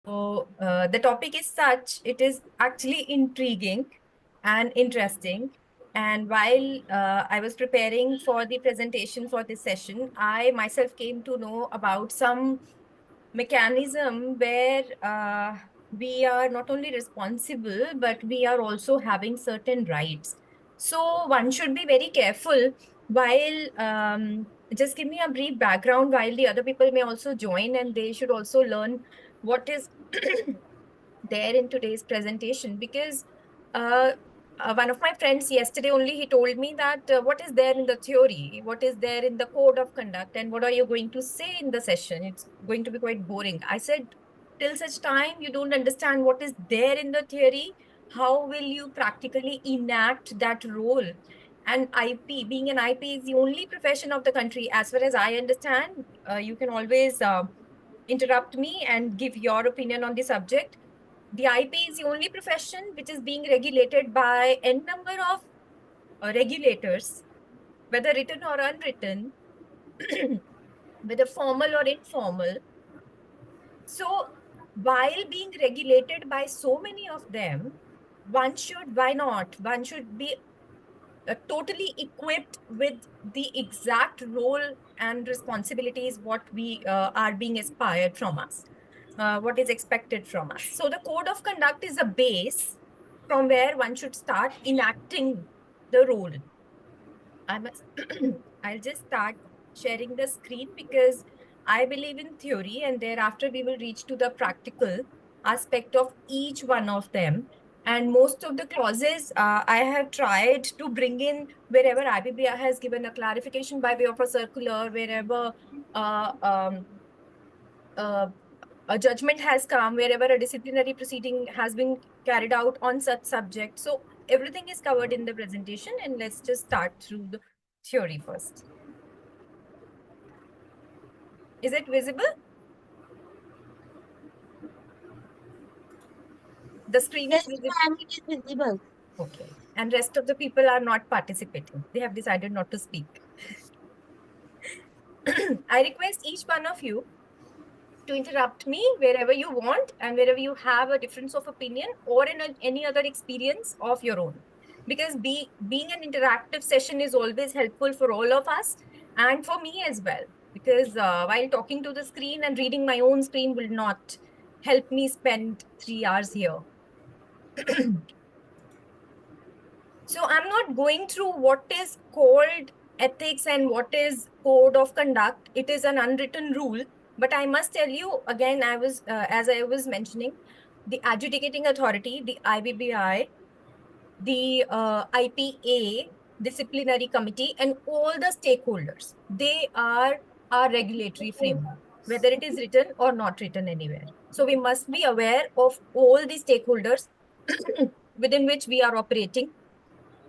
The topic is such, it is actually intriguing and interesting. And while I was preparing for the presentation for this session, I myself came to know about some mechanism where we are not only responsible, but we are also having certain rights. So one should be very careful while just give me a brief background while the other people may also join and they should also learn what is there in today's presentation because uh, one of my friends yesterday only he told me that what is there in the theory, what is there in the code of conduct, and what are you going to say in the session? It's going to be quite boring. I said, till such time you don't understand what is there in the theory, how will you practically enact that role? And IP, being an IP, is the only profession of the country, as far as I understand. You can always interrupt me and give your opinion on the subject. The IP is the only profession which is being regulated by n number of regulators, whether written or unwritten, whether formal or informal. So while being regulated by so many of them, one should, why not? One should be totally equipped with the exact role and responsibilities what we are being aspired from us, what is expected from us. So the code of conduct is a base from where one should start enacting the role. I must, I'll just start sharing the screen because I believe in theory and thereafter we will reach to the practical aspect of each one of them. And most of the clauses I have tried to bring in wherever IBBI has given a clarification by way of a circular, wherever uh, um, uh, a judgment has come, wherever a disciplinary proceeding has been carried out on such subject. So everything is covered in the presentation, and let's just start through the theory first. Is it visible? The screen is Yes, visible. ma'am, it is visible. Okay. And rest of the people are not participating. They have decided not to speak. I request each one of you to interrupt me wherever you want and wherever you have a difference of opinion or in any other experience of your own. Because being an interactive session is always helpful for all of us and for me as well. Because while talking to the screen and reading my own screen will not help me spend 3 hours here. So I'm not going through what is called ethics and what is code of conduct. It is an unwritten rule. But I must tell you again, as I was mentioning, the adjudicating authority, the IBBI, the IPA, disciplinary committee, and all the stakeholders, they are our regulatory framework, whether it is written or not written anywhere. So we must be aware of all the stakeholders within which we are operating,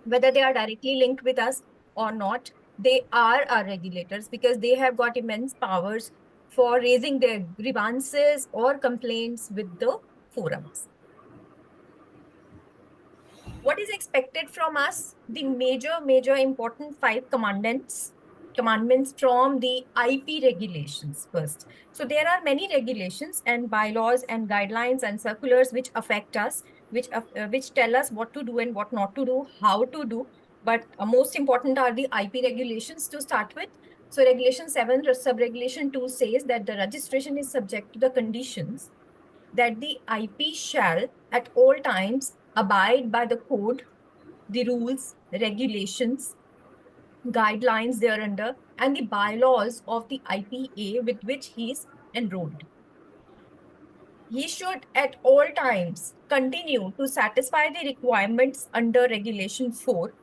whether they are directly linked with us or not. They are our regulators because they have got immense powers for raising their grievances or complaints with the forums. What is expected from us? The major important five commandments from the IP regulations first. So there are many regulations and bylaws and guidelines and circulars which affect us, which tell us what to do and what not to do, how to do. But most important are the IP regulations to start with. So regulation 7, sub-regulation 2 says that the registration is subject to the conditions that the IP shall at all times abide by the code, the rules, regulations, guidelines thereunder, and the bylaws of the IPA with which he is enrolled. He should at all times continue to satisfy the requirements under Regulation 4.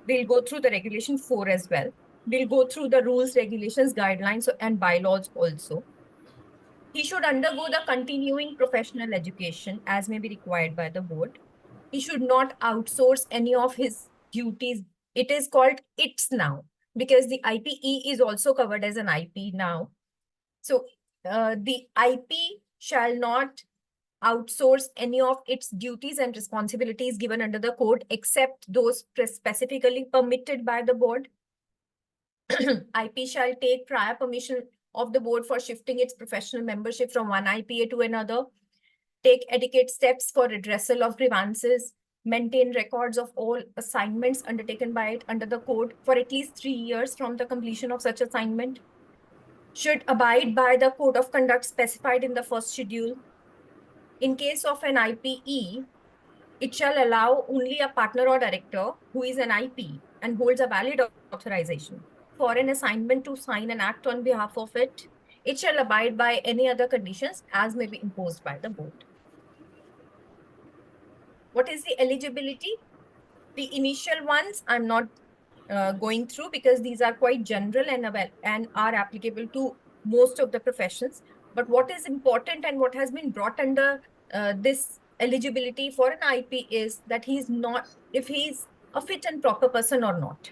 We'll go through the Regulation 4 as well. We'll go through the rules, regulations, guidelines, and bylaws also. He should undergo the continuing professional education as may be required by the board. He should not outsource any of his duties. It is called ITS now because the IPE is also covered as an IP now. So the IP shall not outsource any of its duties and responsibilities given under the code except those specifically permitted by the board. IP shall take prior permission of the board for shifting its professional membership from one IPA to another, take adequate steps for redressal of grievances, maintain records of all assignments undertaken by it under the code for at least 3 years from the completion of such assignment, should abide by the code of conduct specified in the first schedule. In case of an IPE, it shall allow only a partner or director who is an IP and holds a valid authorization for an assignment to sign an act on behalf of it. It shall abide by any other conditions as may be imposed by the board. What is the eligibility? The initial ones I'm not going through because these are quite general and are applicable to most of the professions. But what is important and what has been brought under this eligibility for an IP is that he's not, if he's a fit and proper person or not.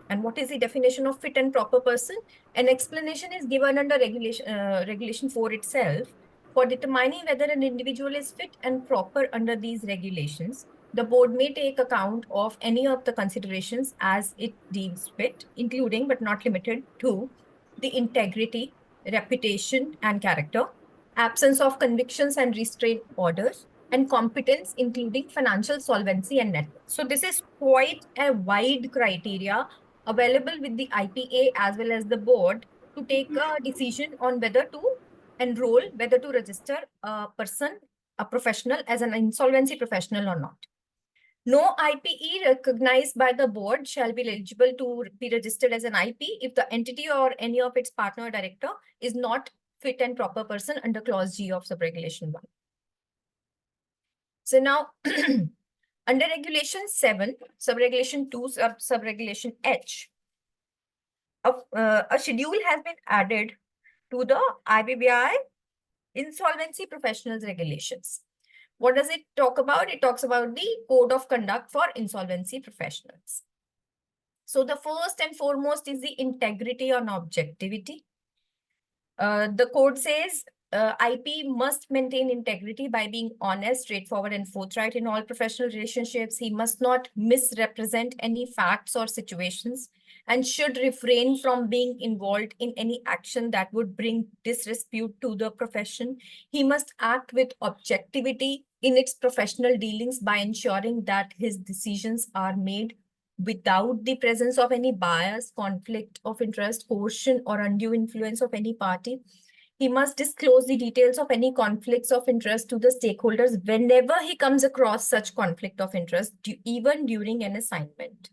And what is the definition of fit and proper person? An explanation is given under Regulation 4 itself. For determining whether an individual is fit and proper under these regulations, the board may take account of any of the considerations as it deems fit, including but not limited to the integrity, reputation, and character, absence of convictions and restraint orders, and competence, including financial solvency and net worth. So this is quite a wide criteria available with the IPA as well as the board to take a decision on whether to enroll, whether to register a person, a professional as an insolvency professional or not. No IPE recognized by the board shall be eligible to be registered as an IP if the entity or any of its partner or director is not fit and proper person under clause G of subregulation 1. So now, under regulation 7, subregulation 2, subregulation H, a schedule has been added to the IBBI insolvency professionals regulations. What does it talk about? It talks about the code of conduct for insolvency professionals. So the first and foremost is the integrity and objectivity. The code says IP must maintain integrity by being honest, straightforward, and forthright in all professional relationships. He must not misrepresent any facts or situations and should refrain from being involved in any action that would bring disrepute to the profession. He must act with objectivity in its professional dealings by ensuring that his decisions are made without the presence of any bias, conflict of interest, coercion, or undue influence of any party. He must disclose the details of any conflicts of interest to the stakeholders whenever he comes across such conflict of interest, even during an assignment.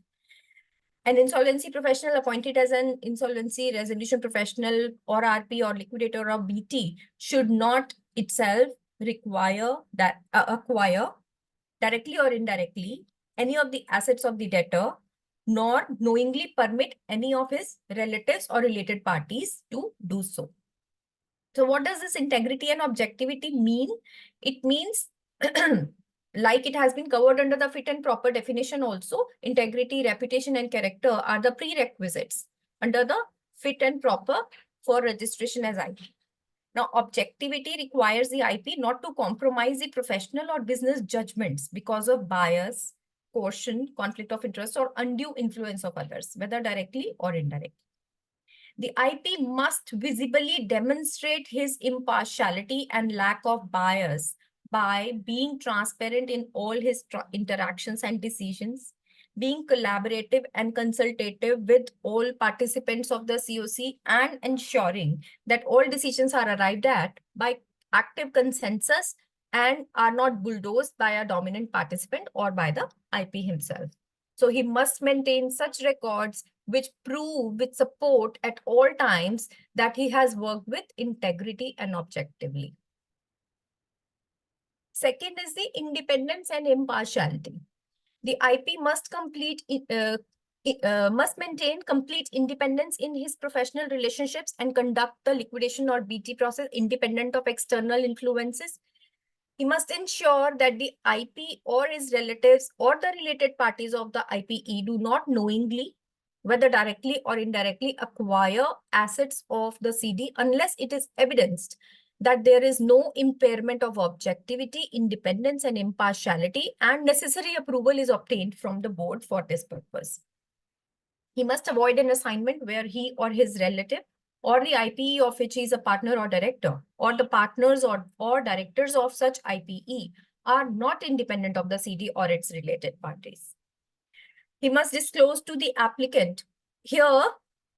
An insolvency professional appointed as an insolvency resolution professional or RP or liquidator of BT should not itself require that acquire directly or indirectly any of the assets of the debtor, nor knowingly permit any of his relatives or related parties to do so. So what does this integrity and objectivity mean? It means, like it has been covered under the fit and proper definition also, integrity, reputation, and character are the prerequisites under the fit and proper for registration as IP. Now, objectivity requires the IP not to compromise the professional or business judgments because of bias, coercion, conflict of interest, or undue influence of others, whether directly or indirectly. The IP must visibly demonstrate his impartiality and lack of bias by being transparent in all his interactions and decisions, being collaborative and consultative with all participants of the COC, and ensuring that all decisions are arrived at by active consensus and are not bulldozed by a dominant participant or by the IP himself. So he must maintain such records which prove with support at all times that he has worked with integrity and objectively. Second is the independence and impartiality. The IP must must maintain complete independence in his professional relationships and conduct the liquidation or BT process independent of external influences. He must ensure that the IP or his relatives or the related parties of the IPE do not knowingly, whether directly or indirectly, acquire assets of the CD unless it is evidenced that there is no impairment of objectivity, independence, and impartiality, and necessary approval is obtained from the board for this purpose. He must avoid an assignment where he or his relative or the IPE of which he is a partner or director, or the partners or directors of such IPE are not independent of the CD or its related parties. He must disclose to the applicant. Here,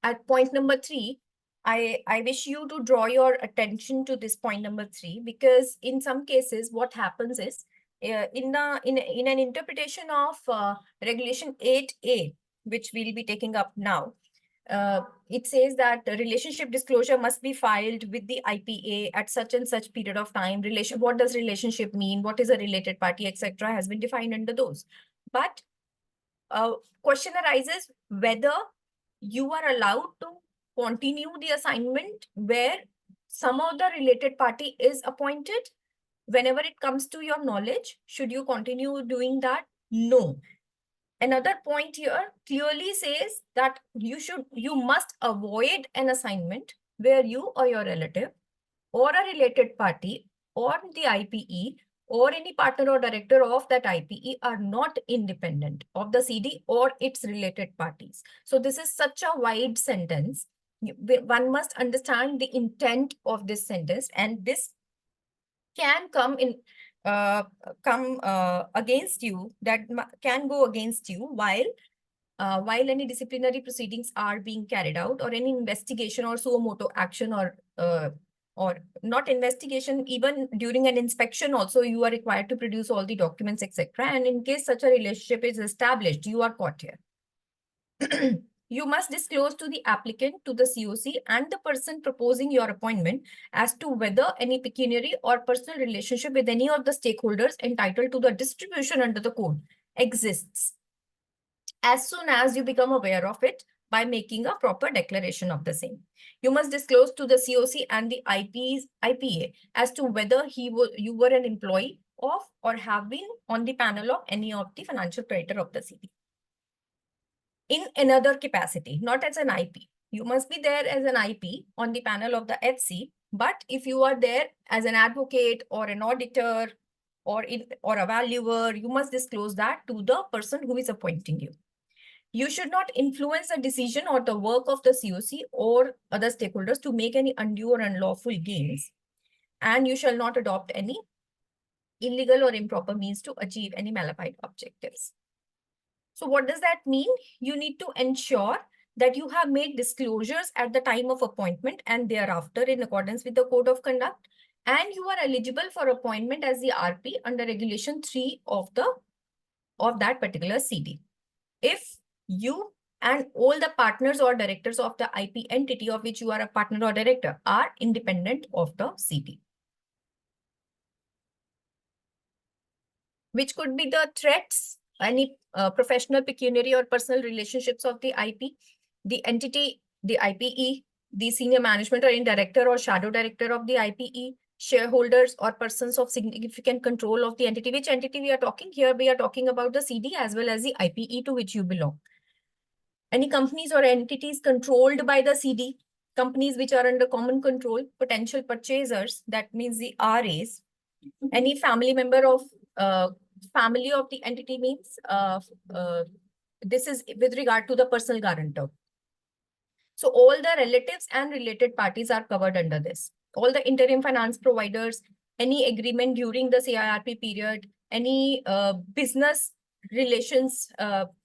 at point number 3, I wish you to draw your attention to this point number 3, because in some cases, what happens is, in an interpretation of Regulation 8A, which we'll be taking up now, it says that the relationship disclosure must be filed with the IPA at such and such period of time. What does relationship mean? What is a related party, etc., has been defined under those. But question arises whether you are allowed to continue the assignment where some other related party is appointed. Whenever it comes to your knowledge, should you continue doing that? No. Another point here clearly says that you must avoid an assignment where you or your relative or a related party or the IPE or any partner or director of that IPE are not independent of the CD or its related parties. So this is such a wide sentence. One must understand the intent of this sentence, and this can come against you, that can go against you while any disciplinary proceedings are being carried out, or any investigation or suo motu action, or not investigation, even during an inspection also you are required to produce all the documents, etc. And in case such a relationship is established, you are caught here. You must disclose to the applicant, to the COC, and the person proposing your appointment as to whether any pecuniary or personal relationship with any of the stakeholders entitled to the distribution under the code exists, as soon as you become aware of it by making a proper declaration of the same. You must disclose to the COC and the IPA as to whether you were an employee of or have been on the panel of any of the financial creditor of the CD. In another capacity, not as an IP. You must be there as an IP on the panel of the FC, but if you are there as an advocate or an auditor or a valuer, you must disclose that to the person who is appointing you. You should not influence the decision or the work of the COC or other stakeholders to make any undue or unlawful gains, and you shall not adopt any illegal or improper means to achieve any malefied objectives. So what does that mean? You need to ensure that you have made disclosures at the time of appointment and thereafter in accordance with the code of conduct, and you are eligible for appointment as the RP under Regulation 3 of that particular CD. If you and all the partners or directors of the IP entity of which you are a partner or director are independent of the CD. Which could be the threats, any professional, pecuniary, or personal relationships of the IP, the entity, the IPE, the senior management or any director or shadow director of the IPE, shareholders or persons of significant control of the entity. Which entity we are talking here? We are talking about the CD as well as the IPE to which you belong. Any companies or entities controlled by the CD, companies which are under common control, potential purchasers, that means the RAs, any family member of family of the entity means this is with regard to the personal guarantor. So all the relatives and related parties are covered under this. All the interim finance providers, any agreement during the CIRP period, any business relations,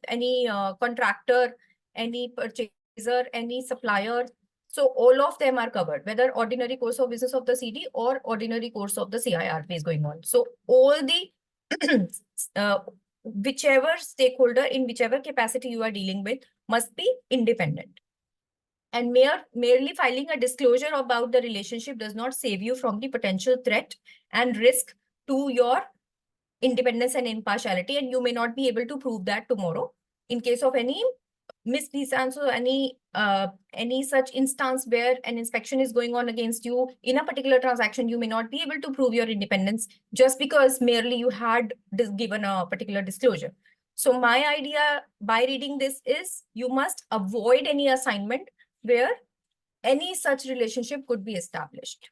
any contractor, any purchaser, any supplier. So all of them are covered, whether ordinary course of business of the CD or ordinary course of the CIRP is going on. So all the whichever stakeholder in whichever capacity you are dealing with must be independent. And merely filing a disclosure about the relationship does not save you from the potential threat and risk to your independence and impartiality, and you may not be able to prove that tomorrow in case of any misdemeanors or any such instance where an inspection is going on against you in a particular transaction. You may not be able to prove your independence just because merely you had given a particular disclosure. So my idea by reading this is you must avoid any assignment where any such relationship could be established.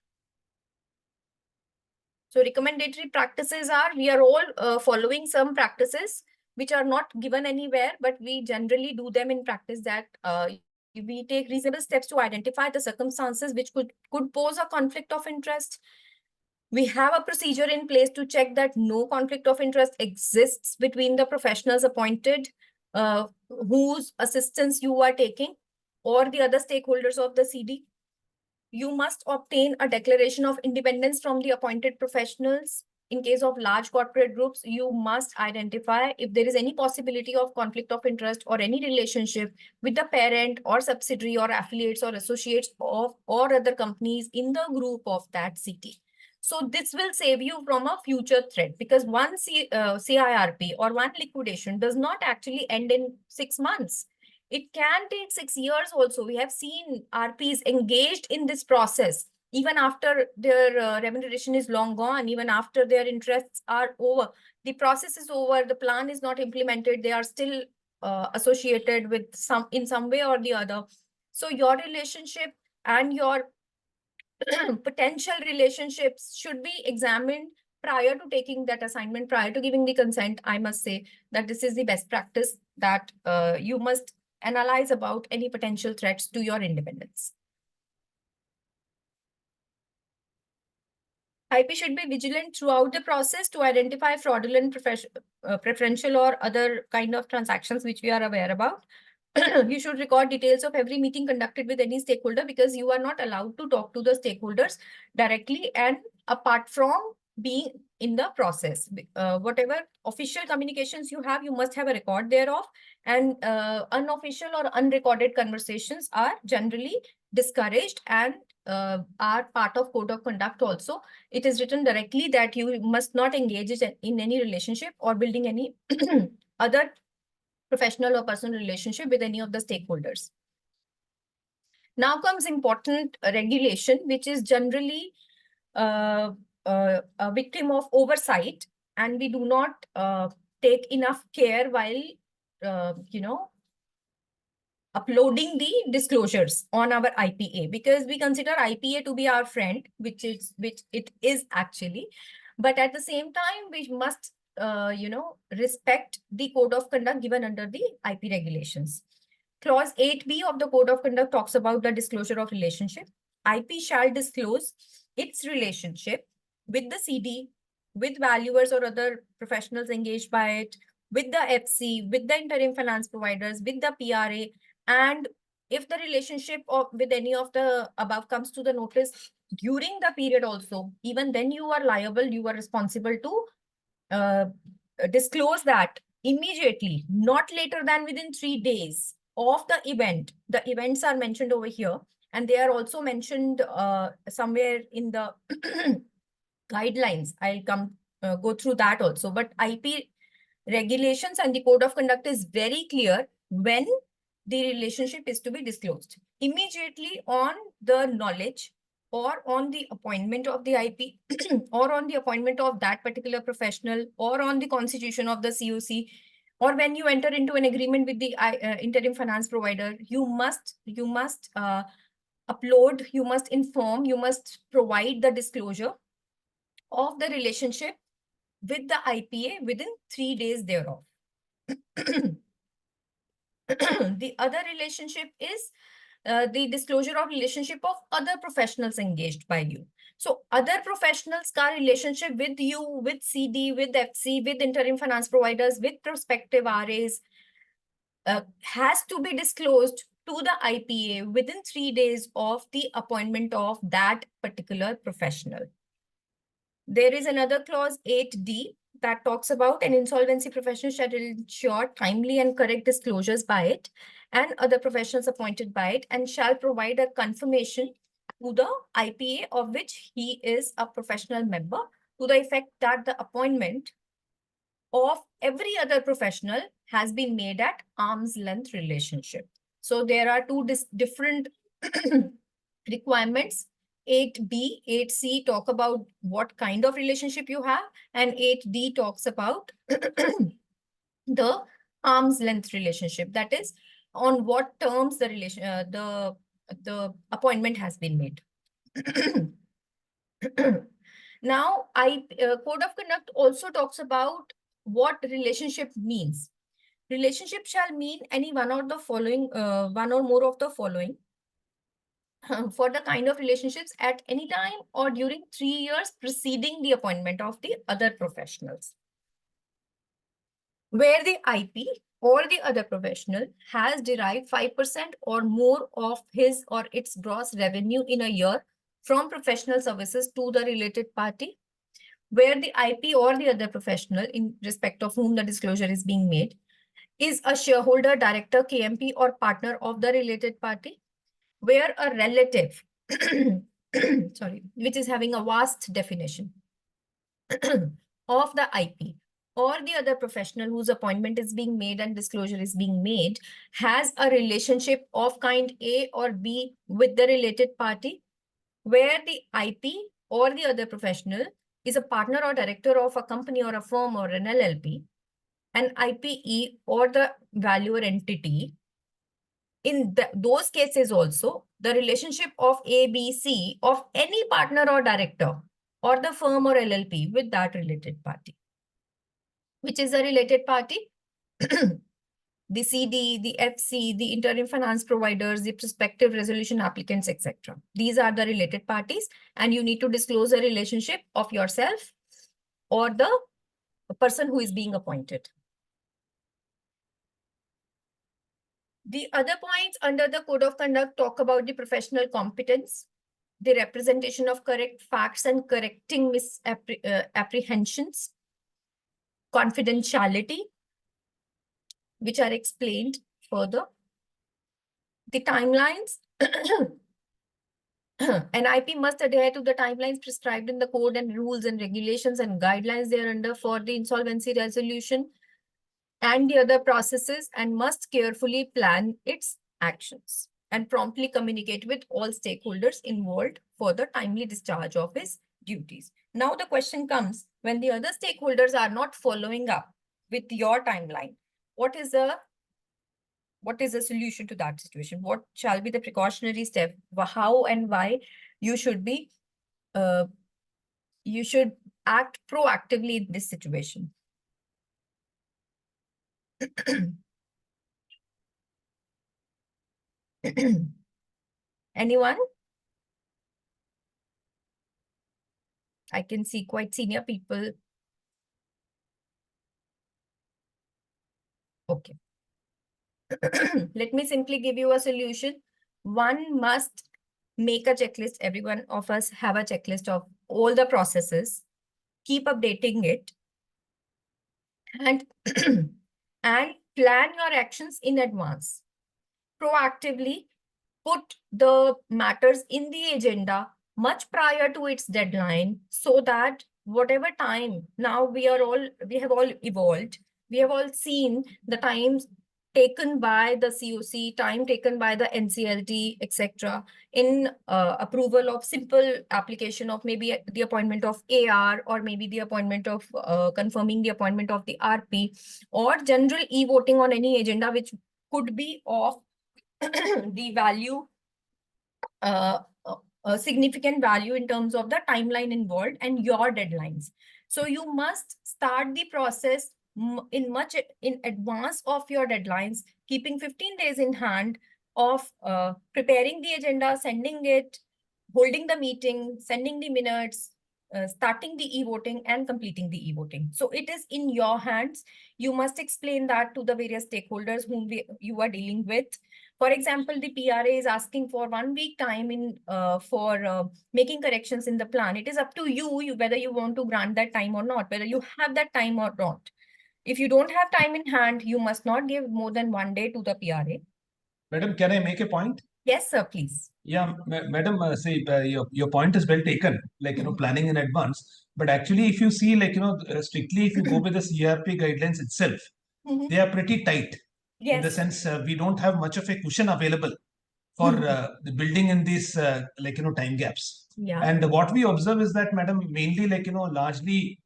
So recommendatory practices are, we are all following some practices which are not given anywhere, but we generally do them in practice, that we take reasonable steps to identify the circumstances which could pose a conflict of interest. We have a procedure in place to check that no conflict of interest exists between the professionals appointed, whose assistance you are taking, or the other stakeholders of the CD. You must obtain a declaration of independence from the appointed professionals. In case of large corporate groups, you must identify if there is any possibility of conflict of interest or any relationship with the parent or subsidiary or affiliates or associates of or other companies in the group of that city. So this will save you from a future threat, because one CIRP or one liquidation does not actually end in 6 months. It can take 6 years also. We have seen RPs engaged in this process even after their remuneration is long gone, even after their interests are over. The process is over, the plan is not implemented, they are still associated with some in some way or the other. So your relationship and your potential relationships should be examined prior to taking that assignment, prior to giving the consent. I must say that this is the best practice, that you must analyze about any potential threats to your independence. IP should be vigilant throughout the process to identify fraudulent, preferential or other kind of transactions which we are aware about. You should record details of every meeting conducted with any stakeholder, because you are not allowed to talk to the stakeholders directly and apart from being in the process. Whatever official communications you have, you must have a record thereof, and unofficial or unrecorded conversations are generally discouraged and are part of code of conduct also. It is written directly that you must not engage in any relationship or building any other professional or personal relationship with any of the stakeholders. Now comes important regulation, which is generally a victim of oversight, and we do not take enough care while, uploading the disclosures on our IPA, because we consider IPA to be our friend, which it is actually. But at the same time, we must, respect the code of conduct given under the IP regulations. Clause 8B of the Code of Conduct talks about the disclosure of relationship. IP shall disclose its relationship with the CD, with valuers or other professionals engaged by it, with the FC, with the interim finance providers, with the PRA, and if the relationship with any of the above comes to the notice during the period also, even then you are liable, you are responsible to uh, disclose that immediately, not later than within 3 days of the event. The events are mentioned over here, and they are also mentioned somewhere in the guidelines. I'll go through that also. But IP regulations and the code of conduct is very clear when the relationship is to be disclosed. Immediately on the knowledge or on the appointment of the IP or on the appointment of that particular professional or on the constitution of the COC, or when you enter into an agreement with the interim finance provider, you must upload, you must inform, you must provide the disclosure of the relationship with the IPA within 3 days thereof. The other relationship is the disclosure of relationship of other professionals engaged by you. So other professionals ka relationship with you, with CD, with FC, with interim finance providers, with prospective RAs has to be disclosed to the IPA within 3 days of the appointment of that particular professional. There is another clause 8D that talks about an insolvency professional shall ensure timely and correct disclosures by it and other professionals appointed by it, and shall provide a confirmation to the IPA of which he is a professional member, to the effect that the appointment of every other professional has been made at arm's length relationship. So there are two different requirements. 8B, 8C talk about what kind of relationship you have, and 8D talks about the arm's length relationship. That is, on what terms the relation, the appointment has been made. Now, Code of Conduct also talks about what relationship means. Relationship shall mean any one or the following, one or more of the following for the kind of relationships at any time or during 3 years preceding the appointment of the other professionals, where the IP or the other professional has derived 5% or more of his or its gross revenue in a year from professional services to the related party, where the IP or the other professional in respect of whom the disclosure is being made is a shareholder, director, KMP, or partner of the related party, where a relative, sorry, which is having a vast definition of the IP or the other professional whose appointment is being made and disclosure is being made has a relationship of kind A or B with the related party, where the IP or the other professional is a partner or director of a company or a firm or an LLP, an IPE or the valuer entity. In those cases also, the relationship of A, B, C of any partner or director or the firm or LLP with that related party. Which is a related party? The CD, the FC, the interim finance providers, the prospective resolution applicants, etc. These are the related parties, and you need to disclose a relationship of yourself or the person who is being appointed. The other points under the code of conduct talk about the professional competence, the representation of correct facts and correcting misapprehensions, confidentiality, which are explained further, the timelines. An IP must adhere to the timelines prescribed in the code and rules and regulations and guidelines thereunder for the insolvency resolution and the other processes, and must carefully plan its actions and promptly communicate with all stakeholders involved for the timely discharge of his duties. Now the question comes, when the other stakeholders are not following up with your timeline, what is the solution to that situation? What shall be the precautionary step? How and why you should be, you should act proactively in this situation? Anyone? I can see quite senior people. Okay. Let me simply give you a solution. One must make a checklist. Every one of us have a checklist of all the processes. Keep updating it. And, and plan your actions in advance. Proactively put the matters in the agenda much prior to its deadline, so that whatever time, now we have all evolved, we have all seen the times taken by the COC, time taken by the NCLT, etc., in approval of simple application of maybe the appointment of AR, or maybe the appointment of confirming the appointment of the RP, or general e-voting on any agenda which could be of the value, a significant value in terms of the timeline involved and your deadlines. So you must start the process in advance of your deadlines, keeping 15 days in hand of preparing the agenda, sending it, holding the meeting, sending the minutes, starting the e-voting and completing the e-voting. So it is in your hands. You must explain that to the various stakeholders whom you are dealing with. For example, the PRA is asking for 1 week time for making corrections in the plan. It is up to you whether you want to grant that time or not, whether you have that time or not. If you don't have time in hand, you must not give more than 1 day to the PRA. Madam, can I make a point? Yes, sir, please. Yeah, madam, see, your point is well taken, like, planning in advance. But actually, if you see, like, strictly, if you go with the CRP guidelines itself, they are pretty tight. Yes. In the sense, we don't have much of a cushion available for the building in these, like, time gaps. Yeah. And what we observe is that, madam, mainly, like, largely,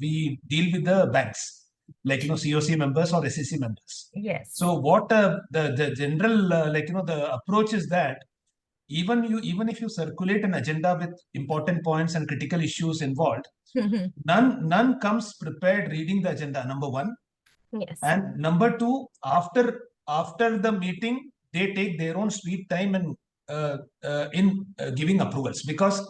we deal with the banks, like, COC members or SEC members. Yes. So what the general, like, the approach is that even if you circulate an agenda with important points and critical issues involved, none comes prepared reading the agenda, number one. Yes. And number two, after the meeting, they take their own sweet time and in giving approvals, because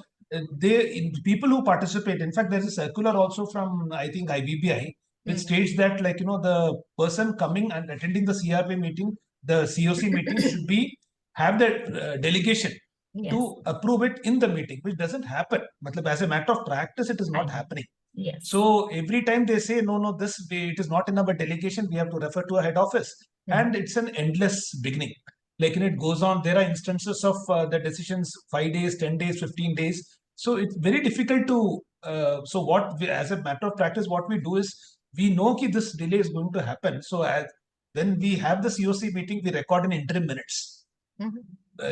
people who participate. In fact, there's a circular also from, I think, IBBI, which states that, like, the person coming and attending the CRP meeting, the COC meeting, should be have the delegation Yes. to approve it in the meeting, which doesn't happen. Matlab, as a matter of practice, it is not happening. Yes. So every time they say, no, no, this way, it is not in our delegation, we have to refer to a head office. And it's an endless beginning. Like, it goes on. There are instances of the decisions 5 days, 10 days, 15 days. So it's very difficult to. So as a matter of practice, what we do is, we know that this delay is going to happen. So when we have the COC meeting, we record in interim minutes,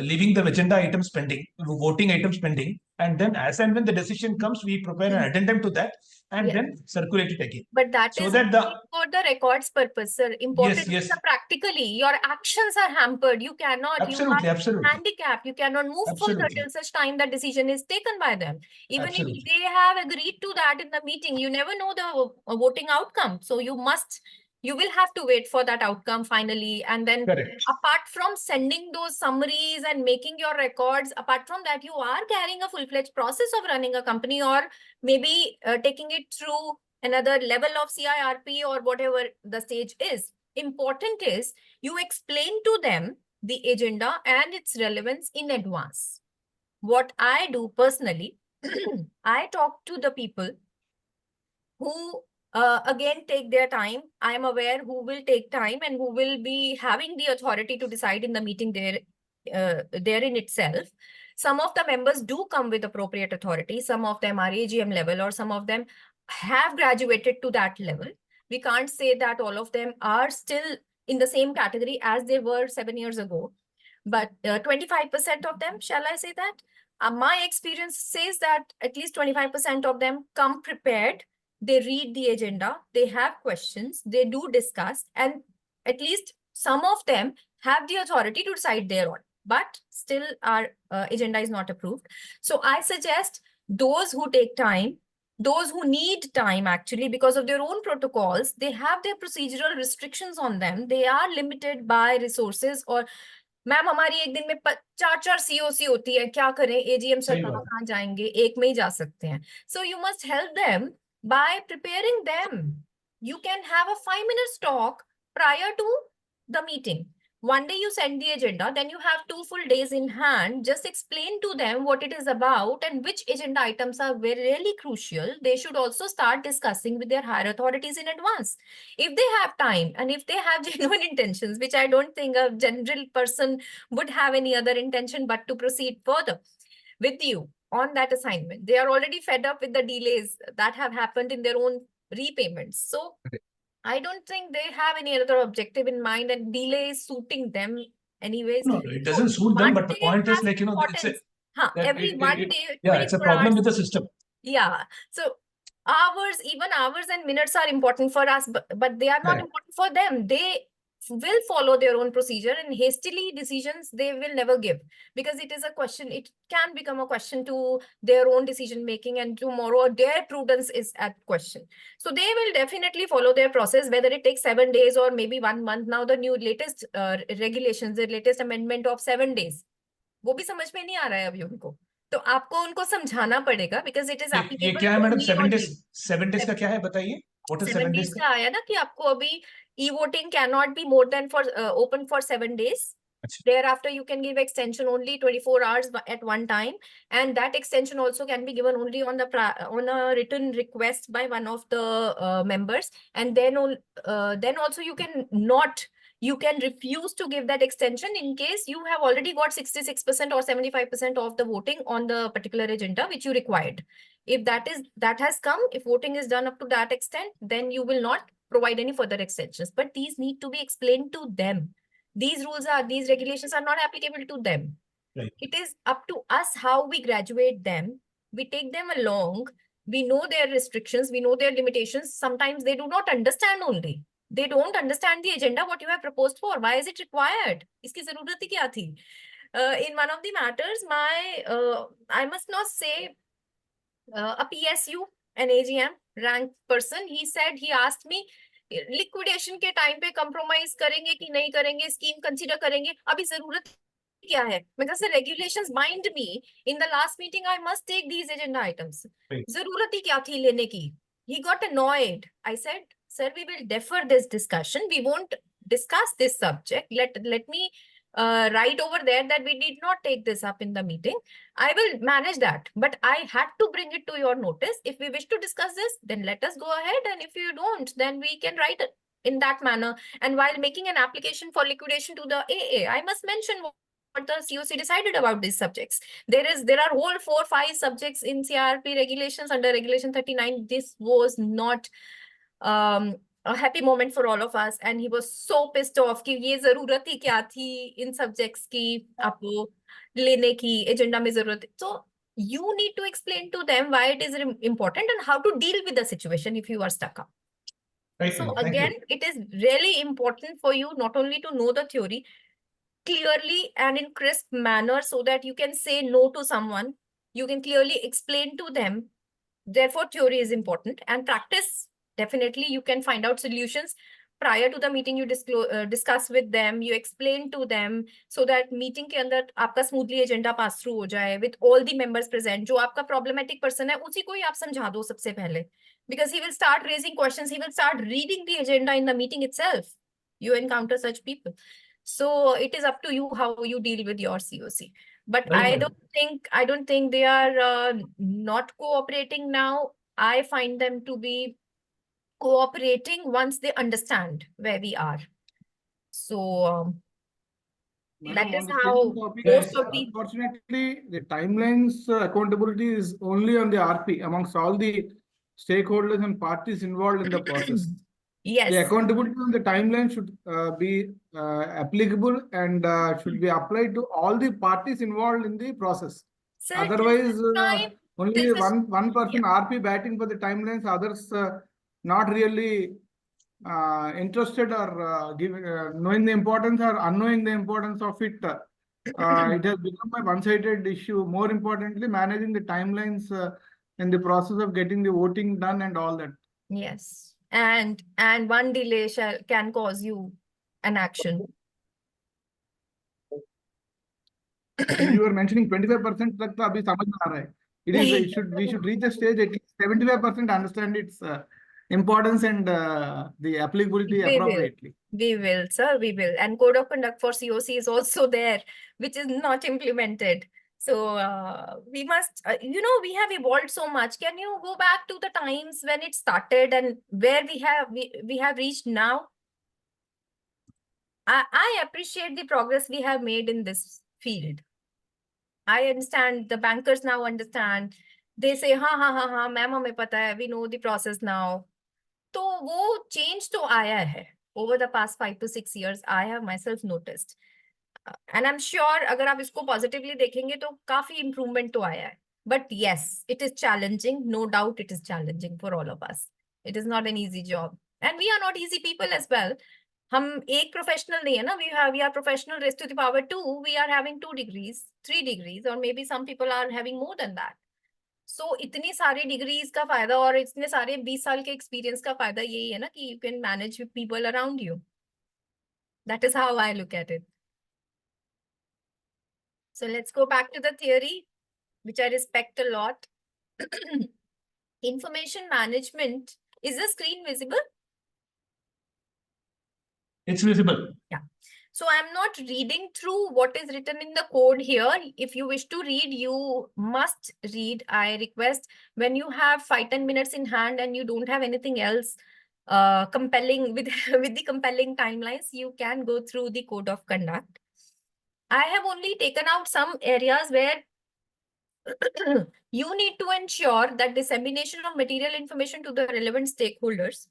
leaving the agenda items pending, voting items pending, and then as and when the decision comes, we prepare an addendum to that and then circulate it again. But that So is that for the records purpose, sir. Important yes, is practically your actions are hampered. You cannot, absolutely, you are absolutely, handicapped. You cannot move further absolutely, till such time the decision is taken by them. Even if absolutely. they have agreed to that in the meeting, you never know the voting outcome. So you will have to wait for that outcome finally. And then Correct. apart from sending those summaries and making your records, apart from that, you are carrying a full-fledged process of running a company, or maybe taking it through another level of CIRP or whatever the stage is. Important is you explain to them the agenda and its relevance in advance. What I do personally, I talk to the people who again take their time. I am aware who will take time and who will be having the authority to decide in the meeting therein itself. Some of the members do come with appropriate authority. Some of them are AGM level, or some of them have graduated to that level. We can't say that all of them are still in the same category as they were 7 years ago. But 25% of them, shall I say that? My experience says that at least 25% of them come prepared. They read the agenda, they have questions, they do discuss, and at least some of them have the authority to decide thereon. But still, our agenda is not approved. So I suggest those who take time, those who need time actually because of their own protocols, they have their procedural restrictions on them. They are limited by resources, or ma'am हमारी एक दिन में 4 COC होती है, क्या करें, AGM sir कहाँ जाएंगे, एक में ही जा सकते हैं. So you must help them by preparing them. You can have a 5 minute talk prior to the meeting. One day you send the agenda, then you have 2 full days in hand. Just explain to them what it is about and which agenda items are really crucial. They should also start discussing with their higher authorities in advance. If they have time and if they have genuine intentions, which I don't think a general person would have any other intention but to proceed further with you on that assignment. They are already fed up with the delays that have happened in their own repayments. So I don't think they have any other objective in mind, and delay is suiting them anyways. No, it So doesn't suit them, one but the day point is, has like, it's importance. Every one day, yeah, it's a 24 problem hours. with the system. Yeah. So even hours and minutes are important for us, but they are not Correct. important for them. They will follow their own procedure, and hastily decisions they will never give, because it is a question, it can become a question to their own decision making, and tomorrow their prudence is at question. So they will definitely follow their process, whether it takes 7 days or maybe 1 month. Now the new latest regulations, the latest amendment of 7 days, वो भी समझ में नहीं आ रहा है अभी उनको. तो आपको उनको समझाना पड़ेगा, because it is ये applicable क्या है madam? only seven on days you. 7 days का क्या है, बताइए. What is 7 days days का? का आया ना कि आपको अभी e-voting cannot be more than for open for 7 days. अच्छा. Thereafter, you can give extension only 24 hours at one time, and that extension also can be given only on a written request by one of the members. And then also you can refuse to give that extension in case you have already got 66% or 75% of the voting on the particular agenda which you required. If that has come, if voting is done up to that extent, then you will not provide any further extensions. But these need to be explained to them. These regulations are not applicable to them. Right. It is up to us how we graduate them. We take them along. We know their restrictions. We know their limitations. Sometimes they do not understand only. They don't understand the agenda, what you have proposed for. Why is it required? Iski zaroorat hi kya thi? In one of the matters, I must not say a PSU, an AGM ranked person, he asked me liquidation के time पे compromise करेंगे कि नहीं करेंगे, scheme consider करेंगे, अभी जरूरत क्या है? मतलब sir regulations bind me, in the last meeting I must take these agenda items. जरूरत ही क्या थी लेने की? He got annoyed. I said, sir, we will defer this discussion. We won't discuss this subject. Let me write over there that we did not take this up in the meeting. I will manage that. But I had to bring it to your notice. If we wish to discuss this, then let us go ahead. And if you don't, then we can write it in that manner. And while making an application for liquidation to the AA, I must mention what the COC decided about these subjects. There are whole 4 5 subjects in CRP regulations under regulation 39. This was not a happy moment for all of us, and he was so pissed off कि ये जरूरत ही क्या थी इन subjects की आपको लेने की एजेंडा में जरूरत। So you need to explain to them why it is important and how to deal with the situation if you are stuck up. Right, So thank again, you. it is really important for you not only to know the theory clearly and in crisp manner so that you can say no to someone. You can clearly explain to them. Therefore, theory is important, and practice, definitely you can find out solutions prior to the meeting. You discuss with them, you explain to them so that meeting के अंदर आपका smoothly agenda pass through हो जाए with all the members present. जो आपका problematic person है उसी को ही आप समझा दो सबसे पहले, because he will start raising questions, he will start reading the agenda in the meeting itself. You encounter such people. So it is up to you how you deal with your COC. But Right, I don't think they are not cooperating now. I find them to be cooperating once they understand where we are. So that Madam, is on the same how topic, most Yes. of the unfortunately, the timelines accountability is only on the RP amongst all the stakeholders and parties involved in the process. The yes, accountability on the timeline should be applicable and should be applied to all the parties involved in the process. sir, till Otherwise, this time, till only this, one yeah, person RP batting for the timelines, others not really interested or giving knowing the importance or unknowing the importance of it. It has become a one-sided issue. More importantly, managing the timelines in the process of getting the voting done and all that. yes, and one delay can cause you an action. When you were mentioning 25% तक तो अभी समझ में आ रहा है. We should reach a stage at least 75% understand its importance and the applicability We will. appropriately. We will, sir, we will. And code of conduct for COC is also there, which is not implemented. So we must, we have evolved so much. Can you go back to the times when it started and where we have reached now? I appreciate the progress we have made in this field. I understand, the bankers now understand. They say, हाँ, ma'am हमें पता है, we know the process now. तो वो change तो आया है over the past 5 to 6 years. I have myself noticed, and I'm sure अगर आप इसको positively देखेंगे तो काफी improvement तो आया है. But yes, it is challenging, no doubt it is challenging for all of us. It is not an easy job, and we are not easy people as well. हम एक प्रोफेशनल नहीं है ना, we are professional raised to the power 2. We are having 2 degrees, 3 degrees, or maybe some people are having more than that. सो इतनी सारी degrees का फायदा और इतने सारे 20 साल के एक्सपीरियंस का फायदा यही है ना कि you can manage people around you. That is how I look at it. So let's go back to the theory, which I respect a lot. Information management. Is the screen visible? It's visible. Yeah. So I'm not reading through what is written in the code here. If you wish to read, you must read. I request, when you have 5 10 minutes in hand and you don't have anything else compelling with with the compelling timelines, you can go through the code of conduct. I have only taken out some areas where you need to ensure that dissemination of material information to the relevant stakeholders,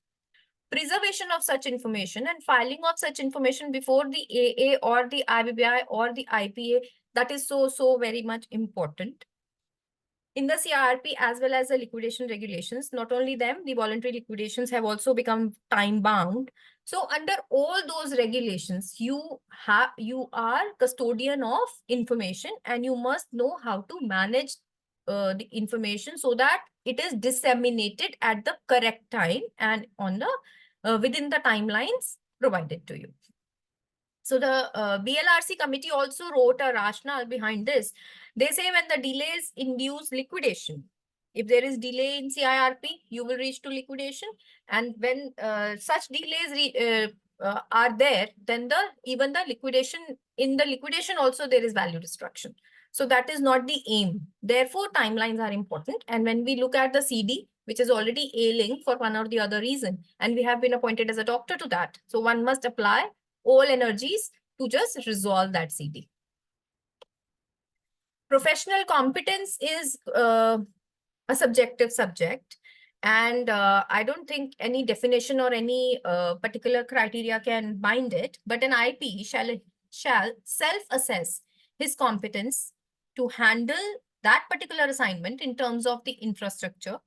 preservation of such information, and filing of such information before the AA or the IBBI or the IPA. That is so very much important. In the CRP as well as the liquidation regulations, not only them, the voluntary liquidations have also become time bound. So under all those regulations, you are custodian of information, and you must know how to manage the information so that it is disseminated at the correct time and on the within the timelines provided to you. So the BLRC committee also wrote a rationale behind this. They say when the delays induce liquidation, if there is delay in CIRP, you will reach to liquidation. And when such delays are there, then even the liquidation, in the liquidation also there is value destruction. So that is not the aim. Therefore, timelines are important. And when we look at the CD, which is already ailing for one or the other reason, and we have been appointed as a doctor to that, so one must apply all energies to just resolve that CD. Professional competence is a subjective subject, and I don't think any definition or any particular criteria can bind it, but an IP shall self-assess his competence to handle that particular assignment in terms of the infrastructure,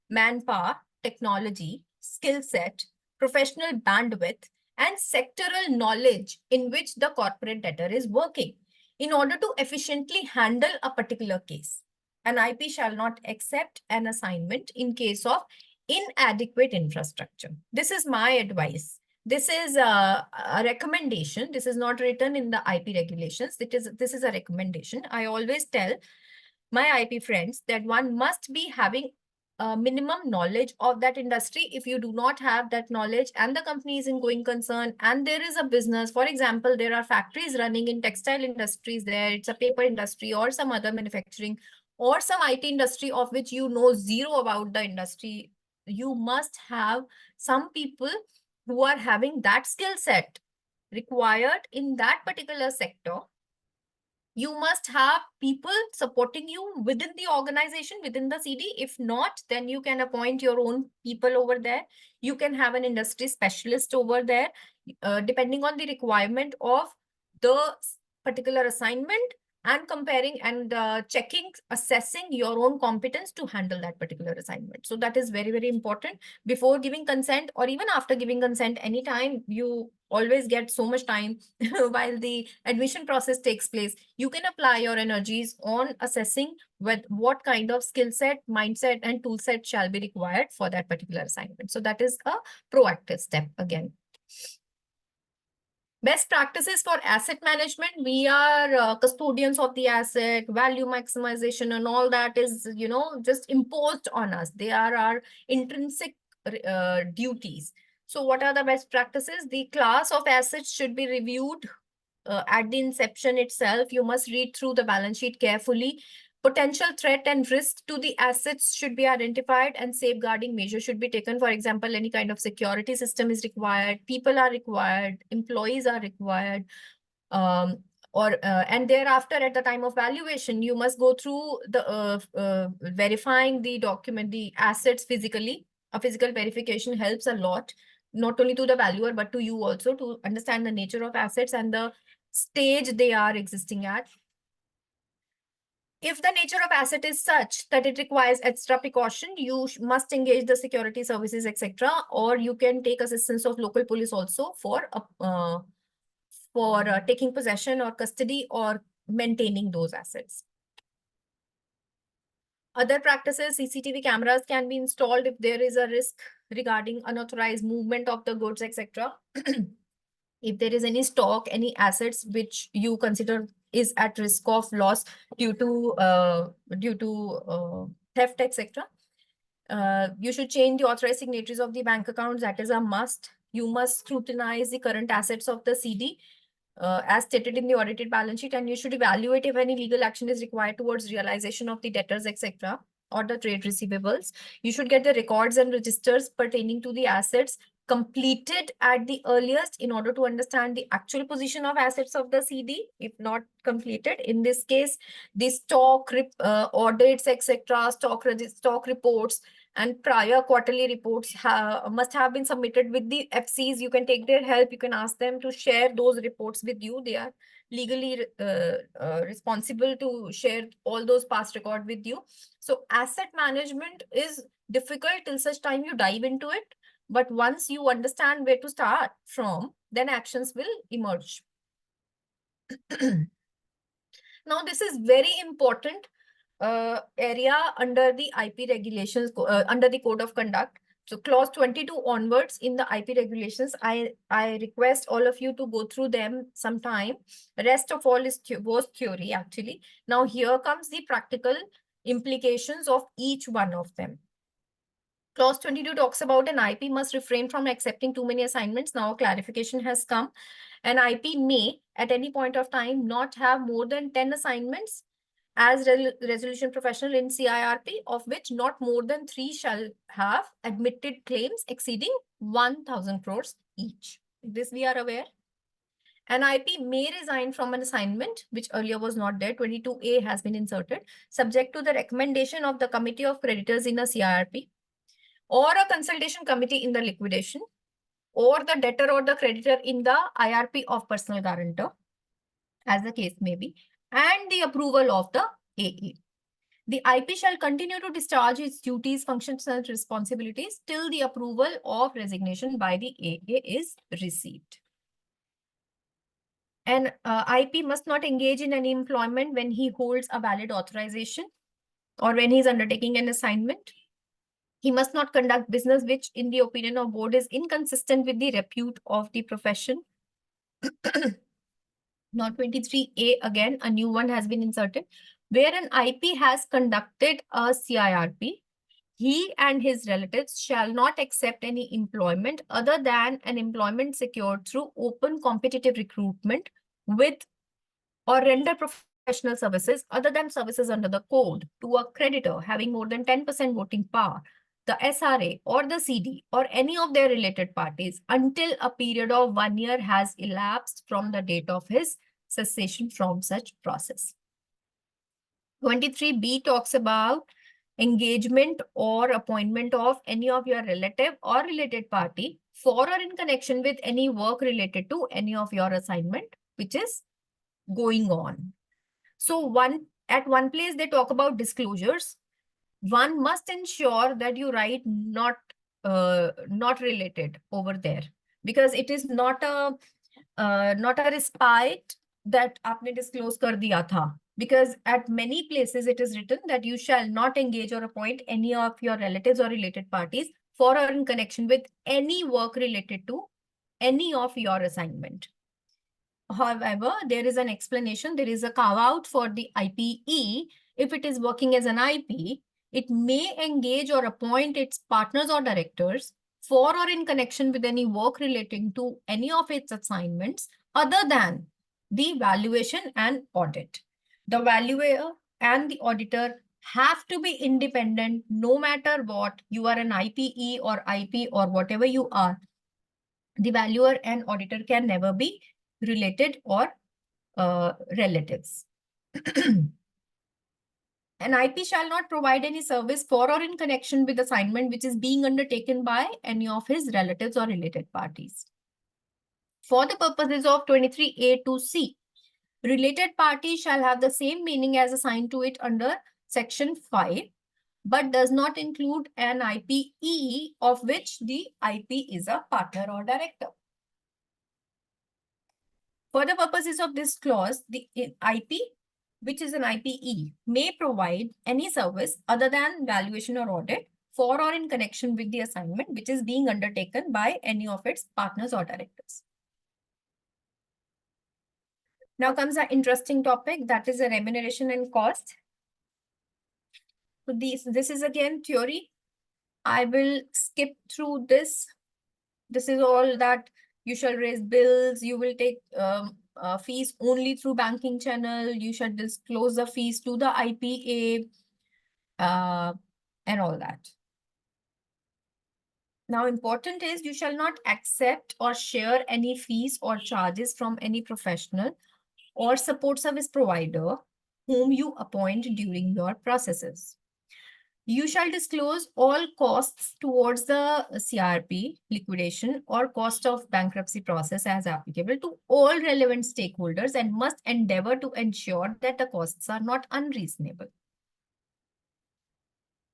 manpower, technology, skill set, professional bandwidth, and sectoral knowledge in which the corporate debtor is working in order to efficiently handle a particular case. An IP shall not accept an assignment in case of inadequate infrastructure. This is my advice. This is a recommendation. This is not written in the IP regulations. This is a recommendation. I always tell my IP friends that one must be having minimum knowledge of that industry. If you do not have that knowledge and the company is in going concern and there is a business, for example, there are factories running in textile industries there, it's a paper industry or some other manufacturing or some IT industry of which you know zero about the industry, you must have some people who are having that skill set required in that particular sector. You must have people supporting you within the organization, within the CD. If not, then you can appoint your own people over there. You can have an industry specialist over there, depending on the requirement of the particular assignment, and comparing and checking, assessing your own competence to handle that particular assignment. So that is very, very important. Before giving consent or even after giving consent, anytime you always get so much time while the admission process takes place, you can apply your energies on assessing what kind of skill set, mindset, and tool set shall be required for that particular assignment. So that is a proactive step again. Best practices for asset management. We are custodians of the asset, value maximization and all that is, just imposed on us. They are our intrinsic duties. So what are the best practices? The class of assets should be reviewed at the inception itself. You must read through the balance sheet carefully. Potential threat and risk to the assets should be identified and safeguarding measures should be taken. For example, any kind of security system is required, people are required, employees are required. And thereafter, at the time of valuation, you must go through the verifying the document, the assets physically. A physical verification helps a lot, not only to the valuer, but to you also, to understand the nature of assets and the stage they are existing at. If the nature of asset is such that it requires extra precaution, you must engage the security services, etc., or you can take assistance of local police also for taking possession or custody or maintaining those assets. Other practices, CCTV cameras can be installed if there is a risk regarding unauthorized movement of the goods, etc. If there is any stock, any assets which you consider is at risk of loss due to theft, etc. You should change the authorized signatories of the bank accounts. That is a must. You must scrutinize the current assets of the CD as stated in the audited balance sheet, and you should evaluate if any legal action is required towards realization of the debtors, etc., or the trade receivables. You should get the records and registers pertaining to the assets completed at the earliest in order to understand the actual position of assets of the CD. If not completed, in this case, the stock audits, etc., stock reports and prior quarterly reports must have been submitted with the FCs. You can take their help. You can ask them to share those reports with you. They are legally responsible to share all those past record with you. So asset management is difficult till such time you dive into it. But once you understand where to start from, then actions will emerge. Now, this is very important area under the IP regulations, under the code of conduct. So clause 22 onwards in the IP regulations, I request all of you to go through them sometime. The rest of all was theory actually. Now here comes the practical implications of each one of them. Clause 22 talks about an IP must refrain from accepting too many assignments. Now clarification has come. An IP may at any point of time not have more than 10 assignments as resolution professional in CIRP, of which not more than 3 shall have admitted claims exceeding 1,000 crores each. This we are aware. An IP may resign from an assignment, which earlier was not there. 22A has been inserted, subject to the recommendation of the Committee of Creditors in a CIRP, or a consultation committee in the liquidation, or the debtor or the creditor in the IRP of personal guarantor, as the case may be, and the approval of the AA. The IP shall continue to discharge its duties, functions, and responsibilities till the approval of resignation by the AA is received. An IP must not engage in any employment when he holds a valid authorization or when he is undertaking an assignment. He must not conduct business which, in the opinion of board, is inconsistent with the repute of the profession. Now 23A, again, a new one has been inserted. Where an IP has conducted a CIRP, he and his relatives shall not accept any employment other than an employment secured through open competitive recruitment with or render professional services other than services under the code to a creditor having more than 10% voting power, the SRA or the CD or any of their related parties until a period of 1 year has elapsed from the date of his cessation from such process. 23B talks about engagement or appointment of any of your relative or related party for or in connection with any work related to any of your assignment which is going on. So at one place they talk about disclosures. One must ensure that you write not related over there, because it is not a respite that आपने disclose कर दिया था. Because at many places it is written that you shall not engage or appoint any of your relatives or related parties for or in connection with any work related to any of your assignment. However, there is an explanation. There is a carve out for the IPE. If it is working as an IP, it may engage or appoint its partners or directors for or in connection with any work relating to any of its assignments other than the valuation and audit. The valuer and the auditor have to be independent no matter what. You are an IPE or IP or whatever you are. The valuer and auditor can never be related or relatives. An IP shall not provide any service for or in connection with assignment which is being undertaken by any of his relatives or related parties. For the purposes of 23A to C, related party shall have the same meaning as assigned to it under section 5, but does not include an IPE of which the IP is a partner or director. For the purposes of this clause, the IP, which is an IPE, may provide any service other than valuation or audit for or in connection with the assignment which is being undertaken by any of its partners or directors. Now comes an interesting topic, that is a remuneration and cost. So this is again theory. I will skip through this. This is all that you shall raise bills, you will take fees only through banking channel, you shall disclose the fees to the IPA and all that. Now, important is you shall not accept or share any fees or charges from any professional or support service provider whom you appoint during your processes. You shall disclose all costs towards the CRP, liquidation, or cost of bankruptcy process as applicable to all relevant stakeholders and must endeavor to ensure that the costs are not unreasonable.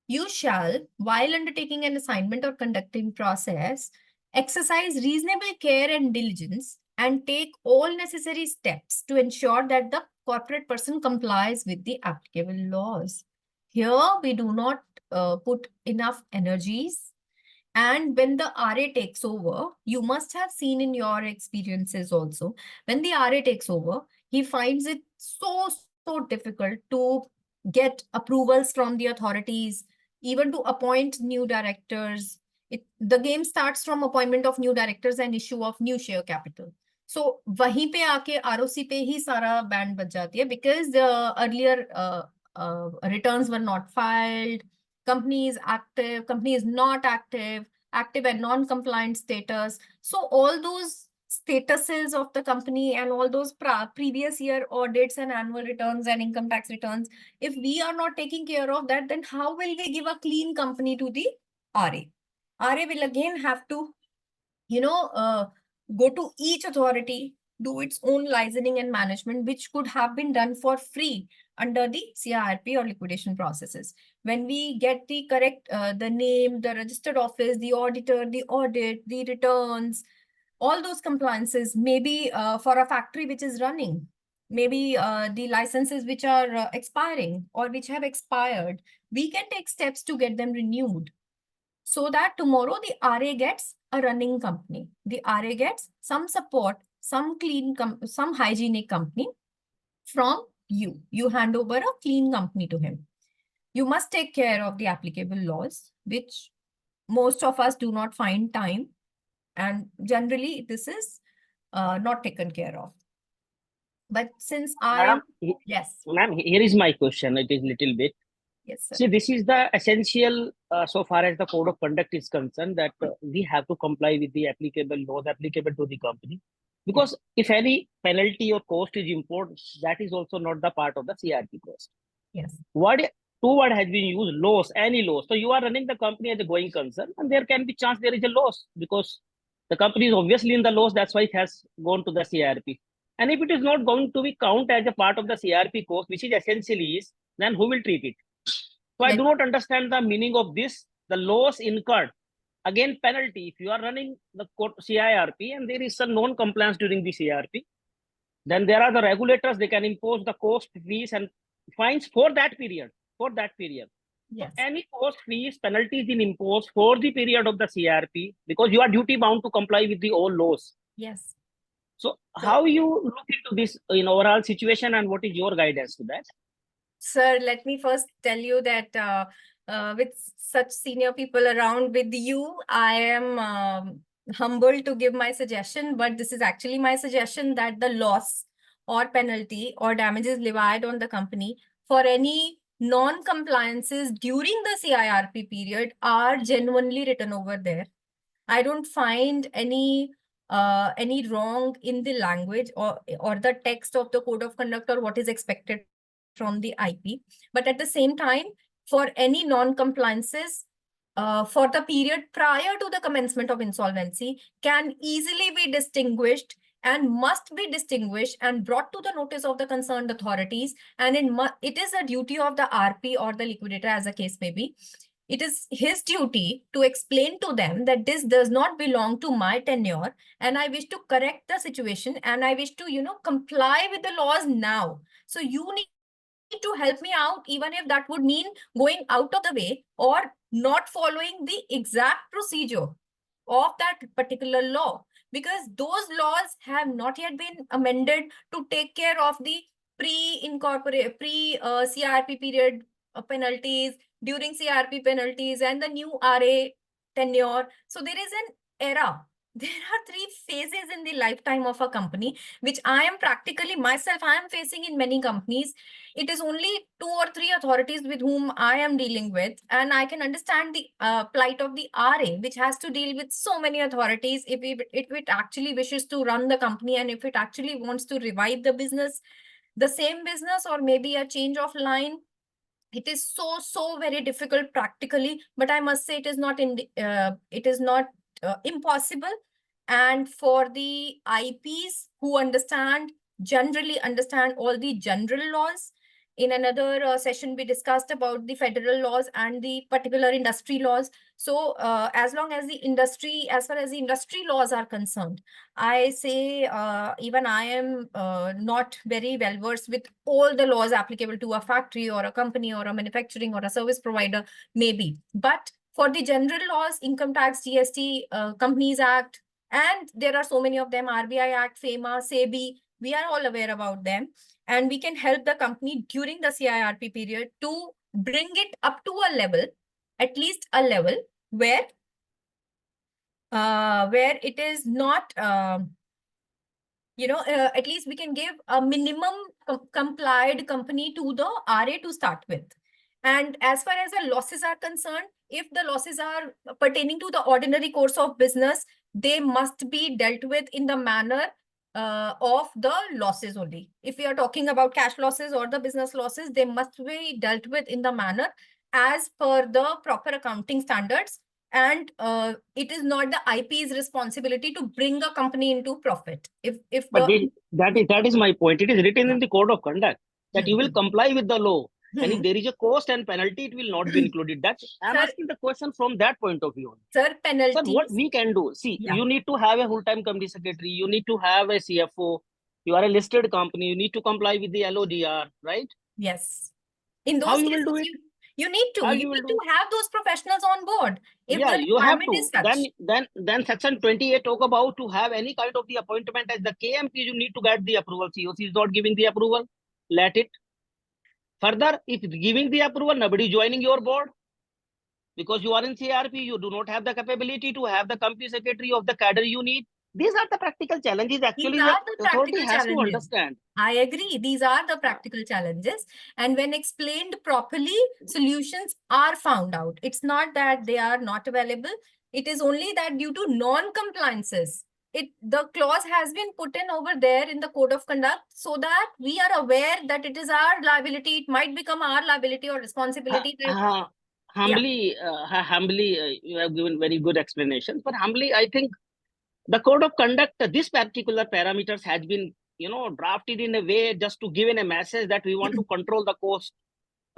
You shall, while undertaking an assignment or conducting process, exercise reasonable care and diligence and take all necessary steps to ensure that the corporate person complies with the applicable laws. Here, we do not put enough energies And when the RA takes over, you must have seen in your experiences also, when the RA takes over, he finds it so difficult to get approvals from the authorities, even to appoint new directors. The game starts from appointment of new directors and issue of new share capital. So वहीं पे आके ROC पे ही सारा band बच जाती है, because the earlier returns were not filed, company is active, company is not active, active and non-compliant status. So all those statuses of the company and all those previous year audits and annual returns and income tax returns, if we are not taking care of that, then how will we give a clean company to the RA? RA will again have to, go to each authority, do its own licensing and management, which could have been done for free under the CIRP or liquidation processes. When we get the correct, the name, the registered office, the auditor, the audit, the returns, all those compliances, maybe for a factory which is running, maybe the licenses which are expiring or which have expired, we can take steps to get them renewed, so that tomorrow the RA gets a running company. The RA gets some support, some some hygienic company from you. You hand over a clean company to him. You must take care of the applicable laws, which most of us do not find time. And generally, this is not taken care of. But since I am, yes, Ma'am, here is my question. It is little bit. yes, sir. See, this is the essential so far as the code of conduct is concerned, that we have to comply with the applicable laws applicable to the company. Because if any penalty or cost is imposed, that is also not the part of the CRP cost. Yes. Two word has been used, loss, any loss. So you are running the company as a going concern, and there can be chance there is a loss, because the company is obviously in the loss. That's why it has gone to the CRP. And if it is not going to be count as a part of the CRP cost, which is essentially is, then who will treat it? So I do not understand the meaning of this. The loss incurred, again penalty. If you are running the CIRP and there is some non-compliance during the CIRP, then there are the regulators. They can impose the cost, fees, and fines for that period. For that period. Yes. So any cost, fees, penalties in imposed for the period of the CIRP, because you are duty bound to comply with the all laws. Yes. So how you look into this in overall situation, and what is your guidance to that? Sir, let me first tell you that with such senior people around with you, I am humbled to give my suggestion, but this is actually my suggestion, that the loss or penalty or damages levied on the company for any non-compliances during the CIRP period are genuinely written over there. I don't find any wrong in the language or the text of the code of conduct or what is expected from the IP. But at the same time, for any non-compliances for the period prior to the commencement of insolvency can easily be distinguished and must be distinguished and brought to the notice of the concerned authorities. And it is a duty of the RP or the liquidator, as the case may be. It is his duty to explain to them that this does not belong to my tenure, and I wish to correct the situation, and I wish to, comply with the laws now. So you need to help me out, even if that would mean going out of the way or not following the exact procedure of that particular law, because those laws have not yet been amended to take care of the pre-CRP period penalties, during CRP penalties, and the new RA tenure. So there is an era. There are 3 phases in the lifetime of a company, which I am facing in many companies. It is only 2 or 3 authorities with whom I am dealing with, and I can understand the plight of the RA, which has to deal with so many authorities if it actually wishes to run the company, and if it actually wants to revive the business, the same business, or maybe a change of line. It is so very difficult practically, but I must say it is not impossible. And for the IPs who generally understand all the general laws, in another session we discussed about the federal laws and the particular industry laws. So as far as the industry laws are concerned, I say even I am not very well versed with all the laws applicable to a factory or a company or a manufacturing or a service provider, maybe. But For the general laws, income tax, GST, Companies Act, and there are so many of them, RBI Act, FEMA, SEBI, we are all aware about them. And we can help the company during the CIRP period to bring it up to a level, at least a level, where it is not, at least we can give a minimum complied company to the RA to start with. And as far as the losses are concerned, if the losses are pertaining to the ordinary course of business, they must be dealt with in the manner of the losses only. If we are talking about cash losses or the business losses, they must be dealt with in the manner as per the proper accounting standards. And it is not the IP's responsibility to bring a company into profit. If But the that is my point. It is written in the code of conduct that you will Hmm. comply with the law. And if Hmm. there is a cost and penalty, it will not be included. I'm Sir, asking the question from that point of view. sir, Sir, what penalties. we can do? See, Yeah. you need to have a full-time company secretary. You need to have a CFO. You are a listed company. You need to comply with the LODR, right? Yes. In How those you will cases, do it? you need How to you will do? have those professionals on board if Yeah, the you have requirement is to. such. Then section 28 talk about to have any kind of the appointment as the KMP, you need to get the approval. COC is not giving the approval. Let it. Further, if giving the approval, nobody joining your board because you are in CRP, you do not have the capability to have the company secretary of the cadre you need. These are the practical challenges These actually are the the authority practical has to challenges. understand. I agree. These are the practical challenges. And when explained properly, solutions are found out. It's not that they are not available. It is only that due to non-compliances, the clause has been put in over there in the code of conduct so that we are aware that it is our liability. It might become our liability or responsibility. Yeah. Humbly, you have given very good explanations. But humbly, I think the code of conduct, this particular parameters has been, drafted in a way just to give in a message that we want to control the cost,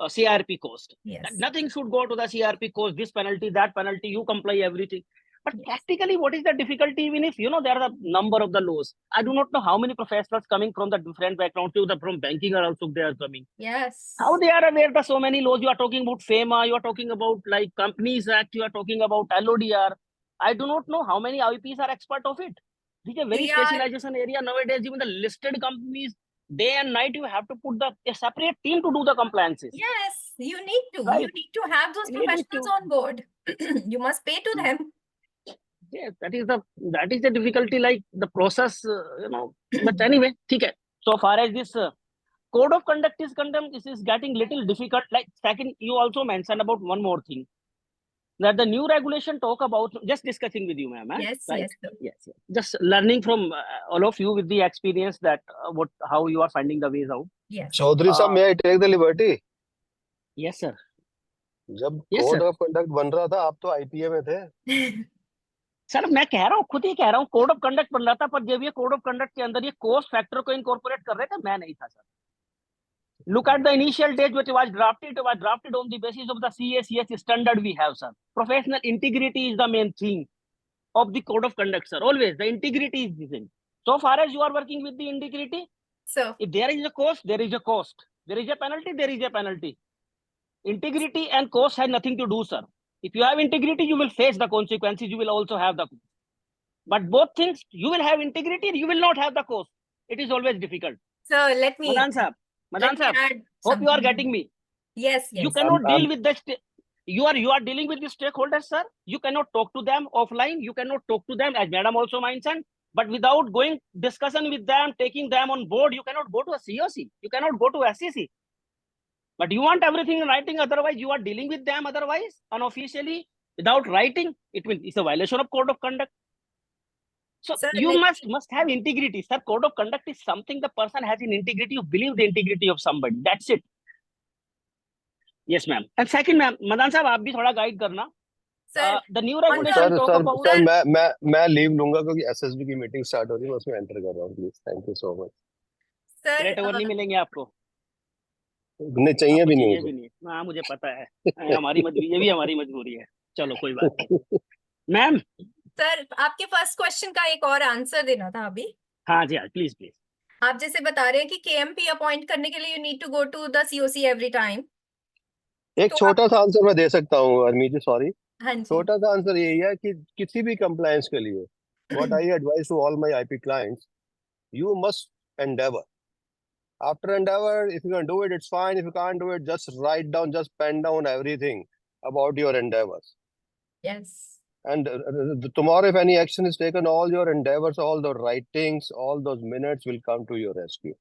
CRP cost. Yes. That nothing should go to the CRP cost, this penalty, that penalty, you comply everything. But Yes. practically, what is the difficulty? Even if, there are a number of the laws. I do not know how many professionals coming from the different backgrounds, from banking are also they are coming. Yes. How they are aware of so many laws? You are talking about FEMA, you are talking about like Companies Act, you are talking about LODR. I do not know how many IPs are expert of it. This is a very specialization area nowadays. Even the listed companies, day and night, you have to put a separate team to do the compliances. Yes, you need to. Right. You need to have those You need professionals on board. You must pay to them. Yes, that is the difficulty, like the process, But anyway, okay. So far as this code of conduct is concerned, this is getting little difficult. Like second, you also mentioned about one more thing, that the new regulation talk about, just discussing with you, ma'am. Yes, right? yes, sir. Yes. Just learning from all of you with the experience that how you are finding the ways out. Yes. Chaudhary साहब, may I take the liberty? Yes, sir. जब Yes, code sir. Of conduct बन रहा था, आप तो IPA में थे। Sir मैं कह रहा हूँ, खुद ही कह रहा हूँ, कोड ऑफ कंडक्ट बन रहा था, पर जब ये कोड ऑफ कंडक्ट के अंदर ये कॉस्ट फैक्टर को इनकॉर्पोरेट कर रहे थे, मैं नहीं था sir. Look at the initial date which was drafted. It was drafted on the basis of the CACS standard we have, sir. Professional integrity is the main thing of the code of conduct, sir. Always the integrity is the thing. So far as you are working with the integrity, So if there is a cost, there is a cost. There is a penalty, there is a penalty. Integrity and cost have nothing to do, sir. If you have integrity, you will face the consequences. You will also have the cost. But both things, you will have integrity, you will not have the cost. It is always difficult. so let me Madan sahab, add hope you are something. getting me. Yes, You yes. cannot deal with the you are dealing with the stakeholders, sir. You cannot talk to them offline. You cannot talk to them, as madam also mentioned. But without going discussion with them, taking them on board, you cannot go to a COC. You cannot go to SEC. But you want everything in writing. Otherwise, you are dealing with them. Otherwise, unofficially, without writing, it's a violation of code of conduct. So Sir, you must have integrity, sir. Code of conduct is something the person has in integrity. You believe the integrity of somebody. That's it. Yes, ma'am. And second, ma'am, Madan sahab, आप भी थोड़ा guide करना. sir, The new on regulation the- talk sir about. Sir मैं leave लूंगा क्योंकि SSB की meeting start हो रही है, मैं उसमें एंटर कर रहा हूँ। Please, thank you so much. sir, credit over नहीं मिलेंगे आपको। नहीं चाहिए आपको भी नहीं चाहिए मुझे। भी नहीं। हाँ, मुझे पता है। हमारी मजबूरी, ये भी हमारी मजबूरी है। चलो कोई बात नहीं। मैम, सर आपके फर्स्ट क्वेश्चन का एक और आंसर देना था अभी। हाँ जी, हाँ, प्लीज प्लीज। आप जैसे बता रहे हैं कि केएमपी अपॉइंट करने के लिए you need to go to the COC every time. एक छोटा सा आंसर मैं दे सकता हूँ हरमीत जी, सॉरी। हाँ जी. छोटा सा आंसर यही है कि किसी भी कंप्लायंस के लिए what I advise to all my IP clients, you must endeavor. After endeavor, if you can do it, it's fine. If you can't do it, just write down, just pen down everything about your endeavors. Yes. And tomorrow, if any action is taken, all your endeavors, all the writings, all those minutes will come to your rescue.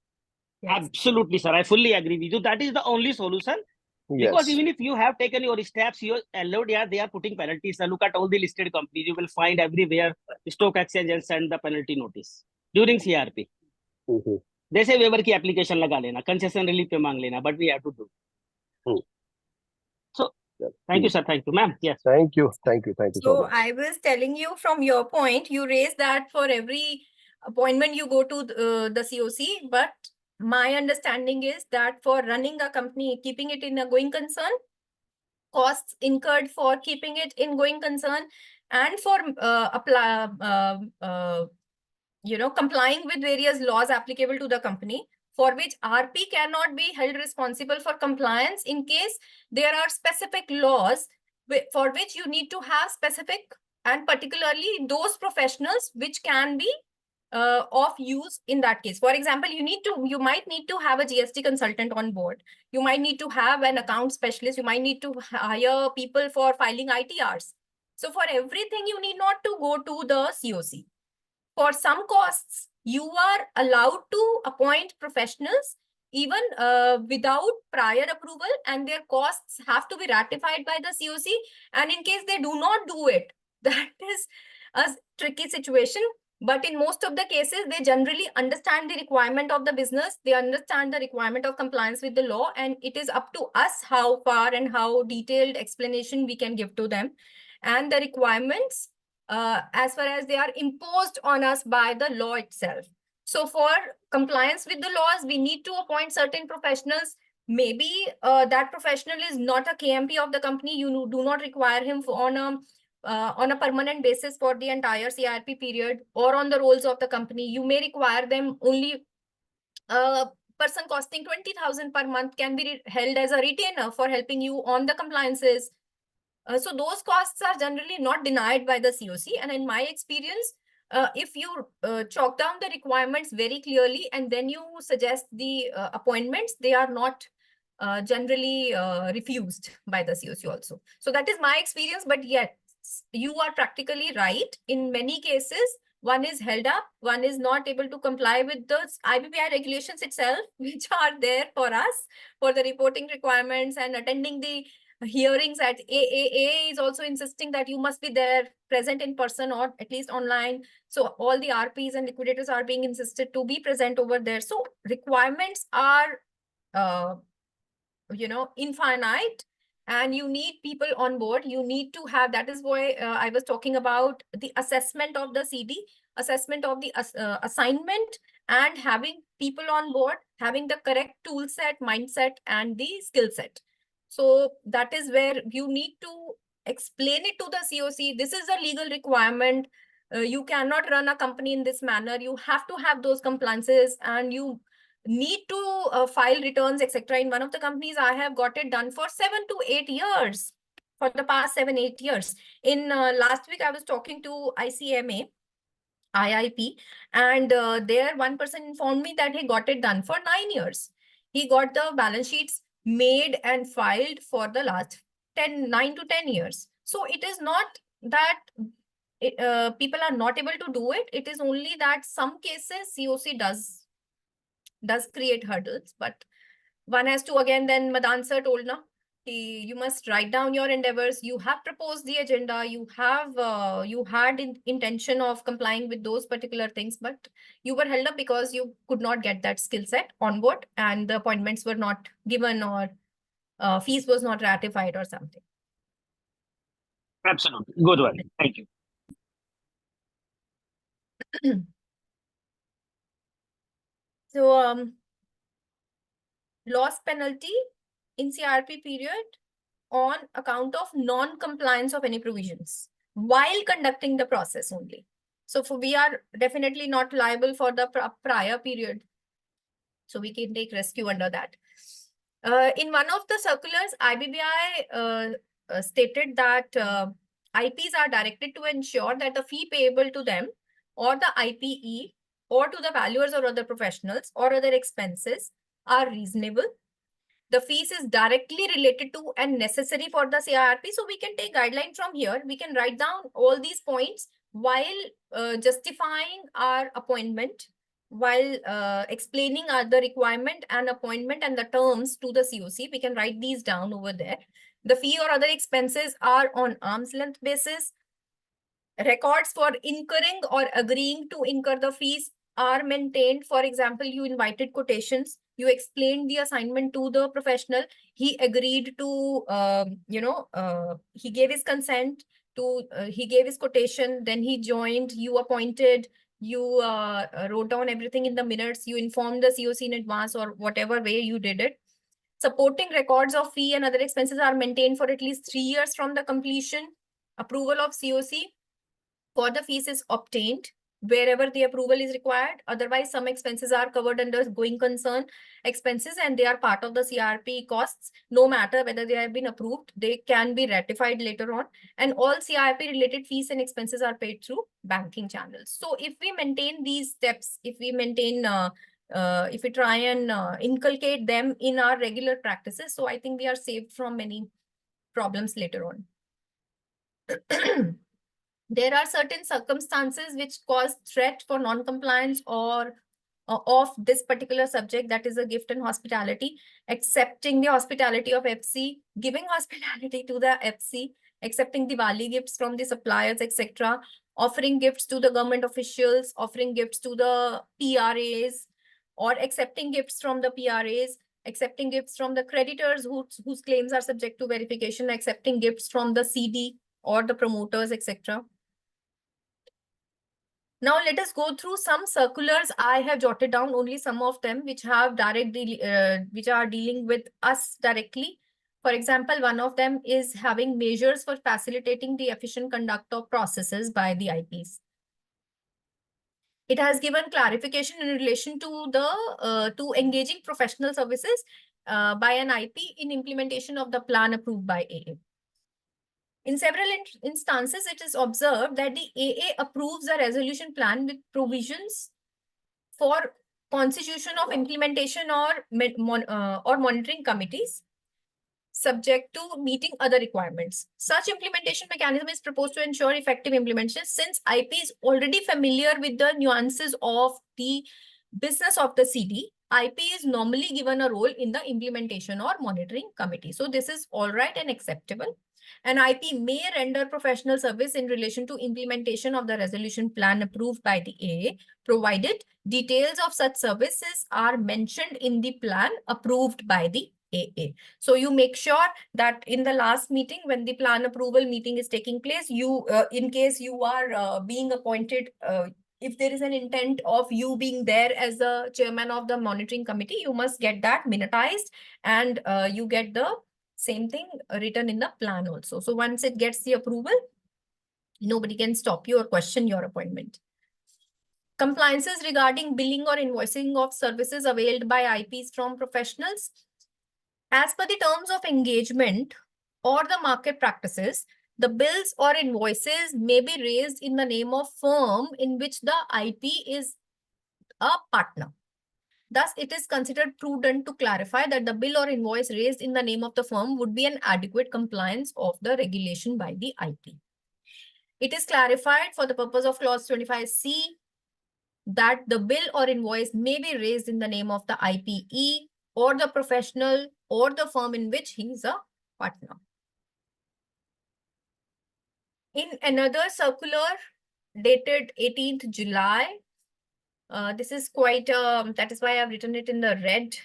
Yes. Absolutely, sir. I fully agree with you. That is the only solution. Because Yes. even if you have taken your steps, your allowed, yeah, they are putting penalties. Look at all the listed companies. You will find everywhere stock exchange and send the penalty notice during CRP. Mhm. जैसे waiver की application लगा लेना, concession relief पे मांग लेना, but we have to do. Hmm. So Yeah. thank you, sir. Thank you, ma'am. Yes. Thank you. Thank you. Thank you so So much. I was telling you from your point, you raised that for every appointment you go to the COC, but my understanding is that for running a company, keeping it in a going concern, costs incurred for keeping it in going concern, and for complying with various laws applicable to the company, for which RP cannot be held responsible for compliance in case there are specific laws for which you need to have specific and particularly those professionals which can be of use in that case. For example, you might need to have a GST consultant on board. You might need to have an account specialist. You might need to hire people for filing ITRs. So for everything, you need not to go to the COC. For some costs, you are allowed to appoint professionals even without prior approval, and their costs have to be ratified by the COC. And in case they do not do it, that is a tricky situation. But in most of the cases, they generally understand the requirement of the business. They understand the requirement of compliance with the law. And it is up to us how far and how detailed explanation we can give to them. And the requirements, as far as they are imposed on us by the law itself. So for compliance with the laws, we need to appoint certain professionals. Maybe that professional is not a KMP of the company. You do not require him on a permanent basis for the entire CRP period or on the rolls of the company. You may require them only. A person costing 20,000 per month can be held as a retainer for helping you on the compliances. So those costs are generally not denied by the COC. And in my experience, if you chalk down the requirements very clearly and then you suggest the appointments, they are not generally refused by the COC also. So that is my experience. But yet, you are practically right. In many cases, one is held up, one is not able to comply with the IBPI regulations itself, which are there for us for the reporting requirements and attending the hearings at AAA is also insisting that you must be there present in person or at least online. So all the RPs and liquidators are being insisted to be present over there. So requirements are, infinite, and you need people on board. You need to have, that is why I was talking about the assessment of the CD, assessment of the assignment, and having people on board, having the correct tool set, mindset, and the skill set. So that is where you need to explain it to the COC. This is a legal requirement. You cannot run a company in this manner. You have to have those compliances, and you need to file returns, etc. In one of the companies, I have got it done for 7 to 8 years, for the past 7-8 years. In last week, I was talking to ICMA, IIP, and there one person informed me that he got it done for 9 years. He got the balance sheets made and filed for the last 9 to 10 years. So it is not that people are not able to do it. It is only that some cases COC does create hurdles, but one has to, again, then Madan sir told na, you must write down your endeavors. You have proposed the agenda. You had intention of complying with those particular things, but you were held up because you could not get that skill set on board, and the appointments were not given, or fees was not ratified or something. Absolutely. Good one. Thank you. So loss penalty in CRP period on account of non-compliance of any provisions while conducting the process only. So we are definitely not liable for the prior period. So we can take rescue under that. In one of the circulars, IBBI stated that IPs are directed to ensure that the fee payable to them or the IPE or to the valuers or other professionals or other expenses are reasonable. The fees is directly related to and necessary for the CIRP. So we can take guideline from here. We can write down all these points while justifying our appointment, while explaining the requirement and appointment and the terms to the COC. We can write these down over there. The fee or other expenses are on arm's length basis. Records for incurring or agreeing to incur the fees are maintained. For example, you invited quotations, you explained the assignment to the professional, he agreed to, he gave his consent to, he gave his quotation, then he joined, you appointed, you wrote down everything in the minutes, you informed the COC in advance or whatever way you did it. Supporting records of fee and other expenses are maintained for at least 3 years from the completion. Approval of COC for the fees is obtained wherever the approval is required. Otherwise, some expenses are covered under going concern expenses and they are part of the CRP costs. No matter whether they have been approved, they can be ratified later on. And all CRP related fees and expenses are paid through banking channels. So if we maintain these steps, if we maintain, if we try and inculcate them in our regular practices, so I think we are saved from many problems later on. There are certain circumstances which cause threat for non-compliance or of this particular subject, that is a gift and hospitality, accepting the hospitality of FC, giving hospitality to the FC, accepting Diwali gifts from the suppliers, etc., offering gifts to the government officials, offering gifts to the PRAs, or accepting gifts from the PRAs, accepting gifts from the creditors whose claims are subject to verification, accepting gifts from the CD or the promoters, etc. Now let us go through some circulars. I have jotted down only some of them which have which are dealing with us directly. For example, one of them is having measures for facilitating the efficient conduct of processes by the IPs. It has given clarification in relation to the to engaging professional services by an IP in implementation of the plan approved by AA. In several instances, it is observed that the AA approves a resolution plan with provisions for constitution of implementation or monitoring committees subject to meeting other requirements. Such implementation mechanism is proposed to ensure effective implementation since IP is already familiar with the nuances of the business of the CD. IP is normally given a role in the implementation or monitoring committee. So this is all right and acceptable. An IP may render professional service in relation to implementation of the resolution plan approved by the AA, provided details of such services are mentioned in the plan approved by the AA. So you make sure that in the last meeting, when the plan approval meeting is taking place, you, in case you are being appointed, if there is an intent of you being there as the chairman of the monitoring committee, you must get that minutized and you get the same thing written in the plan also. So once it gets the approval, nobody can stop you or question your appointment. Compliances regarding billing or invoicing of services availed by IPs from professionals. As per the terms of engagement or the market practices, the bills or invoices may be raised in the name of firm in which the IP is a partner. Thus, it is considered prudent to clarify that the bill or invoice raised in the name of the firm would be an adequate compliance of the regulation by the IP. It is clarified for the purpose of clause 25C that the bill or invoice may be raised in the name of the IPE or the professional or the firm in which he is a partner. In another circular dated 18th July, this is quite, that is why I've written it in the red,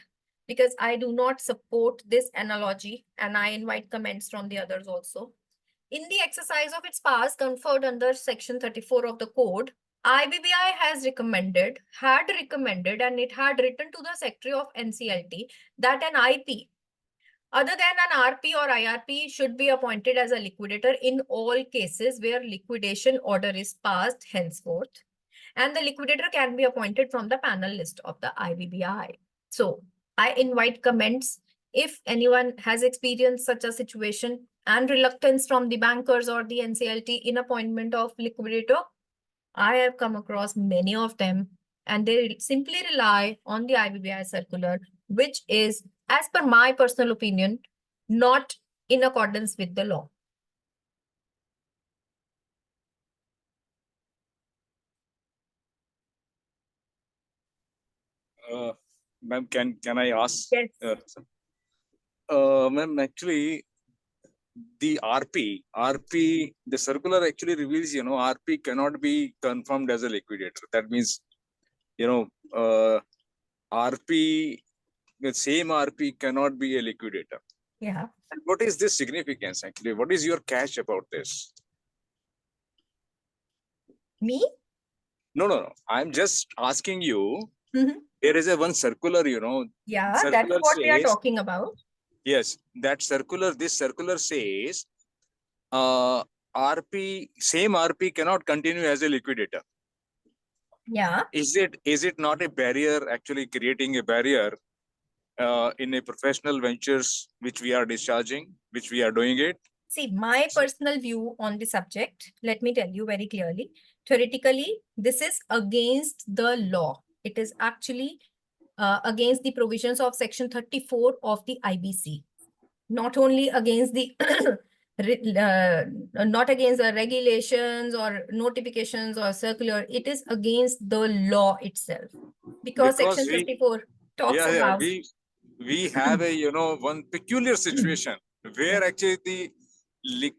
because I do not support this analogy and I invite comments from the others also. In the exercise of its powers conferred under section 34 of the code, IBBI had recommended, and it had written to the Secretary of NCLT that an IP other than an RP or IRP should be appointed as a liquidator in all cases where liquidation order is passed henceforth. And the liquidator can be appointed from the panel list of the IBBI. So I invite comments. If anyone has experienced such a situation and reluctance from the bankers or the NCLT in appointment of liquidator. I have come across many of them, and they simply rely on the IBBI circular, which is, as per my personal opinion, not in accordance with the law. Ma'am, can I ask? Yes. Ma'am, actually, the the circular actually reveals, RP cannot be confirmed as a liquidator. That means, RP, the same RP cannot be a liquidator. Yeah. And what is this significance actually? What is your catch about this? Me? No. I'm just asking you. Mhm. There is a one circular, Yeah, that is circular what we are says, talking about. yes, this circular says, same RP cannot continue as a liquidator. Yeah. Is it not a barrier, actually creating a barrier in a professional ventures which we are discharging, which we are doing it? See, my personal view on the subject, let me tell you very clearly. Theoretically, this is against the law. It is actually against the provisions of Section 34 of the IBC. Not only against the not against the regulations or notifications or circular, it is against the law itself. Because Section 34 talks about we have a one peculiar situation where actually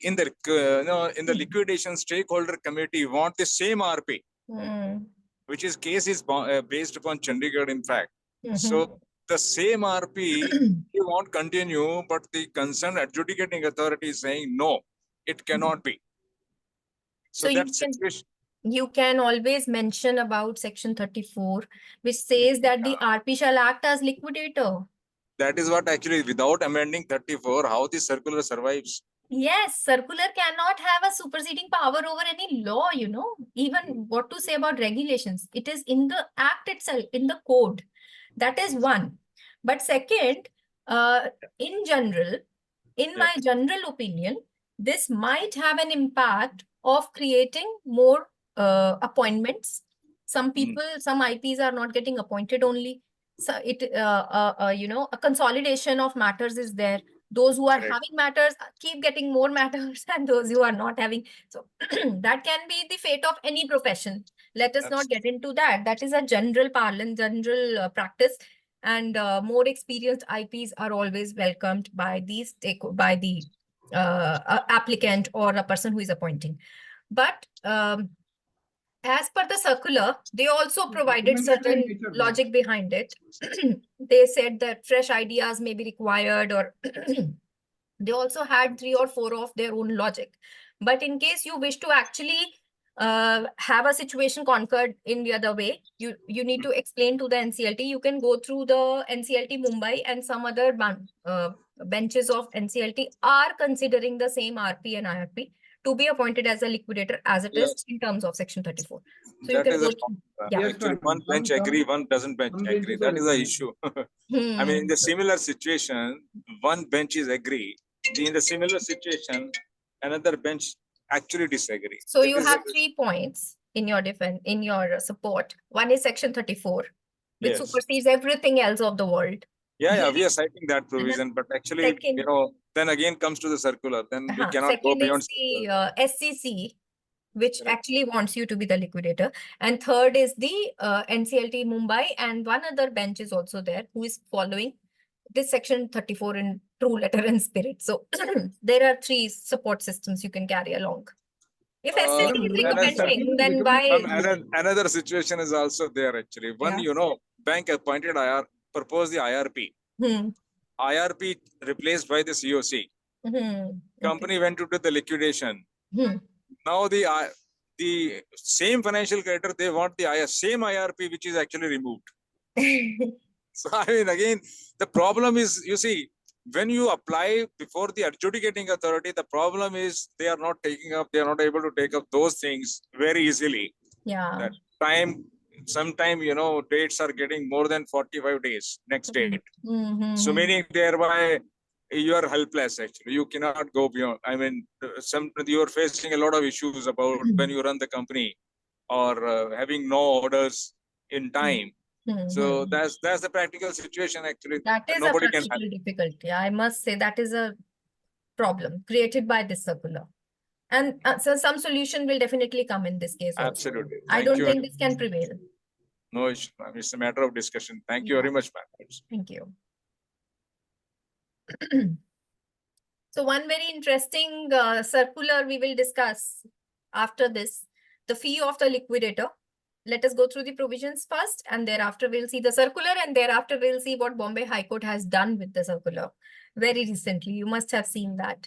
in the liquidation stakeholder committee want the same RP, which is case is based upon Chandigarh, in fact. So the same RP you won't continue, but the concerned adjudicating authority is saying no, it cannot be. So that situation. You can always mention about Section 34, which says that the RP shall act as liquidator. That is what actually, without amending 34, how the circular survives. Yes, circular cannot have a superseding power over any law, even what to say about regulations. It is in the act itself, in the code. That is one. But second, in general, in my general opinion, this might have an impact of creating more appointments. Some people, some IPs are not getting appointed only. So a consolidation of matters is there. Those who are having matters keep getting more matters, and those who are not having. So that can be the fate of any profession. Let us not get into that. That is a general parlance, general practice. And more experienced IPs are always welcomed by the applicant or a person who is appointing. But as per the circular, they also provided certain logic behind it. They said that fresh ideas may be required, or they also had 3 or 4 of their own logic. But in case you wish to actually have a situation conquered in the other way, you need to explain to the NCLT. You can go through the NCLT Mumbai, and some other benches of NCLT are considering the same RP and IRP to be appointed as a liquidator as it is in terms of Section 34. So you can go through. Actually, one bench agree, one doesn't bench agree. That is the issue. I mean, in the similar situation, one bench is agree. In the similar situation, another bench actually disagree. So you have 3 points in your defense, in your support. One is Section 34, which supersedes everything else of the world. Yeah, we are citing that provision, but actually, then again comes to the circular. Then we cannot go beyond. Second is the SCC, which actually wants you to be the liquidator. And third is the NCLT Mumbai, and one other bench is also there who is following this Section 34 in true letter and spirit. So there are 3 support systems you can carry along. If SCC is recommending, then why? Another situation is also there actually. One, bank appointed proposed the IRP. IRP replaced by the COC. Company went to do the liquidation. Now the same financial creditor, they want the same IRP which is actually removed. So I mean, again, the problem is, you see, when you apply before the adjudicating authority, the problem is they are not able to take up those things very easily. Yeah. That sometime, dates are getting more than 45 days next date. So meaning thereby you are helpless actually. You cannot go beyond. I mean, you are facing a lot of issues about when you run the company or having no orders in time. So that's the practical situation actually. That is a Nobody can help. practical difficulty. I must say that is a problem created by this circular. And so some solution will definitely come in this case also. Absolutely. I don't think this can prevail. No issue, ma'am. It's a matter of discussion. Thank you very much, ma'am. Thank you. So one very interesting circular we will discuss after this, the fee of the liquidator. Let us go through the provisions first, and thereafter we'll see the circular, and thereafter we'll see what Bombay High Court has done with the circular very recently. You must have seen that.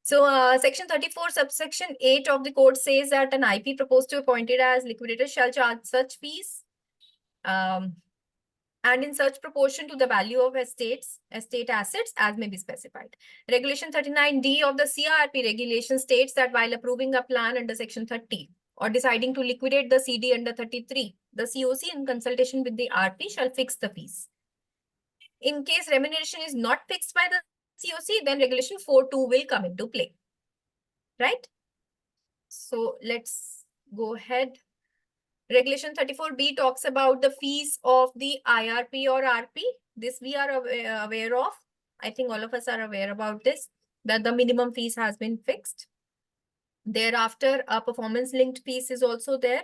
So section 34 subsection 8 of the code says that an IP proposed to be appointed as liquidator shall charge such fees and in such proportion to the value of estate assets as may be specified. Regulation 39D of the CRP regulation states that while approving a plan under section 30 or deciding to liquidate the CD under 33, the COC in consultation with the RP shall fix the fees. In case remuneration is not fixed by the COC, then regulation 4.2 will come into play, right? So let's go ahead. Regulation 34B talks about the fees of the IRP or RP. This we are aware of. I think all of us are aware about this, that the minimum fees has been fixed. Thereafter, a performance-linked piece is also there.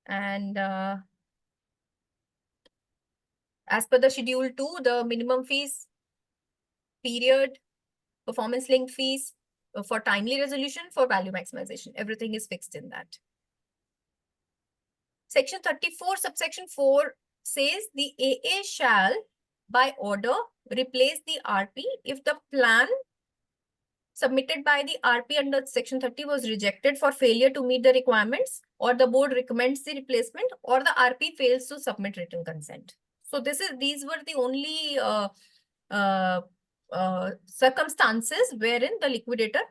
And as per the schedule 2, the minimum fees, period, performance-linked fees for timely resolution, for value maximization, everything is fixed in that. Section 34, subsection 4 says the AA shall, by order, replace the RP if the plan submitted by the RP under section 30 was rejected for failure to meet the requirements, or the board recommends the replacement, or the RP fails to submit written consent. So these were the only circumstances wherein the liquidator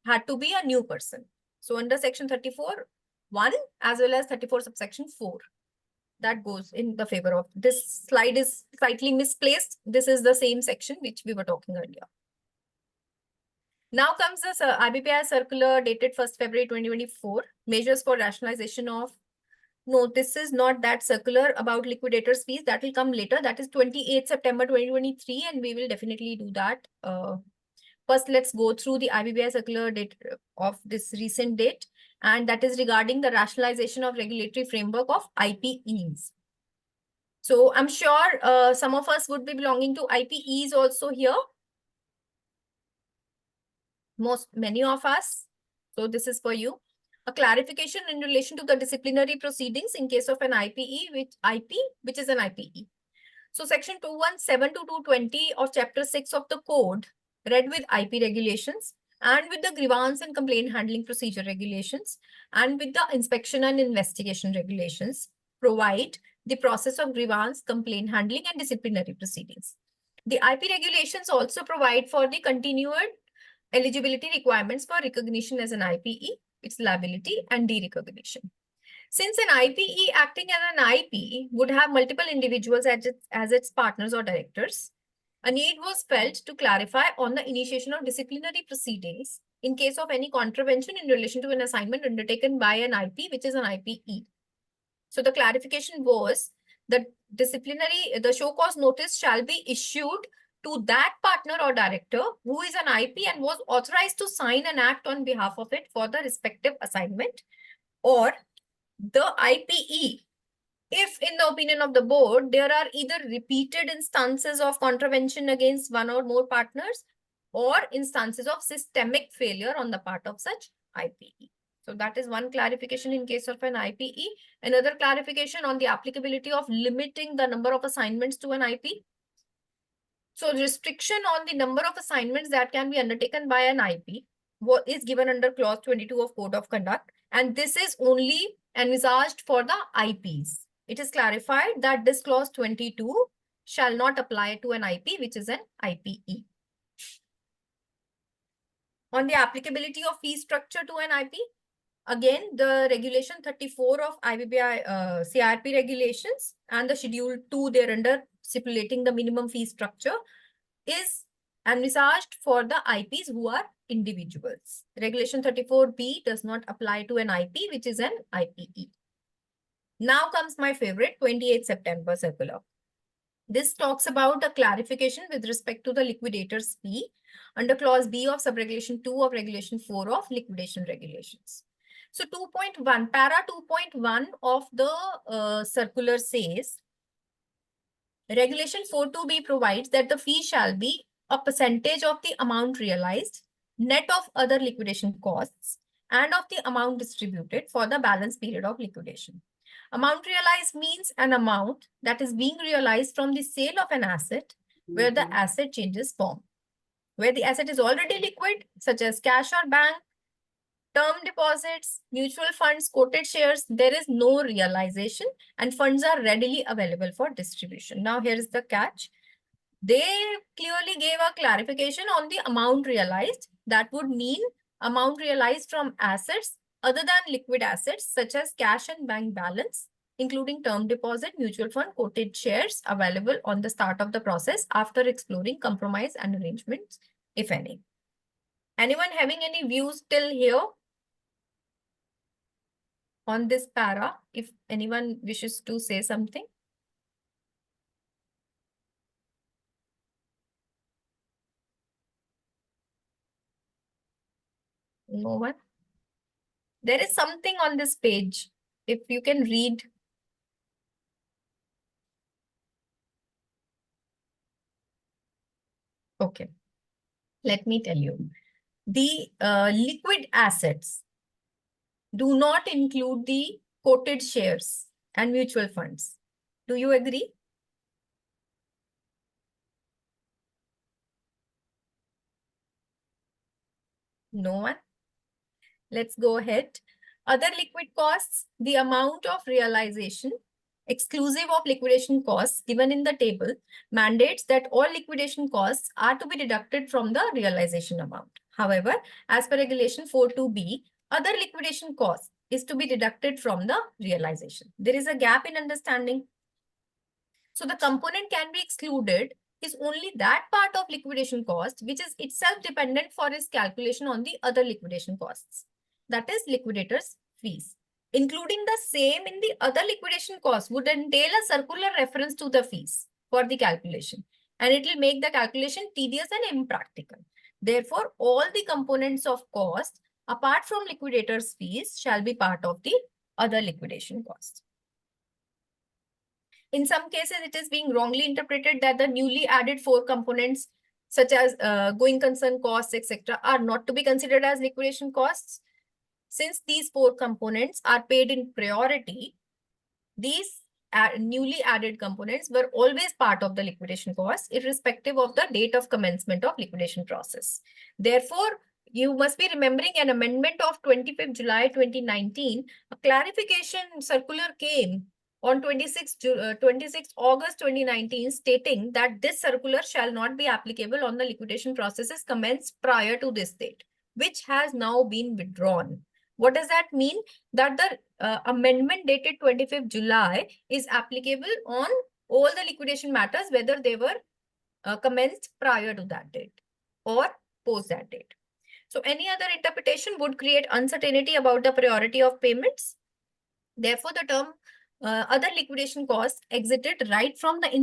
had to be a new person. So under section 34(1) as well as 34 subsection 4, that goes in the favor of. This slide is slightly misplaced. This is the same section which we were talking earlier. Now comes the IBPI circular dated 1st February 2024, measures for rationalization of. No, this is not that circular about liquidators fees. That will come later. That is 28 September 2023, and we will definitely do that. First, let's go through the IBPI circular date of this recent date, and that is regarding the rationalization of regulatory framework of IPEs. So I'm sure some of us would be belonging to IPEs also here. Many of us. So this is for you. A clarification in relation to the disciplinary proceedings in case of an IPE, which is an IPE. So section 217 to 220 of chapter 6 of the code, read with IP regulations and with the grievance and complaint handling procedure regulations and with the inspection and investigation regulations, provide the process of grievance, complaint handling and disciplinary proceedings. The IP regulations also provide for the continued eligibility requirements for recognition as an IPE, its liability and derecognition. Since an IPE acting as an IP would have multiple individuals as its partners or directors, a need was felt to clarify on the initiation of disciplinary proceedings in case of any contravention in relation to an assignment undertaken by an IP, which is an IPE. So the clarification was that the show cause notice shall be issued to that partner or director who is an IP and was authorized to sign an act on behalf of it for the respective assignment, or the IPE, if in the opinion of the board, there are either repeated instances of contravention against one or more partners or instances of systemic failure on the part of such IPE. So that is one clarification in case of an IPE. Another clarification on the applicability of limiting the number of assignments to an IP. So restriction on the number of assignments that can be undertaken by an IP is given under clause 22 of Code of Conduct, and this is only envisaged for the IPs. It is clarified that this clause 22 shall not apply to an IP which is an IPE. On the applicability of fee structure to an IP, again, the regulation 34 of IBPI CRP regulations and the schedule 2 thereunder stipulating the minimum fee structure is envisaged for the IPs who are individuals. Regulation 34B does not apply to an IP, which is an IPE. Now comes my favorite, 28 September circular. This talks about a clarification with respect to the liquidator's fee under clause B of subregulation 2 of regulation 4 of liquidation regulations. So 2.1, para 2.1 of the circular says, regulation 42B provides that the fee shall be a percentage of the amount realized, net of other liquidation costs, and of the amount distributed for the balance period of liquidation. Amount realized means an amount that is being realized from the sale of an asset where the asset changes form. Where the asset is already liquid, such as cash or bank, term deposits, mutual funds, quoted shares, there is no realization and funds are readily available for distribution. Now, here is the catch. They clearly gave a clarification on the amount realized. That would mean amount realized from assets other than liquid assets such as cash and bank balance, including term deposit, mutual fund, quoted shares available on the start of the process after exploring compromise and arrangements, if any. Anyone having any views till here on this para? If anyone wishes to say something. No one? There is something on this page. If you can read. Okay. Let me tell you. The liquid assets do not include the quoted shares and mutual funds. Do you agree? No one? Let's go ahead. Other liquid costs, the amount of realization exclusive of liquidation costs given in the table mandates that all liquidation costs are to be deducted from the realization amount. However, as per regulation 42B, other liquidation costs is to be deducted from the realization. There is a gap in understanding. So the component can be excluded is only that part of liquidation cost which is itself dependent for its calculation on the other liquidation costs. That is liquidator's fees. Including the same in the other liquidation costs would entail a circular reference to the fees for the calculation, and it will make the calculation tedious and impractical. Therefore, all the components of cost apart from liquidator's fees shall be part of the other liquidation costs. In some cases, it is being wrongly interpreted that the newly added 4 components such as going concern costs, etc., are not to be considered as liquidation costs. Since these 4 components are paid in priority, these newly added components were always part of the liquidation cost, irrespective of the date of commencement of liquidation process. Therefore, you must be remembering an amendment of 25th July 2019, a clarification circular came on 26 August 2019 stating that this circular shall not be applicable on the liquidation processes commenced prior to this date, which has now been withdrawn. What does that mean? That the amendment dated 25th July is applicable on all the liquidation matters, whether they were commenced prior to that date or post that date. So any other interpretation would create uncertainty about the priority of payments. Therefore, the term other liquidation costs existed right from the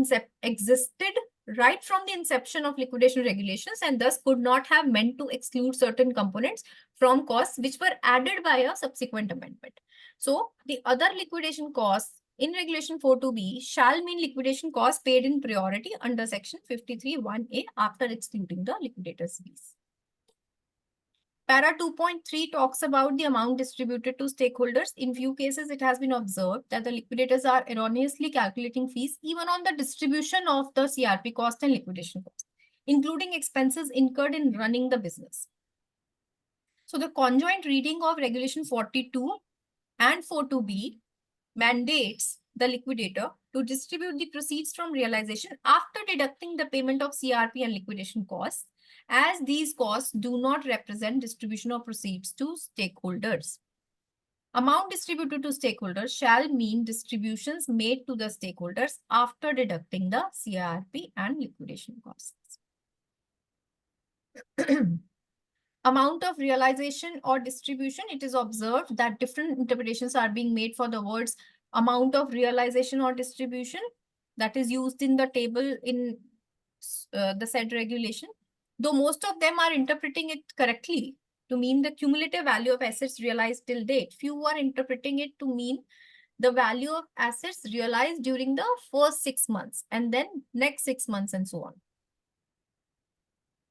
inception of liquidation regulations, and thus could not have meant to exclude certain components from costs which were added by a subsequent amendment. So the other liquidation costs in regulation 42B shall mean liquidation costs paid in priority under section 53(1)(a) after excluding the liquidator's fees. Para 2.3 talks about the amount distributed to stakeholders. In few cases, it has been observed that the liquidators are erroneously calculating fees even on the distribution of the CRP cost and liquidation cost, including expenses incurred in running the business. So the conjoint reading of regulation 42 and 42B mandates the liquidator to distribute the proceeds from realization after deducting the payment of CRP and liquidation costs, as these costs do not represent distribution of proceeds to stakeholders. Amount distributed to stakeholders shall mean distributions made to the stakeholders after deducting the CRP and liquidation costs. Amount of realization or distribution, it is observed that different interpretations are being made for the words amount of realization or distribution that is used in the table in the said regulation. Though most of them are interpreting it correctly to mean the cumulative value of assets realized till date, few are interpreting it to mean the value of assets realized during the first 6 months and then next 6 months and so on.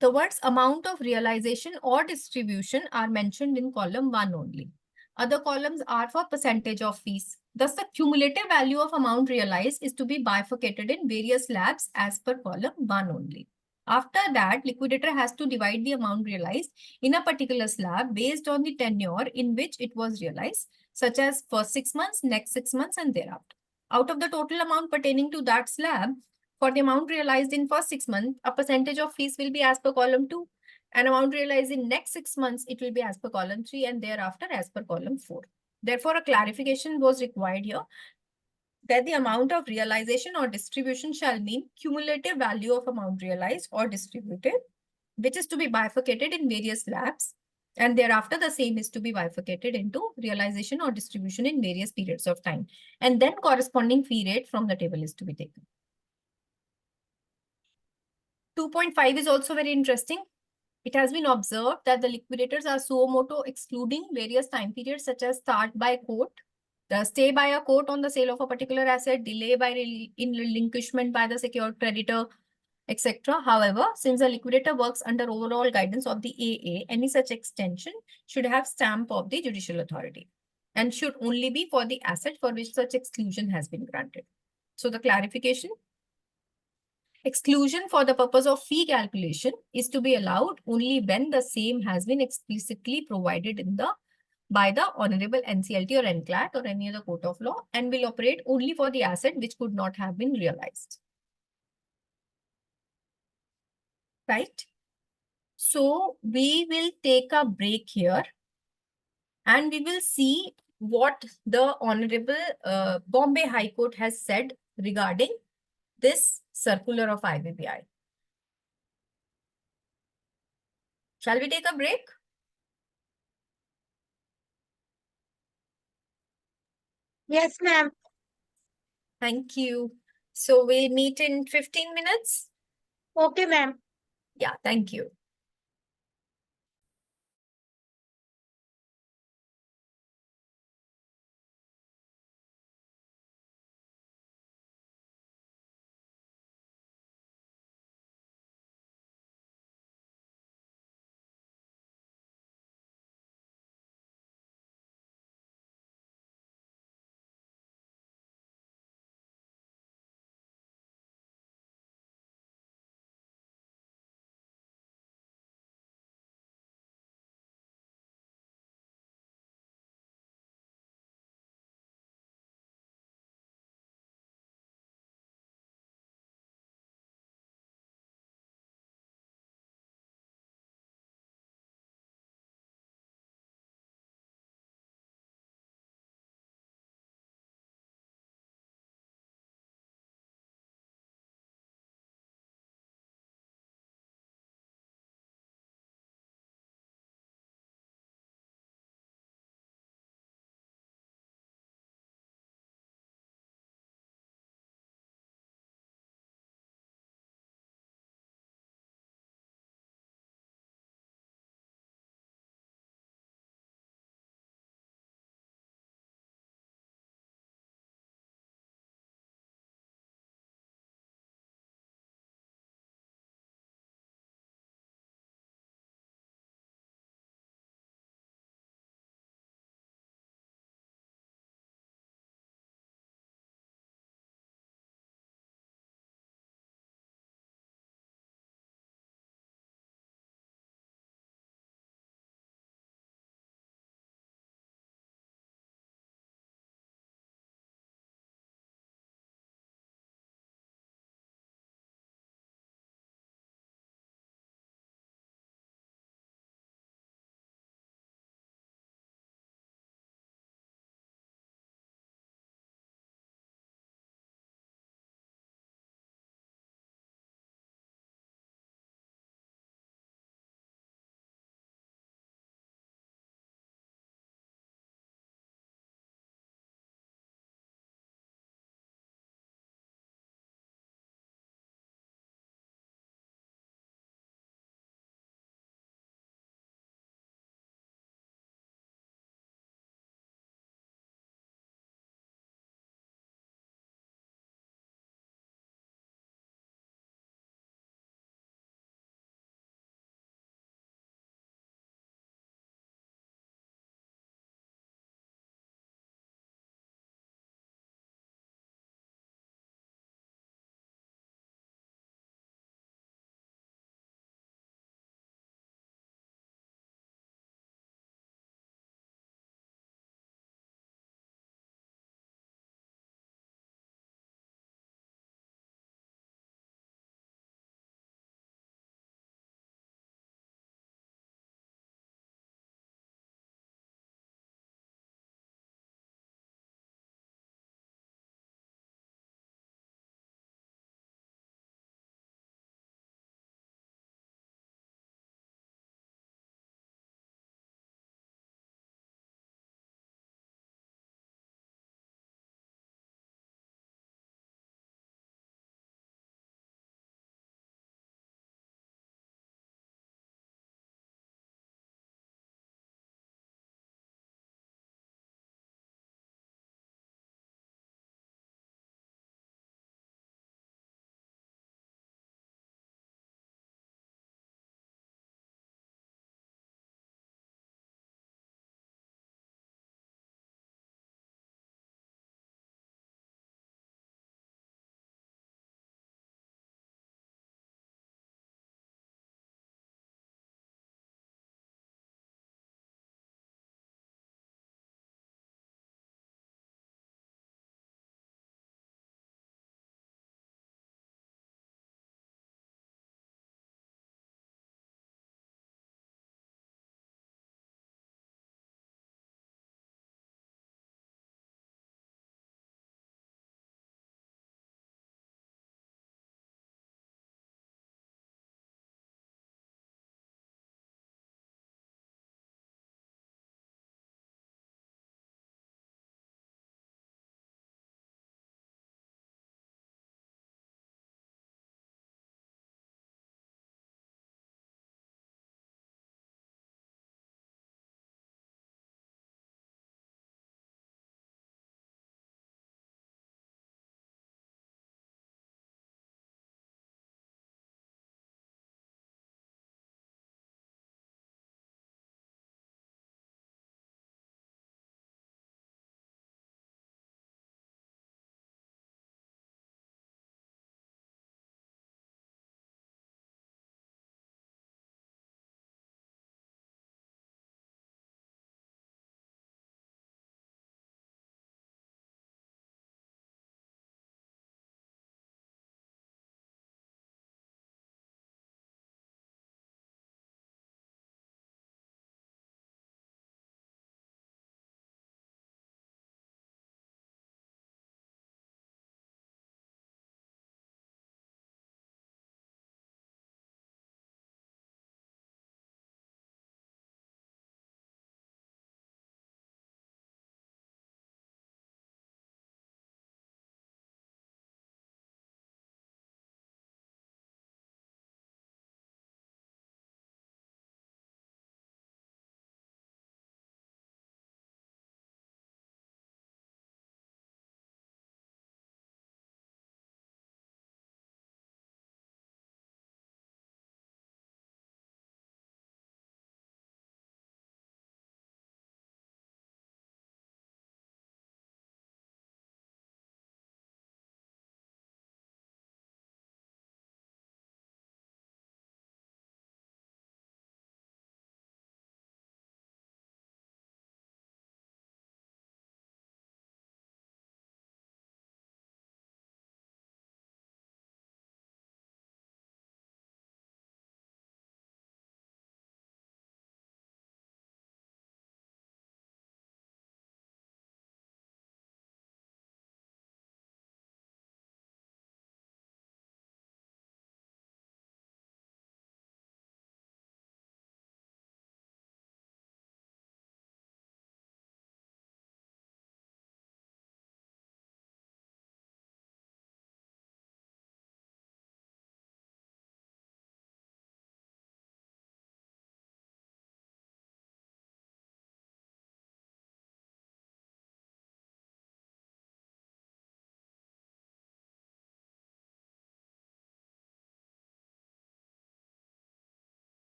The words amount of realization or distribution are mentioned in column 1 only. Other columns are for percentage of fees. Thus, the cumulative value of amount realized is to be bifurcated in various slabs as per column 1 only. After that, liquidator has to divide the amount realized in a particular slab based on the tenure in which it was realized, such as first 6 months, next 6 months, and thereafter. Out of the total amount pertaining to that slab, for the amount realized in first 6 months, a percentage of fees will be as per column 2. And amount realized in next 6 months, it will be as per column 3 and thereafter as per column 4. Therefore, a clarification was required here that the amount of realization or distribution shall mean cumulative value of amount realized or distributed, which is to be bifurcated in various slabs. And thereafter, the same is to be bifurcated into realization or distribution in various periods of time. And then corresponding fee rate from the table is to be taken. 2.5 is also very interesting. It has been observed that the liquidators are suo motu excluding various time periods such as start by court, the stay by a court on the sale of a particular asset, delay by in relinquishment by the secured creditor, etc. However, since the liquidator works under overall guidance of the AA, any such extension should have stamp of the judicial authority and should only be for the asset for which such exclusion has been granted. So the clarification: exclusion for the purpose of fee calculation is to be allowed only when the same has been explicitly provided in the by the Honorable NCLT or NCLAT or any other court of law and will operate only for the asset which could not have been realized. Right? So we will take a break here and we will see what the Honorable Bombay High Court has said regarding this circular of IBBI. Shall we take a break? Yes, ma'am. Thank you. So we'll meet in 15 minutes. Okay, ma'am. Yeah, thank you.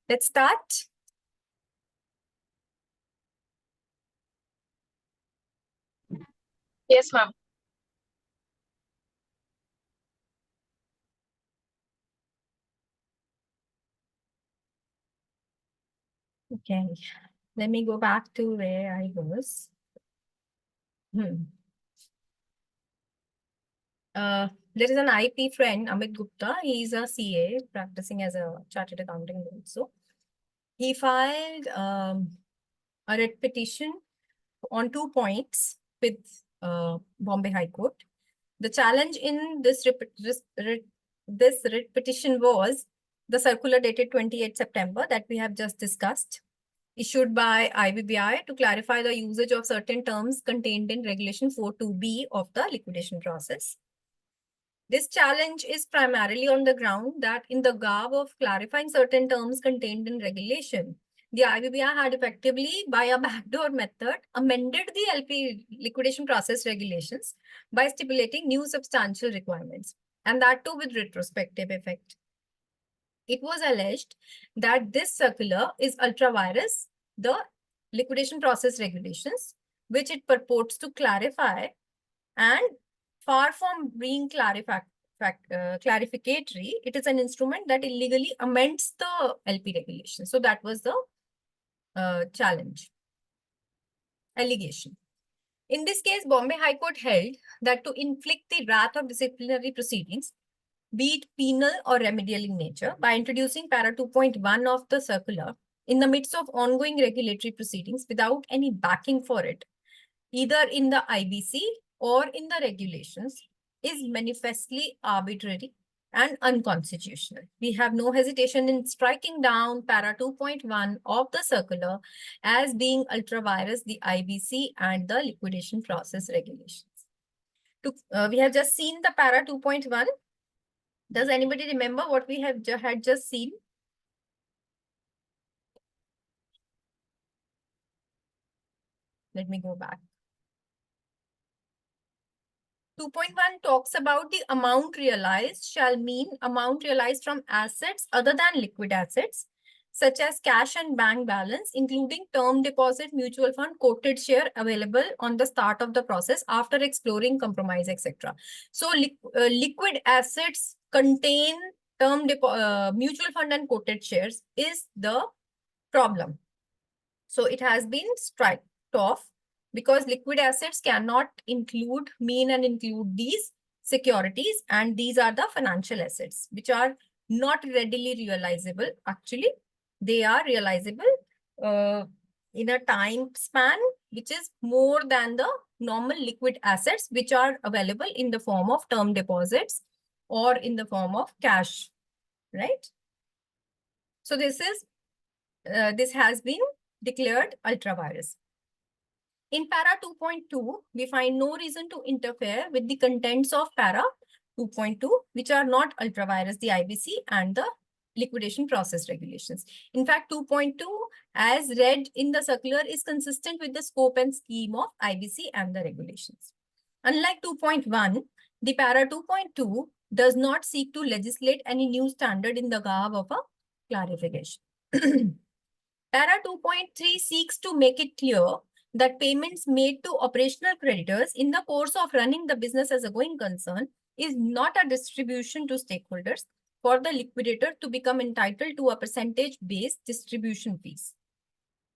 Let's start. Yes, ma'am. Okay, let me go back to where I was. There is an IP friend, Amit Gupta. He's a CA practicing as a chartered accountant also. He filed a writ petition on 2 points with Bombay High Court. The challenge in this writ petition was the circular dated 28 September that we have just discussed, issued by IBBI to clarify the usage of certain terms contained in Regulation 42B of the liquidation process. This challenge is primarily on the ground that in the garb of clarifying certain terms contained in regulation, the IBBI had effectively, by a backdoor method, amended the LP liquidation process regulations by stipulating new substantial requirements, and that too with retrospective effect. It was alleged that this circular is ultra-virus the liquidation process regulations, which it purports to clarify, and far from being clarificatory, it is an instrument that illegally amends the LP regulation. So that was the challenge, allegation. In this case, Bombay High Court held that to inflict the wrath of disciplinary proceedings, be it penal or remedial in nature, by introducing para 2.1 of the circular in the midst of ongoing regulatory proceedings without any backing for it, either in the IBC or in the regulations, is manifestly arbitrary and unconstitutional. We have no hesitation in striking down para 2.1 of the circular as being ultra-virus the IBC and the liquidation process regulations. We have just seen the para 2.1. Does anybody remember what we have had just seen? Let me go back. 2.1 talks about the amount realized shall mean amount realized from assets other than liquid assets, such as cash and bank balance, including term deposit, mutual fund, quoted share available on the start of the process after exploring compromise, etc. So liquid assets contain term mutual fund and quoted shares is the problem. So it has been struck off, because liquid assets cannot mean and include these securities, and these are the financial assets which are not readily realizable. Actually, they are realizable in a time span which is more than the normal liquid assets which are available in the form of term deposits or in the form of cash, right? So this has been declared ultra-virus. In para 2.2, we find no reason to interfere with the contents of para 2.2, which are not ultra-virus, the IBC and the liquidation process regulations. In fact, 2.2, as read in the circular, is consistent with the scope and scheme of IBC and the regulations. Unlike 2.1, the para 2.2 does not seek to legislate any new standard in the garb of a clarification. Para 2.3 seeks to make it clear that payments made to operational creditors in the course of running the business as a going concern is not a distribution to stakeholders for the liquidator to become entitled to a percentage-based distribution fees.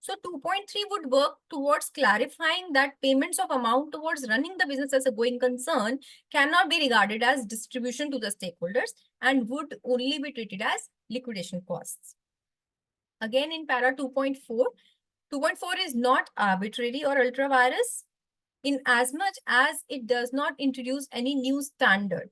So 2.3 would work towards clarifying that payments of amount towards running the business as a going concern cannot be regarded as distribution to the stakeholders and would only be treated as liquidation costs. Again, in para 2.4, 2.4 is not arbitrary or ultra-virus in as much as it does not introduce any new standard.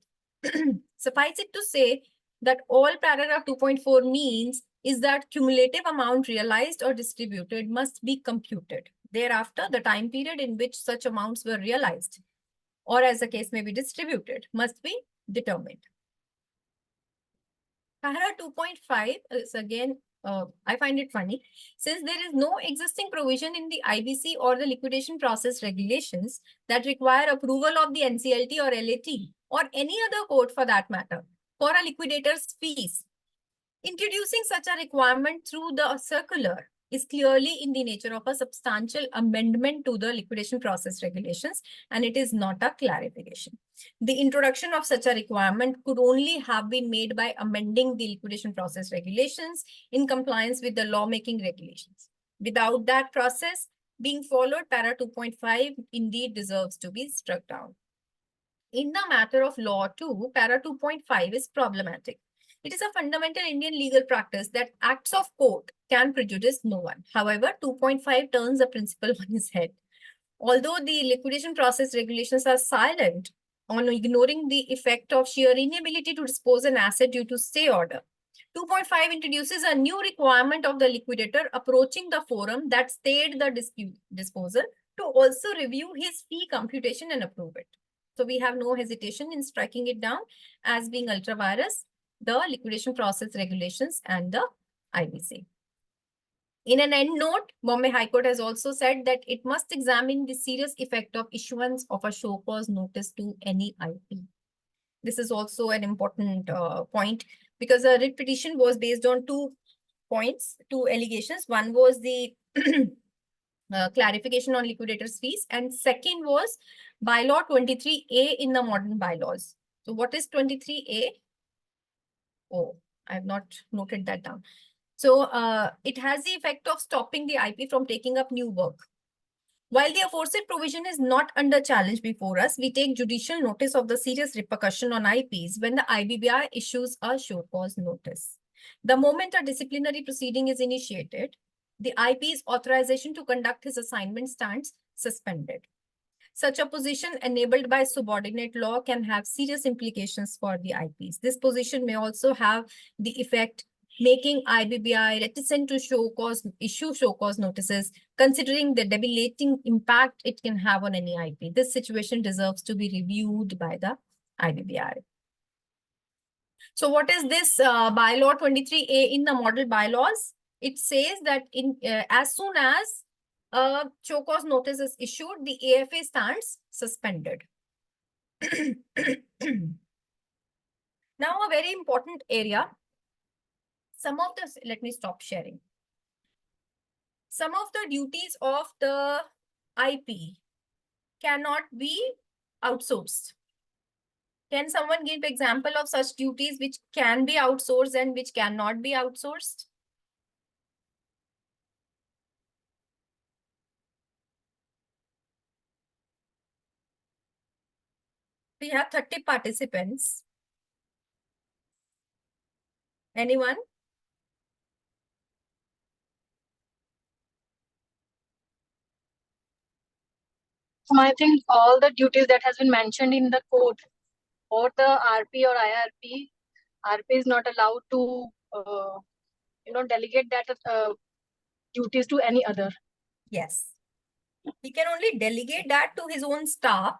Suffice it to say that all paragraph 2.4 means is that cumulative amount realized or distributed must be computed. Thereafter, the time period in which such amounts were realized, or as the case may be distributed, must be determined. Para 2.5 is again, I find it funny, since there is no existing provision in the IBC or the liquidation process regulations that require approval of the NCLT or LAT or any other court for that matter for a liquidator's fees. Introducing such a requirement through the circular is clearly in the nature of a substantial amendment to the liquidation process regulations, and it is not a clarification. The introduction of such a requirement could only have been made by amending the liquidation process regulations in compliance with the lawmaking regulations. Without that process being followed, para 2.5 indeed deserves to be struck down. In the matter of law too, para 2.5 is problematic. It is a fundamental Indian legal practice that acts of court can prejudice no one. However, 2.5 turns the principle on its head. Although the liquidation process regulations are silent on ignoring the effect of sheer inability to dispose an asset due to stay order, 2.5 introduces a new requirement of the liquidator approaching the forum that stayed the dispute disposal to also review his fee computation and approve it. So we have no hesitation in striking it down as being ultra vires, the liquidation process regulations and the IBC. In an end note, Bombay High Court has also said that it must examine the serious effect of issuance of a show cause notice to any IP. This is also an important point because a writ petition was based on 2 points, 2 allegations. One was the clarification on liquidators' fees, and second was bylaw 23A in the modern bylaws. So what is 23A? Oh, I have not noted that down. So it has the effect of stopping the IP from taking up new work. While the aforesaid provision is not under challenge before us, we take judicial notice of the serious repercussion on IPs when the IBBI issues a show cause notice. The moment a disciplinary proceeding is initiated, the IP's authorization to conduct his assignment stands suspended. Such a position enabled by subordinate law can have serious implications for the IPs. This position may also have the effect making IBBI reticent to issue show cause notices, considering the debilitating impact it can have on any IP. This situation deserves to be reviewed by the IBBI. So what is this bylaw 23A in the model bylaws? It says that as soon as a show cause notice is issued, the AFA stands suspended. Now, a very important area. Let me stop sharing. Some of the duties of the IP cannot be outsourced. Can someone give example of such duties which can be outsourced and which cannot be outsourced? We have 30 participants. Anyone? I think all the duties that has been mentioned in the code, or the RP or IRP, RP is not allowed to, delegate that duties to any other. Yes. He can only delegate that to his own staff,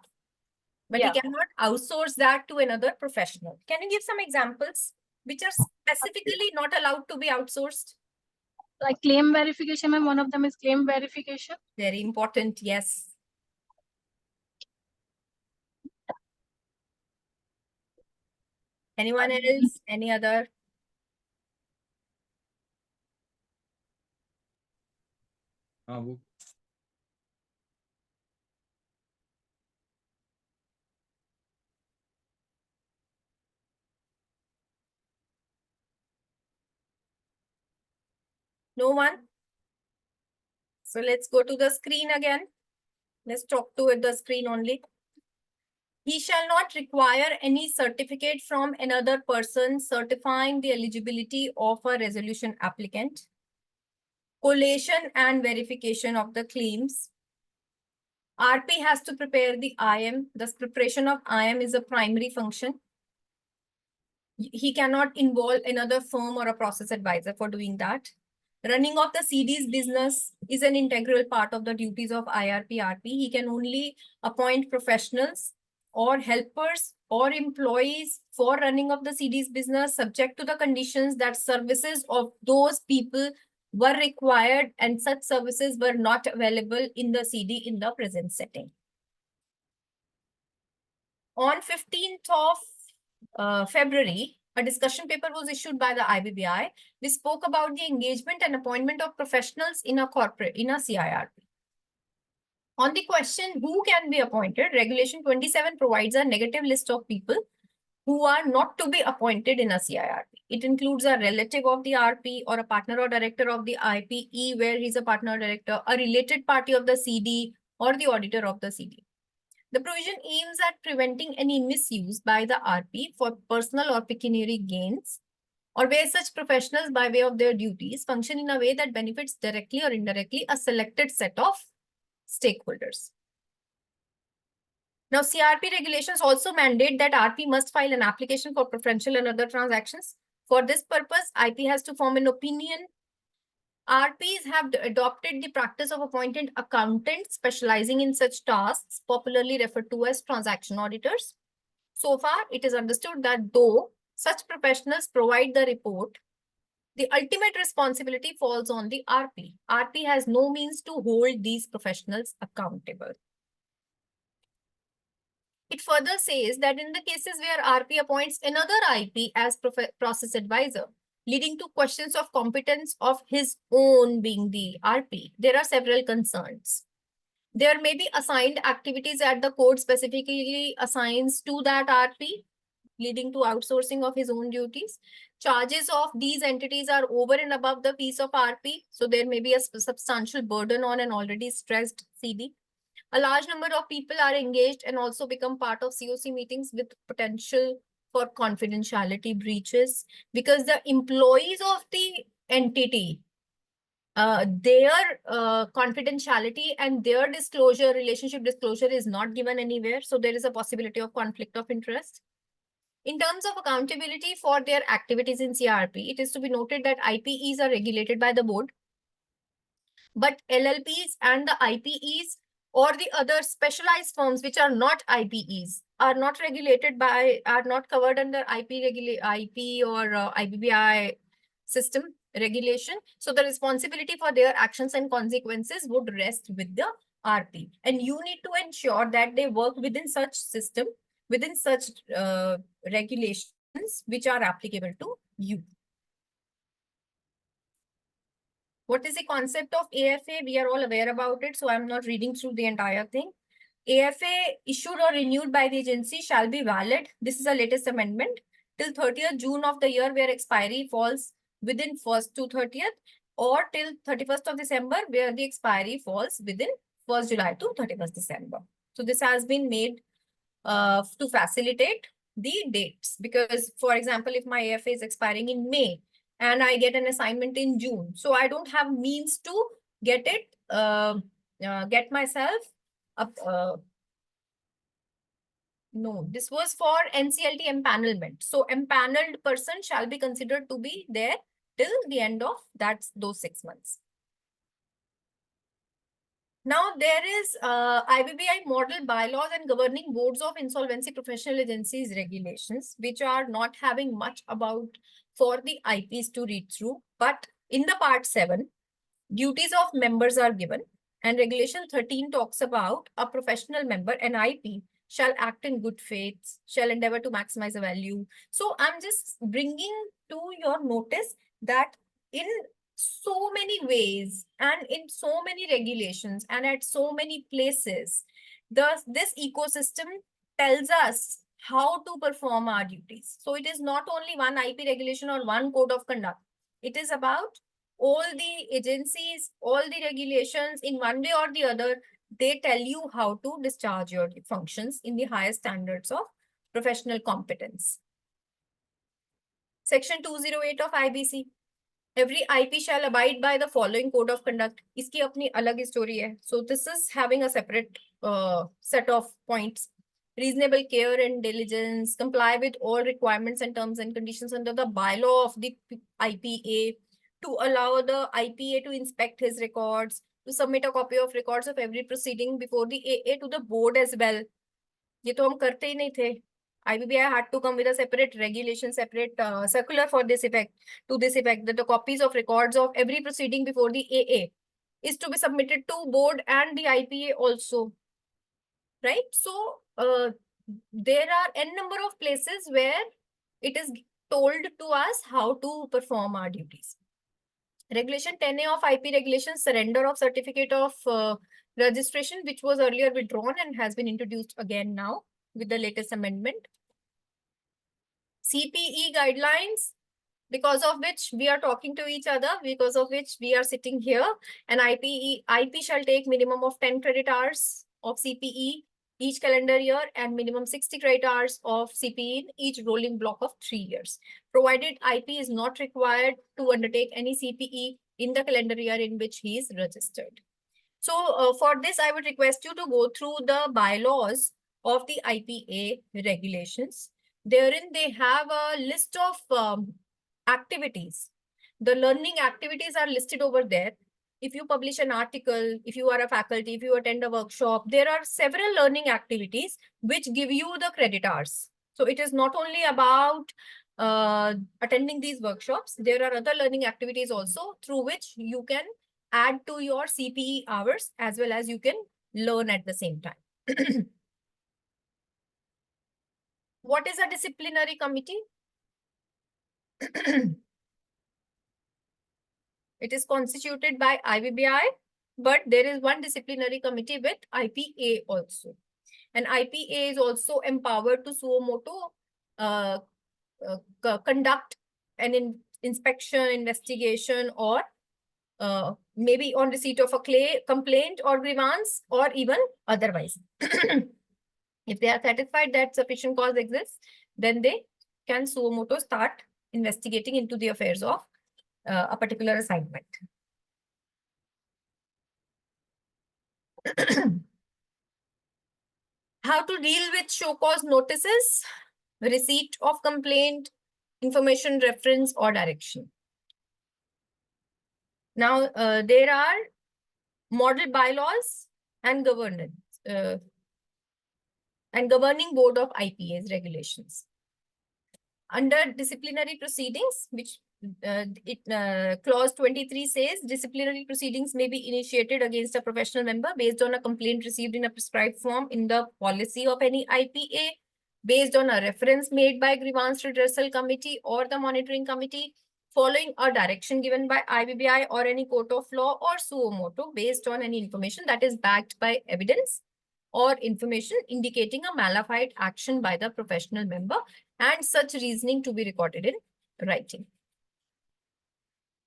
but he cannot outsource that to another professional. Can you give some examples which are specifically not allowed to be outsourced? Like claim verification, and one of them is claim verification. Very important, yes. Anyone else? Any other? No one? So let's go to the screen again. Let's talk to the screen only. He shall not require any certificate from another person certifying the eligibility of a resolution applicant. Collation and verification of the claims. RP has to prepare the IM. The preparation of IM is a primary function. He cannot involve another firm or a process advisor for doing that. Running of the CD's business is an integral part of the duties of IRP, RP. He can only appoint professionals or helpers or employees for running of the CD's business subject to the conditions that services of those people were required and such services were not available in the CD in the present setting. On 15th of February, A discussion paper was issued by the IBBI. We spoke about the engagement and appointment of professionals in a CIRP. On the question, who can be appointed, Regulation 27 provides a negative list of people who are not to be appointed in a CIRP. It includes a relative of the RP or a partner or director of the IPE where he's a partner or director, a related party of the CD or the auditor of the CD. The provision aims at preventing any misuse by the RP for personal or pecuniary gains, or where such professionals, by way of their duties, function in a way that benefits directly or indirectly a selected set of stakeholders. Now, CRP regulations also mandate that RP must file an application for preferential and other transactions. For this purpose, IP has to form an opinion. RPs have adopted the practice of appointing accountants specializing in such tasks, popularly referred to as transaction auditors. So far, it is understood that though such professionals provide the report, the ultimate responsibility falls on the RP. RP has no means to hold these professionals accountable. It further says that in the cases where RP appoints another IP as process advisor, leading to questions of competence of his own being the RP, there are several concerns. There may be assigned activities that the code specifically assigns to that RP, leading to outsourcing of his own duties. Charges of these entities are over and above the piece of RP, so there may be a substantial burden on an already stressed CD. A large number of people are engaged and also become part of COC meetings with potential for confidentiality breaches because the employees of the entity, their confidentiality and their disclosure, relationship disclosure is not given anywhere. So there is a possibility of conflict of interest. In terms of accountability for their activities in CRP, it is to be noted that IPEs are regulated by the board, but LLPs and the IPEs or the other specialized firms which are not IPEs are not regulated by, are not covered under IP or IBBI system regulation. So the responsibility for their actions and consequences would rest with the RP. And you need to ensure that they work within such system, within such regulations which are applicable to you. What is the concept of AFA? We are all aware about it, so I'm not reading through the entire thing. AFA issued or renewed by the agency shall be valid. This is the latest amendment till 30th June of the year where expiry falls within 1st to 30th, or till 31st of December where the expiry falls within 1st July to 31st December. So this has been made to facilitate the dates, because for example, if my AFA is expiring in May, and I get an assignment in June, so I don't have means to get it, get myself up. No, this was for NCLT empanelment. So empaneled person shall be considered to be there till the end of those 6 months. Now there is IBBI model bylaws and governing boards of insolvency professional agencies regulations, which are not having much about for the IPs to read through. But in the part 7, duties of members are given, and regulation 13 talks about a professional member, an IP, shall act in good faith, shall endeavor to maximize the value. So I'm just bringing to your notice that in so many ways and in so many regulations and at so many places, this ecosystem tells us how to perform our duties. So it is not only one IP regulation or one code of conduct. It is about all the agencies, all the regulations in one way or the other. They tell you how to discharge your functions in the highest standards of professional competence. Section 208 of IBC. Every IP shall abide by the following code of conduct. Iski apni alag story hai. So this is having a separate set of points. Reasonable care and diligence, comply with all requirements and terms and conditions under the bylaw of the IPA, to allow the IPA to inspect his records, to submit a copy of records of every proceeding before the AA to the board as well. ये तो हम करते ही नहीं थे. IBBI had to come with a separate regulation, separate circular for this effect, to this effect, that the copies of records of every proceeding before the AA is to be submitted to board and the IPA also, right? So there are n number of places where it is told to us how to perform our duties. Regulation 10A of IP regulations, surrender of certificate of registration, which was earlier withdrawn and has been introduced again now with the latest amendment. CPE guidelines, because of which we are talking to each other, because of which we are sitting here. And IP shall take minimum of 10 credit hours of CPE each calendar year and minimum 60 credit hours of CPE in each rolling block of 3 years, provided IP is not required to undertake any CPE in the calendar year in which he is registered. So for this, I would request you to go through the bylaws of the IPA regulations. Therein, they have a list of activities. The learning activities are listed over there. If you publish an article, if you are a faculty, if you attend a workshop, there are several learning activities which give you the credit hours. So it is not only about attending these workshops. There are other learning activities also through which you can add to your CPE hours as well as you can learn at the same time. What is a disciplinary committee? It is constituted by IBBI, but there is one disciplinary committee with IPA also. And IPA is also empowered to suo motu conduct an inspection, investigation, or maybe on receipt of a complaint or grievance, or even otherwise. If they are satisfied that sufficient cause exists, then they can suo motu start investigating into the affairs of a particular assignment. How to deal with show cause notices, receipt of complaint, information reference, or direction. Now, there are model bylaws and governance and governing board of IPA's regulations. Under disciplinary proceedings, which clause 23 says disciplinary proceedings may be initiated against a professional member based on a complaint received in a prescribed form in the policy of any IPA, based on a reference made by grievance redressal committee or the monitoring committee, following a direction given by IBBI or any court of law, or suo motu based on any information that is backed by evidence or information indicating a mala fide action by the professional member, and such reasoning to be recorded in writing.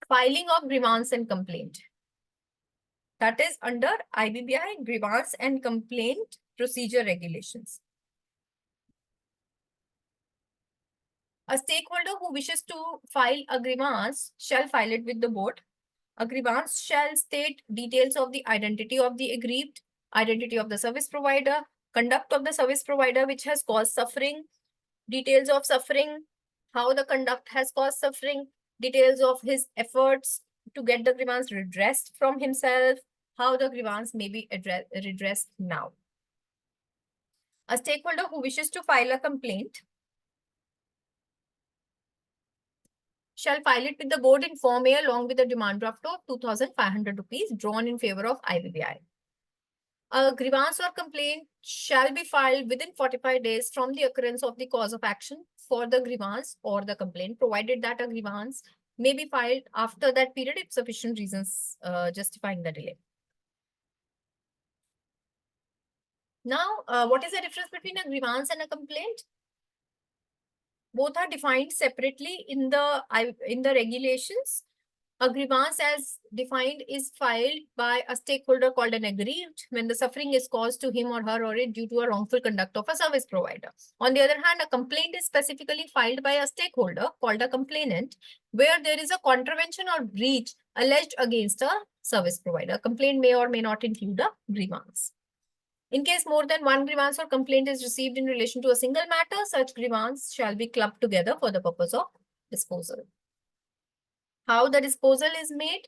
Filing of grievance and complaint. That is under IBBI grievance and complaint procedure regulations. A stakeholder who wishes to file a grievance shall file it with the board. A grievance shall state details of the identity of the aggrieved, identity of the service provider, conduct of the service provider which has caused suffering, details of suffering, how the conduct has caused suffering, details of his efforts to get the grievance redressed from himself, how the grievance may be redressed now. A stakeholder who wishes to file a complaint shall file it with the board in Form A along with the demand draft of 2,500 rupees drawn in favor of IBBI. A grievance or complaint shall be filed within 45 days from the occurrence of the cause of action for the grievance or the complaint, provided that a grievance may be filed after that period if sufficient reasons justifying the delay. Now, what is the difference between a grievance and a complaint? Both are defined separately in the regulations. A grievance as defined is filed by a stakeholder called an aggrieved when the suffering is caused to him or her or it due to a wrongful conduct of a service provider. On the other hand, a complaint is specifically filed by a stakeholder called a complainant where there is a contravention or breach alleged against a service provider. A complaint may or may not include a grievance. In case more than one grievance or complaint is received in relation to a single matter, such grievance shall be clubbed together for the purpose of disposal. How the disposal is made?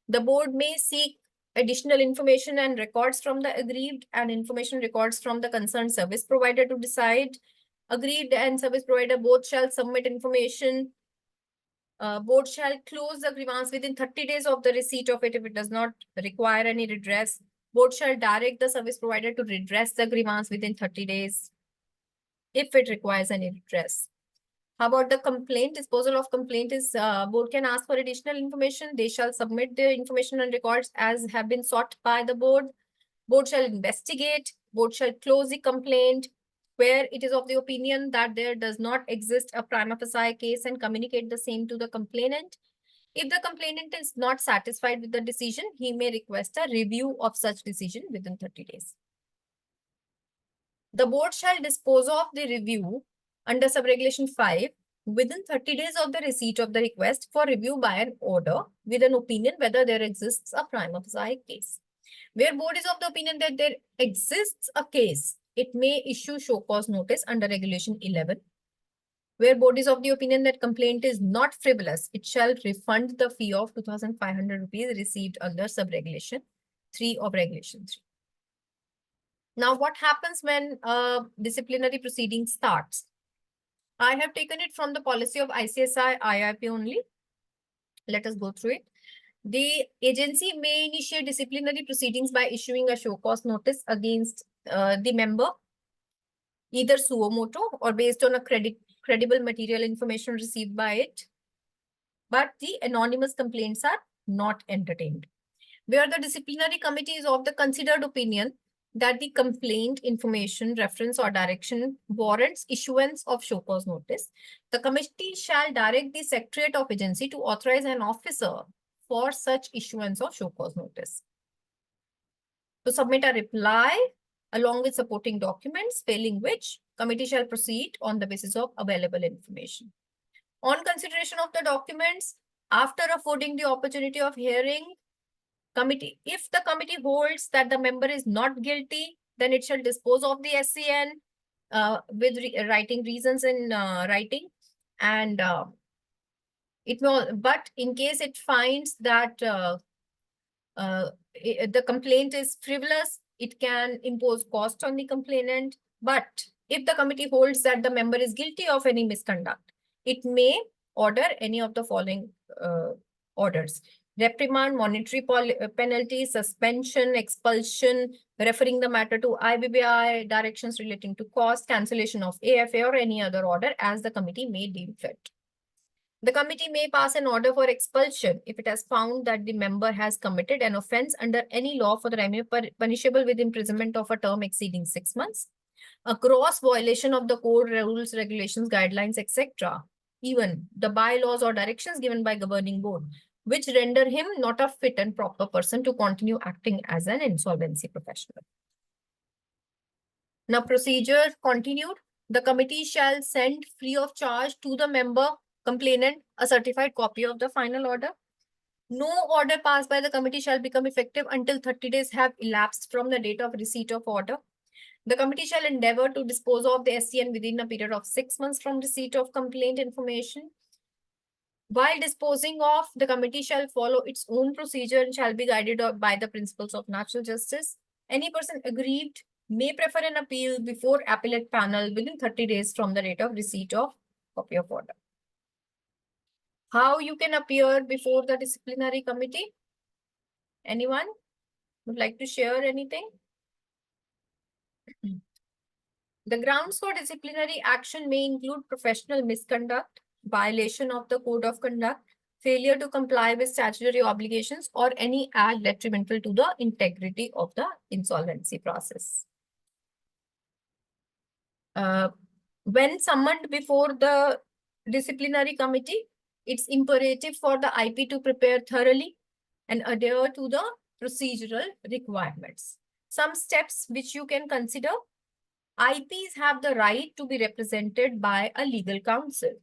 The board may seek additional information and records from the aggrieved and information records from the concerned service provider to decide. Aggrieved and service provider both shall submit information. Board shall close the grievance within 30 days of the receipt of it if it does not require any redress. Board shall direct the service provider to redress the grievance within 30 days if it requires any redress. How about the complaint? Disposal of complaint is board can ask for additional information. They shall submit the information and records as have been sought by the board. Board shall investigate. Board shall close the complaint where it is of the opinion that there does not exist a prima facie case and communicate the same to the complainant. If the complainant is not satisfied with the decision, he may request a review of such decision within 30 days. The board shall dispose of the review under subregulation 5 within 30 days of the receipt of the request for review by an order with an opinion whether there exists a prima facie case. Where board is of the opinion that there exists a case, it may issue show cause notice under regulation 11. Where board is of the opinion that complaint is not frivolous, it shall refund the fee of 2,500 rupees received under subregulation 3 of regulation 3. Now, what happens when disciplinary proceeding starts? I have taken it from the policy of ICSI IRP only. Let us go through it. The agency may initiate disciplinary proceedings by issuing a show cause notice against the member, either suo motu or based on a credible material information received by it. But the anonymous complaints are not entertained. Where the disciplinary committee is of the considered opinion that the complaint information, reference or direction warrants issuance of show cause notice, the committee shall direct the Secretariat of Agency to authorize an officer for such issuance of show cause notice to submit a reply along with supporting documents, failing which committee shall proceed on the basis of available information. On consideration of the documents, after affording the opportunity of hearing, committee, if the committee holds that the member is not guilty, then it shall dispose of the SCN with writing reasons in writing, and it will. But in case it finds that the complaint is frivolous, it can impose cost on the complainant. But if the committee holds that the member is guilty of any misconduct, it may order any of the following orders: reprimand, monetary penalty, suspension, expulsion, referring the matter to IBBI, directions relating to cost, cancellation of AFA, or any other order as the committee may deem fit. The committee may pass an order for expulsion if it has found that the member has committed an offense under any law for the crime punishable with imprisonment of a term exceeding 6 months, a gross violation of the code, rules, regulations, guidelines, etc., even the bylaws or directions given by governing board, which render him not a fit and proper person to continue acting as an insolvency professional. Now, procedure continued. The committee shall send free of charge to the member complainant a certified copy of the final order. No order passed by the committee shall become effective until 30 days have elapsed from the date of receipt of order. The committee shall endeavor to dispose of the SCN within a period of 6 months from receipt of complaint information. While disposing of, the committee shall follow its own procedure and shall be guided by the principles of natural justice. Any person aggrieved may prefer an appeal before appellate panel within 30 days from the date of receipt of copy of order. How you can appear before the disciplinary committee? Anyone would like to share anything? The grounds for disciplinary action may include professional misconduct, violation of the code of conduct, failure to comply with statutory obligations, or any act detrimental to the integrity of the insolvency process. When summoned before the disciplinary committee, it's imperative for the IP to prepare thoroughly and adhere to the procedural requirements. Some steps which you can consider: IPs have the right to be represented by a legal counsel,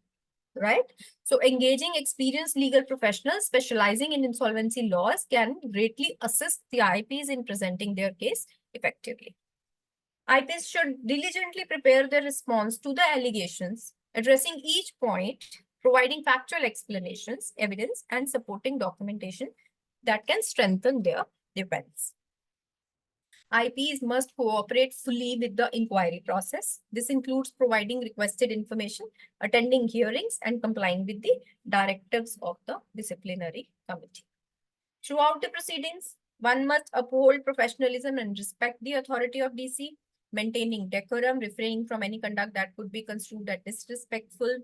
right? So engaging experienced legal professionals specializing in insolvency laws can greatly assist the IPs in presenting their case effectively. IPs should diligently prepare their response to the allegations, addressing each point, providing factual explanations, evidence, and supporting documentation that can strengthen their defense. IPs must cooperate fully with the inquiry process. This includes providing requested information, attending hearings, and complying with the directives of the disciplinary committee. Throughout the proceedings, one must uphold professionalism and respect the authority of DC, maintaining decorum, refraining from any conduct that could be construed as disrespectful,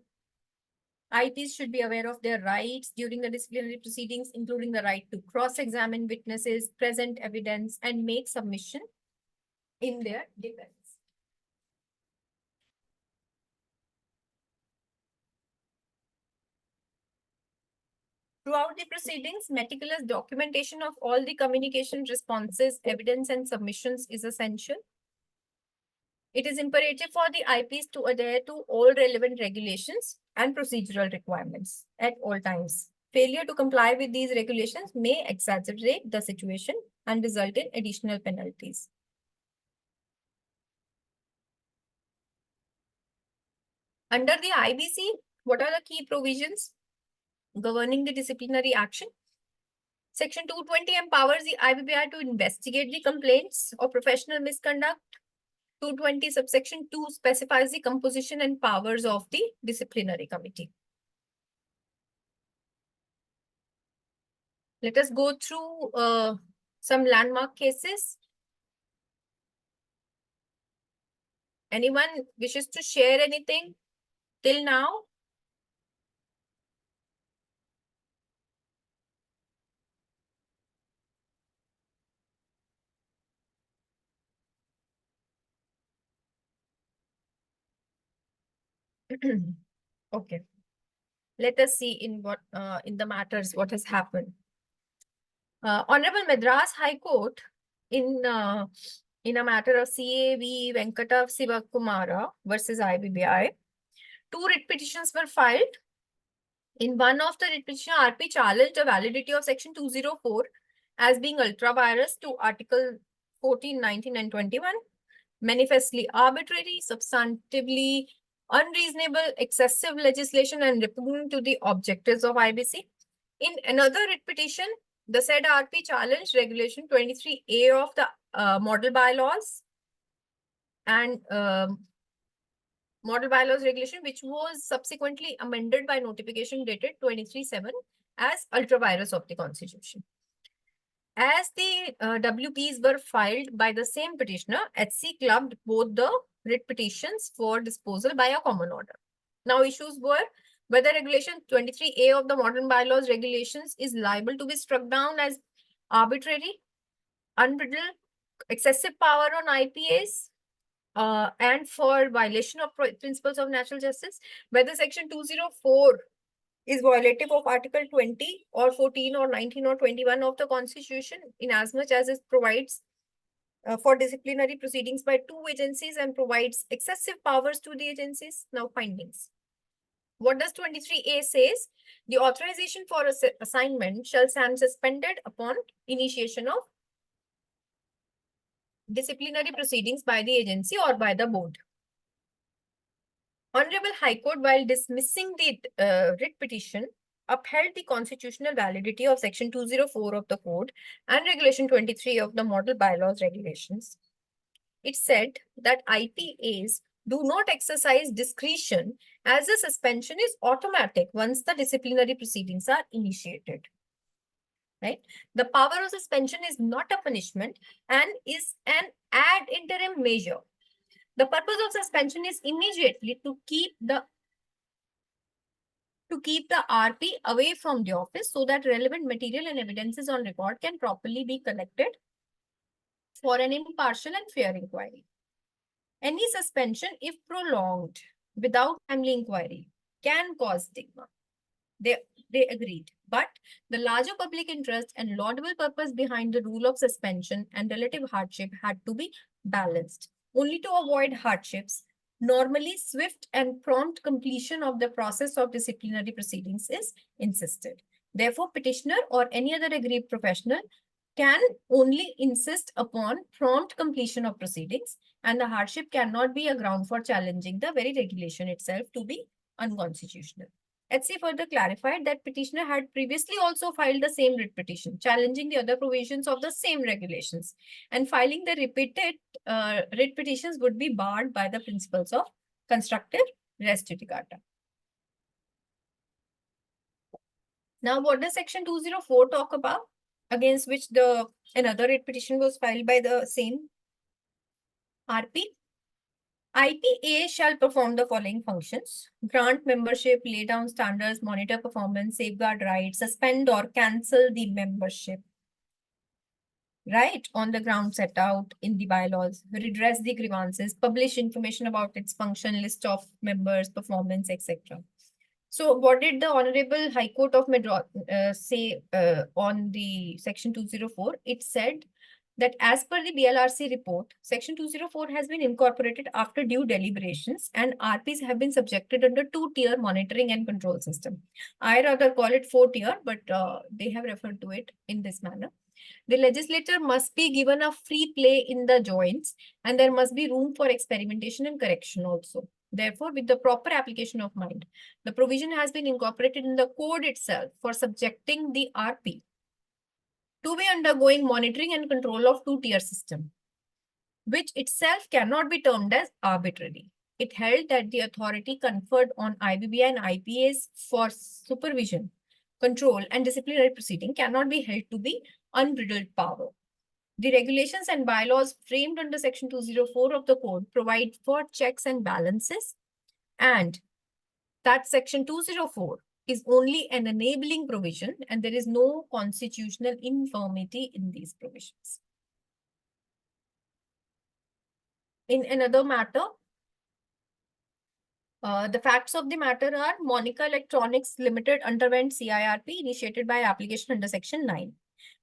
IPs should be aware of their rights during the disciplinary proceedings, including the right to cross-examine witnesses, present evidence, and make submission in their defense. Throughout the proceedings, meticulous documentation of all the communication responses, evidence, and submissions is essential. It is imperative for the IPs to adhere to all relevant regulations and procedural requirements at all times. Failure to comply with these regulations may exacerbate the situation and result in additional penalties. Under the IBC, what are the key provisions governing the disciplinary action? Section 220 empowers the IBBI to investigate the complaints of professional misconduct. 220 subsection 2 specifies the composition and powers of the disciplinary committee. Let us go through some landmark cases. Anyone wishes to share anything till now? Okay. Let us see in what in the matters what has happened. Honorable Madras High Court in a matter of CAV Venkata Sivakumara versus IBBI, 2 writ petitions were filed. In one of the writ petition, RP challenged the validity of Section 204 as being ultra virus to Article 14, 19, and 21, manifestly arbitrary, substantively unreasonable, excessive legislation, and repugnant to the objectives of IBC. In another writ petition, the said RP challenged Regulation 23A of the Model Bylaws and Model Bylaws Regulation, which was subsequently amended by notification dated 23/7 as ultra-virus of the Constitution. As the WPs were filed by the same petitioner, HC clubbed both the writ petitions for disposal by a common order. Now, issues were whether Regulation 23A of the Modern Bylaws Regulations is liable to be struck down as arbitrary, unbridled, excessive power on IPAs, and for violation of principles of natural justice, whether Section 204 is violative of Article 20 or 14 or 19 or 21 of the Constitution, inasmuch as it provides for disciplinary proceedings by 2 agencies and provides excessive powers to the agencies. Now, findings. What does 23A says? The authorization for assignment shall stand suspended upon initiation of disciplinary proceedings by the agency or by the board. Honorable High Court, while dismissing the writ petition, upheld the constitutional validity of Section 204 of the Code and Regulation 23 of the Model Bylaws Regulations. It said that IPAs do not exercise discretion as the suspension is automatic once the disciplinary proceedings are initiated. Right? The power of suspension is not a punishment and is an ad interim measure. The purpose of suspension is immediately to keep the RP away from the office so that relevant material and evidences on record can properly be collected for an impartial and fair inquiry. Any suspension, if prolonged without timely inquiry, can cause stigma. They agreed. But the larger public interest and laudable purpose behind the rule of suspension and relative hardship had to be balanced. Only to avoid hardships, normally swift and prompt completion of the process of disciplinary proceedings is insisted. Therefore, petitioner or any other aggrieved professional can only insist upon prompt completion of proceedings, and the hardship cannot be a ground for challenging the very regulation itself to be unconstitutional. HC further clarified that petitioner had previously also filed the same writ petition, challenging the other provisions of the same regulations, and filing the repeated writ petitions would be barred by the principles of constructive res judicata. Now, what does Section 204 talk about, against which another writ petition was filed by the same RP? IPA shall perform the following functions: grant membership, lay down standards, monitor performance, safeguard rights, suspend or cancel the membership, right, on the ground set out in the bylaws, redress the grievances, publish information about its function, list of members, performance, etc. So what did the Honorable High Court of Madras say on the Section 204? It said that as per the BLRC report, Section 204 has been incorporated after due deliberations and RPs have been subjected under two-tier monitoring and control system. I rather call it four-tier, but they have referred to it in this manner. The legislator must be given a free play in the joints and there must be room for experimentation and correction also. Therefore, with the proper application of mind, the provision has been incorporated in the code itself for subjecting the RP to be undergoing monitoring and control of two-tier system, which itself cannot be termed as arbitrary. It held that the authority conferred on IBBI and IPAs for supervision, control, and disciplinary proceeding cannot be held to be unbridled power. The regulations and bylaws framed under Section 204 of the Code provide for checks and balances, and that Section 204 is only an enabling provision and there is no constitutional infirmity in these provisions. In another matter, the facts of the matter are Monica Electronics Limited underwent CIRP initiated by application under Section 9.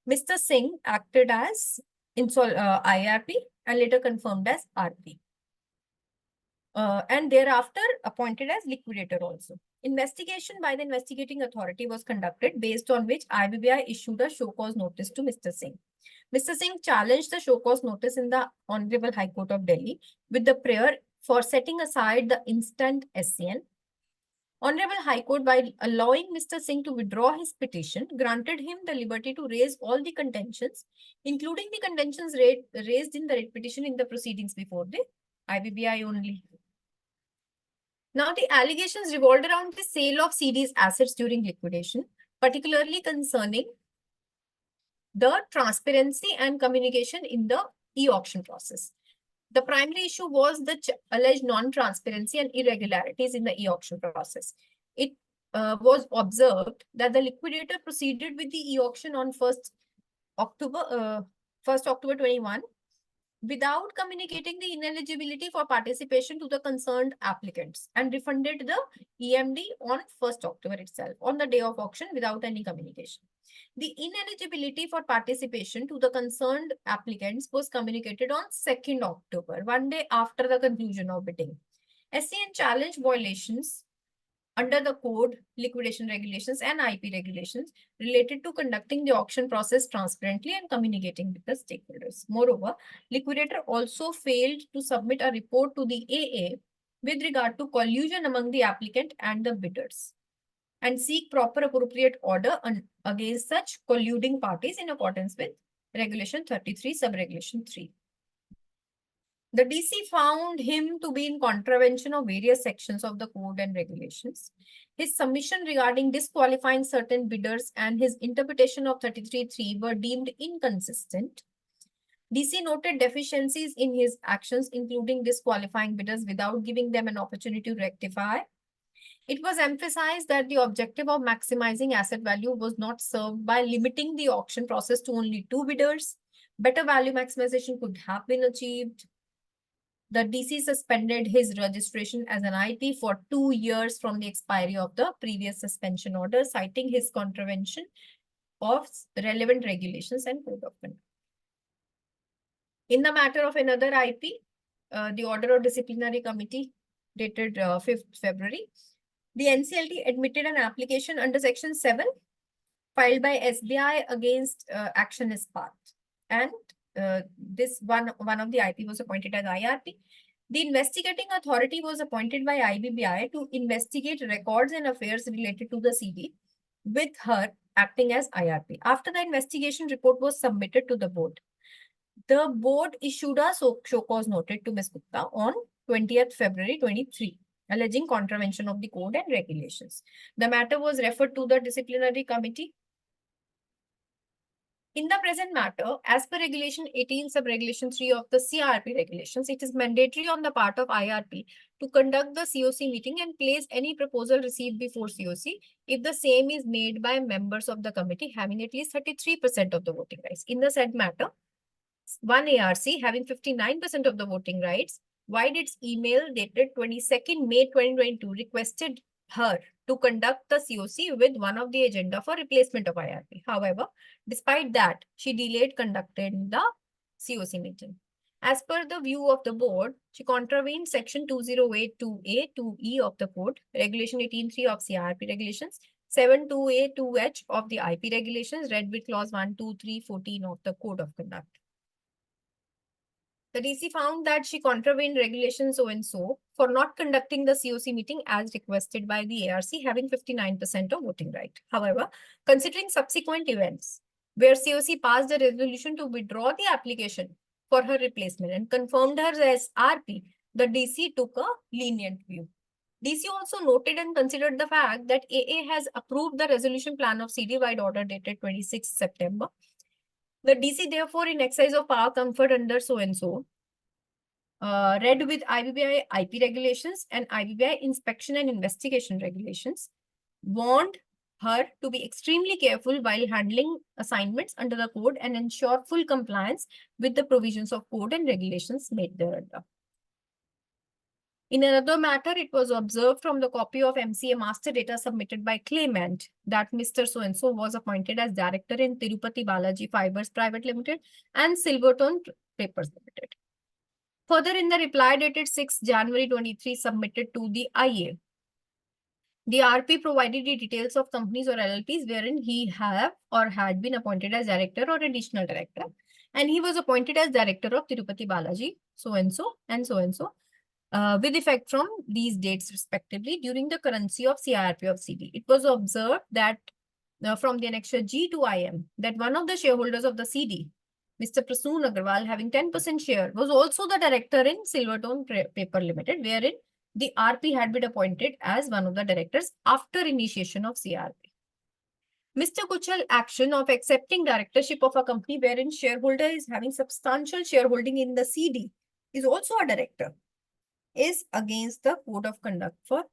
Mr. Singh acted as IRP and later confirmed as RP. And thereafter appointed as liquidator also. Investigation by the investigating authority was conducted, based on which IBBI issued a show cause notice to Mr. Singh. Mr. Singh challenged the show cause notice in the Honorable High Court of Delhi with the prayer for setting aside the instant SCN. Honorable High Court, by allowing Mr. Singh to withdraw his petition, granted him the liberty to raise all the contentions, including the contentions raised in the writ petition in the proceedings before the IBBI only. Now, the allegations revolved around the sale of CD's assets during liquidation, particularly concerning the transparency and communication in the e-auction process. The primary issue was the alleged non-transparency and irregularities in the e-auction process. It was observed that the liquidator proceeded with the e-auction on 1st October 21 without communicating the ineligibility for participation to the concerned applicants and refunded the EMD on 1st October itself, on the day of auction, without any communication. The ineligibility for participation to the concerned applicants was communicated on 2nd October, one day after the conclusion of bidding. SCN challenged violations under the code, liquidation regulations, and IP regulations related to conducting the auction process transparently and communicating with the stakeholders. Moreover, liquidator also failed to submit a report to the AA with regard to collusion among the applicant and the bidders, and seek proper appropriate order against such colluding parties in accordance with Regulation 33, Sub-Regulation 3. The DC found him to be in contravention of various sections of the code and regulations. His submission regarding disqualifying certain bidders and his interpretation of 33(3) were deemed inconsistent. DC noted deficiencies in his actions, including disqualifying bidders without giving them an opportunity to rectify. It was emphasized that the objective of maximizing asset value was not served by limiting the auction process to only 2 bidders. Better value maximization could have been achieved. The DC suspended his registration as an IP for 2 years from the expiry of the previous suspension order, citing his contravention of relevant regulations and code of conduct. In the matter of another IP, the order of disciplinary committee dated 5th February, the NCLT admitted an application under Section 7 filed by SBI against Action Ispat. And this one of the IP was appointed as IRP. The investigating authority was appointed by IBBI to investigate records and affairs related to the CD, with her acting as IRP. After the investigation report was submitted to the board, the board issued a show cause notice to Ms. Gupta on 20th February 23, alleging contravention of the code and regulations. The matter was referred to the disciplinary committee. In the present matter, as per Regulation 18, Sub-Regulation 3 of the CRP regulations, it is mandatory on the part of IRP to conduct the COC meeting and place any proposal received before COC if the same is made by members of the committee having at least 33% of the voting rights. In the said matter, one ARC having 59% of the voting rights, via its email dated 22nd May 2022, requested her to conduct the COC with one of the agenda for replacement of IRP. However, despite that, she delayed conducting the COC meeting. As per the view of the board, she contravened section 2082A 2E of the code, regulation 18.3 of CRP regulations, 72A 2H of the IP regulations, read with clause 1, 2, 3, 14 of the code of conduct. The DC found that she contravened regulation so-and-so for not conducting the COC meeting as requested by the ARC having 59% of voting right. However, considering subsequent events where COC passed a resolution to withdraw the application for her replacement and confirmed her as RP, the DC took a lenient view. DC also noted and considered the fact that AA has approved the resolution plan of CD-wide order dated 26 September. The DC, therefore, in exercise of power conferred under so-and-so, read with IBBI IP regulations and IBBI inspection and investigation regulations, warned her to be extremely careful while handling assignments under the code and ensure full compliance with the provisions of code and regulations made thereunder. In another matter, it was observed from the copy of MCA master data submitted by claimant that Mr. So-and-so was appointed as director in Tirupati Balaji Fibers Private Limited and Silvertone Papers Limited. Further, in the reply dated 6 January 23 submitted to the IA, the RP provided the details of companies or LLPs wherein he have or had been appointed as director or additional director, and he was appointed as director of Tirupati Balaji, so-and-so and so-and-so, with effect from these dates respectively during the currency of CIRP of CD. It was observed that from the annexure G to IM that one of the shareholders of the CD, Mr. Prasoon Agarwal, having 10% share, was also the director in Silvertone Paper Limited, wherein the RP had been appointed as one of the directors after initiation of CRP. Mr. Kuchal action of accepting directorship of a company wherein shareholder is having substantial shareholding in the CD is also a director, is against the code of conduct for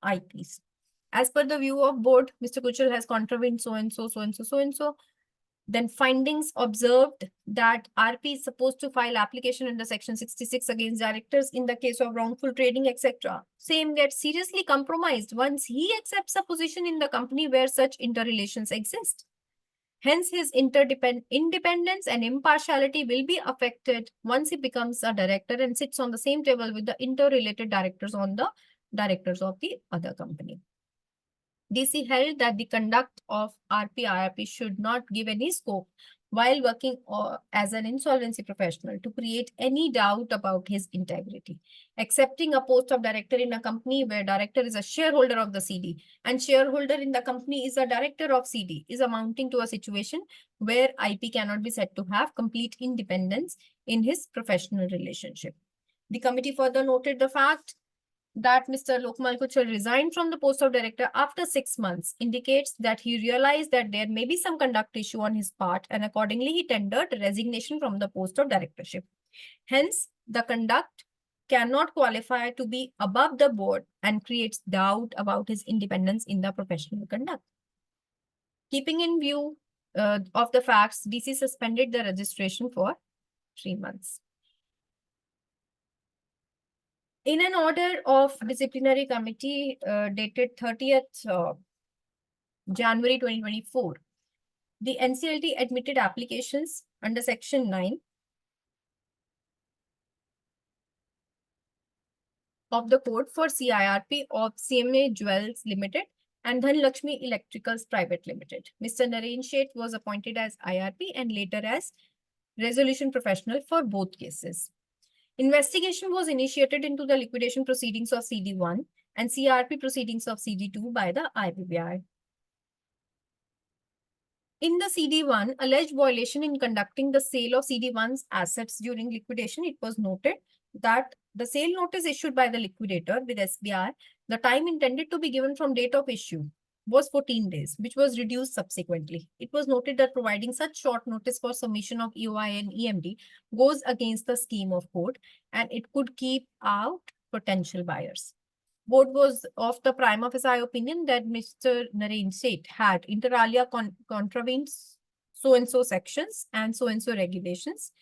IPs. As per the view of board, Mr. Kuchal has contravened so-and-so, so-and-so, so-and-so. Then findings observed that RP is supposed to file application under section 66 against directors in the case of wrongful trading, etc. Same gets seriously compromised once he accepts a position in the company where such interrelations exist. Hence, his independence and impartiality will be affected once he becomes a director and sits on the same table with the interrelated directors on the directors of the other company. DC held that the conduct of RP-IRP should not give any scope while working as an insolvency professional to create any doubt about his integrity. Accepting a post of director in a company where director is a shareholder of the CD and shareholder in the company is a director of CD is amounting to a situation where IP cannot be said to have complete independence in his professional relationship. The committee further noted the fact that Mr. Lokmal Kuchal resigned from the post of director after 6 months indicates that he realized that there may be some conduct issue on his part, and accordingly he tendered resignation from the post of directorship. Hence, the conduct cannot qualify to be above the board and creates doubt about his independence in the professional conduct. Keeping in view of the facts, DC suspended the registration for 3 months. In an order of disciplinary committee dated 30th January 2024, the NCLT admitted applications under section 9 of the code for CIRP of CMA Jewels Limited and Dhanlakshmi Electricals Private Limited. Mr. Naren Sheth was appointed as IRP and later as resolution professional for both cases. Investigation was initiated into the liquidation proceedings of CD1 and CRP proceedings of CD2 by the IBBI. In the CD1, alleged violation in conducting the sale of CD1's assets during liquidation, it was noted that the sale notice issued by the liquidator with SBR, the time intended to be given from date of issue was 14 days, which was reduced subsequently. It was noted that providing such short notice for submission of EOI and EMD goes against the scheme of court, and it could keep out potential buyers. Board was of the prima facie opinion that Mr. Naren Seth had inter alia contravened so-and-so sections and so-and-so regulations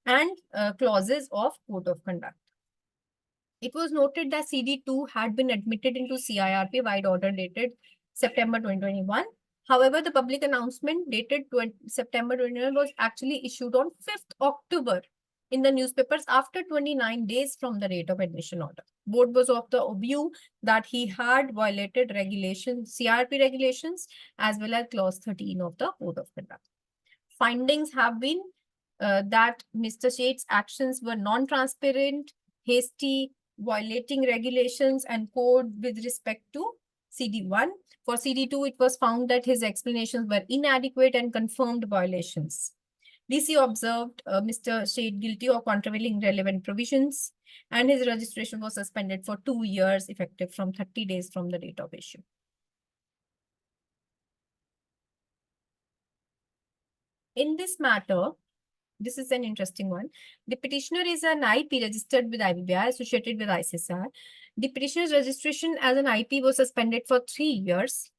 and clauses of code of conduct. It was noted that CD2 had been admitted into CIRP wide order dated September 2021. However, the public announcement dated September 2021 was actually issued on 5th October in the newspapers after 29 days from the date of admission order. Board was of the view that he had violated regulations, CRP regulations, as well as clause 13 of the Code of Conduct. Findings have been that Mr. Seth's actions were non-transparent, hasty, violating regulations and code with respect to CD1. For CD2, it was found that his explanations were inadequate and confirmed violations. DC observed Mr. Seth guilty of contravening relevant provisions, and his registration was suspended for 2 years, effective from 30 days from the date of issue. In this matter, this is an interesting one. The petitioner is an IP registered with IBBI associated with ICSR. The petitioner's registration as an IP was suspended for 3 years,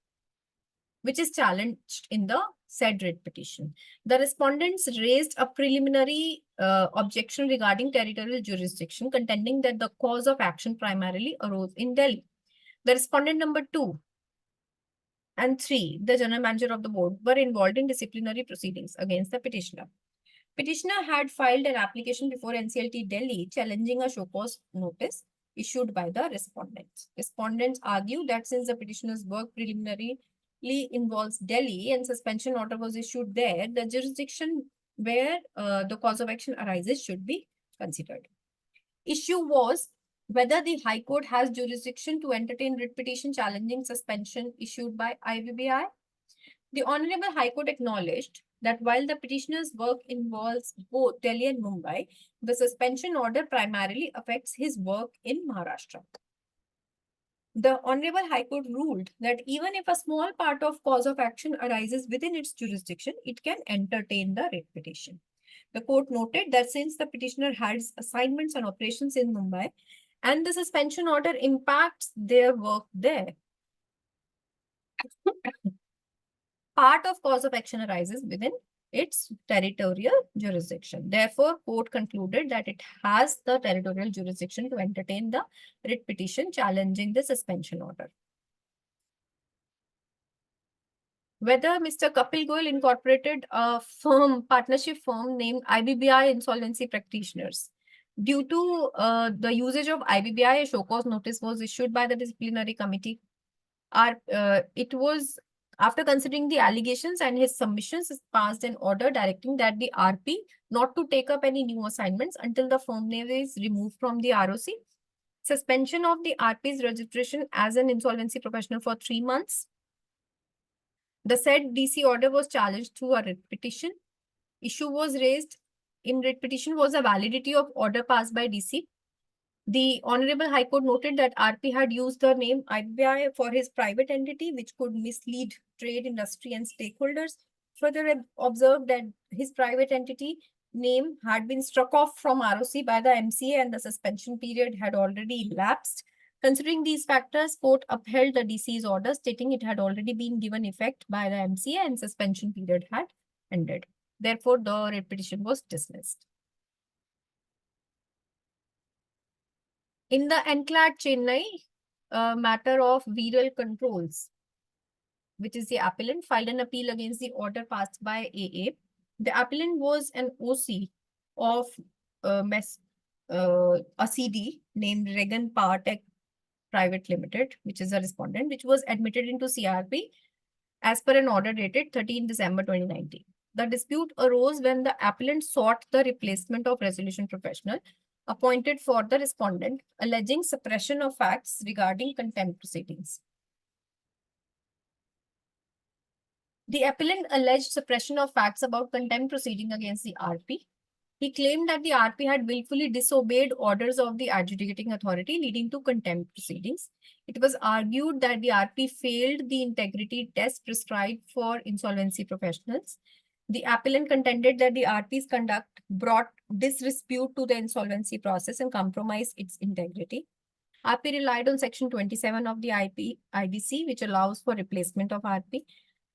which is challenged in the said writ petition. The respondents raised a preliminary objection regarding territorial jurisdiction, contending that the cause of action primarily arose in Delhi. The respondent number 2 and 3, the general manager of the board, were involved in disciplinary proceedings against the petitioner. Petitioner had filed an application before NCLT Delhi challenging a show cause notice issued by the respondents. Respondents argue that since the petitioner's work preliminarily involves Delhi and suspension order was issued there, the jurisdiction where the cause of action arises should be considered. Issue was whether the High Court has jurisdiction to entertain writ petition challenging suspension issued by IBBI. The Honorable High Court acknowledged that while the petitioner's work involves both Delhi and Mumbai, the suspension order primarily affects his work in Maharashtra. The Honorable High Court ruled that even if a small part of cause of action arises within its jurisdiction, it can entertain the writ petition. The court noted that since the petitioner has assignments and operations in Mumbai, and the suspension order impacts their work there, part of cause of action arises within its territorial jurisdiction. Therefore, court concluded that it has the territorial jurisdiction to entertain the writ petition challenging the suspension order. Whether Mr. Kapil Goyal incorporated a partnership firm named IBBI Insolvency Practitioners. Due to the usage of IBBI, a show cause notice was issued by the disciplinary committee. It was after considering the allegations and his submissions, is passed an order directing that the RP not to take up any new assignments until the firm name is removed from the ROC. Suspension of the RP's registration as an insolvency professional for 3 months. The said DC order was challenged through a writ petition. Issue was raised in writ petition was a validity of order passed by DC. The Honorable High Court noted that RP had used the name IBI for his private entity, which could mislead trade, industry, and stakeholders. Further observed that his private entity name had been struck off from ROC by the MCA and the suspension period had already elapsed. Considering these factors, court upheld the DC's order, stating it had already been given effect by the MCA and suspension period had ended. Therefore, the writ petition was dismissed. In the NCLAT Chennai matter of Viral Controls, which is the appellant, filed an appeal against the order passed by AA. The appellant was an OC of a CD named Regan Power Tech Private Limited, which is a respondent, which was admitted into CRP as per an order dated 13 December 2019. The dispute arose when the appellant sought the replacement of resolution professional appointed for the respondent, alleging suppression of facts regarding contempt proceedings. The appellant alleged suppression of facts about contempt proceeding against the RP. He claimed that the RP had willfully disobeyed orders of the adjudicating authority, leading to contempt proceedings. It was argued that the RP failed the integrity test prescribed for insolvency professionals. The appellant contended that the RP's conduct brought disrepute to the insolvency process and compromised its integrity. RP relied on Section 27 of the IBC, which allows for replacement of RP.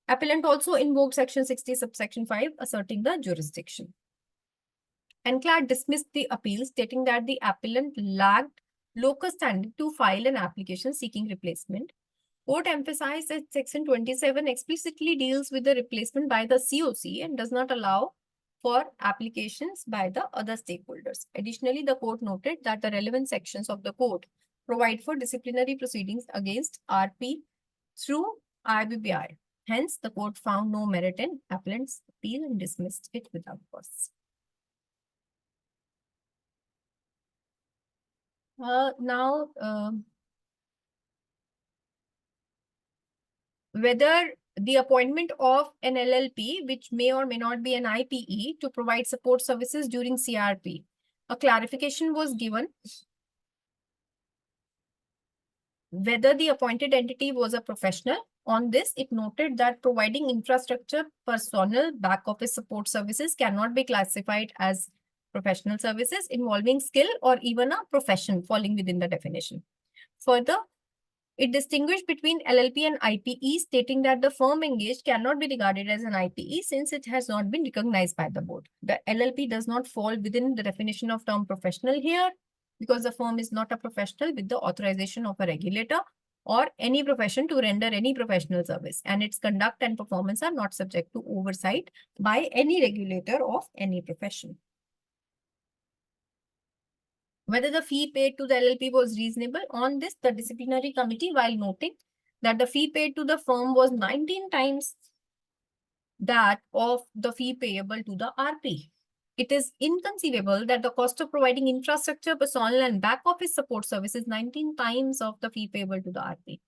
Appellant also invoked Section 60, subsection 5, asserting the jurisdiction. NCLAT dismissed the appeal, stating that the appellant lacked locus standi to file an application seeking replacement. Court emphasized that Section 27 explicitly deals with the replacement by the COC and does not allow for applications by the other stakeholders. Additionally, the court noted that the relevant sections of the code provide for disciplinary proceedings against RP through IBBI. Hence, the court found no merit in appellant's appeal and dismissed it without cause. Now, whether the appointment of an LLP, which may or may not be an IPE, to provide support services during CRP. A clarification was given whether the appointed entity was a professional. On this, it noted that providing infrastructure, personnel, back office support services cannot be classified as professional services involving skill or even a profession falling within the definition. Further, it distinguished between LLP and IPE, stating that the firm engaged cannot be regarded as an IPE since it has not been recognized by the board. The LLP does not fall within the definition of term professional here because the firm is not a professional with the authorization of a regulator or any profession to render any professional service, and its conduct and performance are not subject to oversight by any regulator of any profession. Whether the fee paid to the LLP was reasonable. On this, the disciplinary committee, while noting that the fee paid to the firm was 19 times that of the fee payable to the RP. It is inconceivable that the cost of providing infrastructure, personnel, and back office support services 19 times of the fee payable to the RP.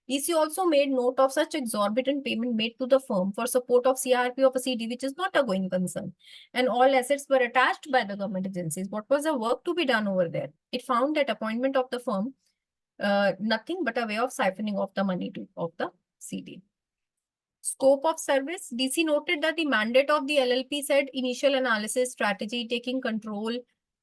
DC also made note of such exorbitant payment made to the firm for support of CRP of a CD, which is not a going concern, and all assets were attached by the government agencies. What was the work to be done over there? It found that appointment of the firm, nothing but a way of siphoning off the money of the CD. Scope of service. DC noted that the mandate of the LLP said initial analysis, strategy, taking control,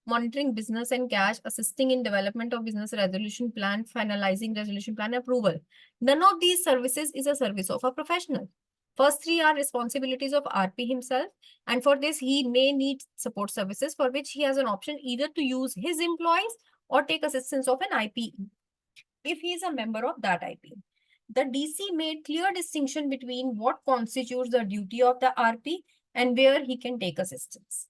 monitoring business and cash, assisting in development of business resolution plan, finalizing resolution plan, approval. None of these services is a service of a professional. First three are responsibilities of RP himself, and for this he may need support services for which he has an option either to use his employees or take assistance of an IPE if he is a member of that IPE. The DC made clear distinction between what constitutes the duty of the RP and where he can take assistance.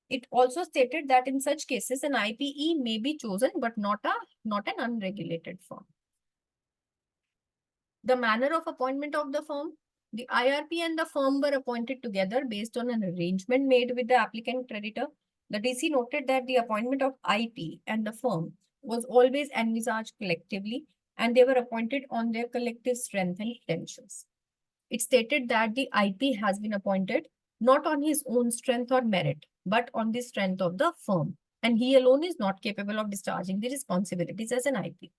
It also stated that in such cases, an IPE may be chosen, but not an unregulated firm. The manner of appointment of the firm. The IRP and the firm were appointed together based on an arrangement made with the applicant creditor. The DC noted that the appointment of IP and the firm was always envisaged collectively, and they were appointed on their collective strength and potentials. It stated that the IP has been appointed not on his own strength or merit, but on the strength of the firm, and he alone is not capable of discharging the responsibilities as an IP.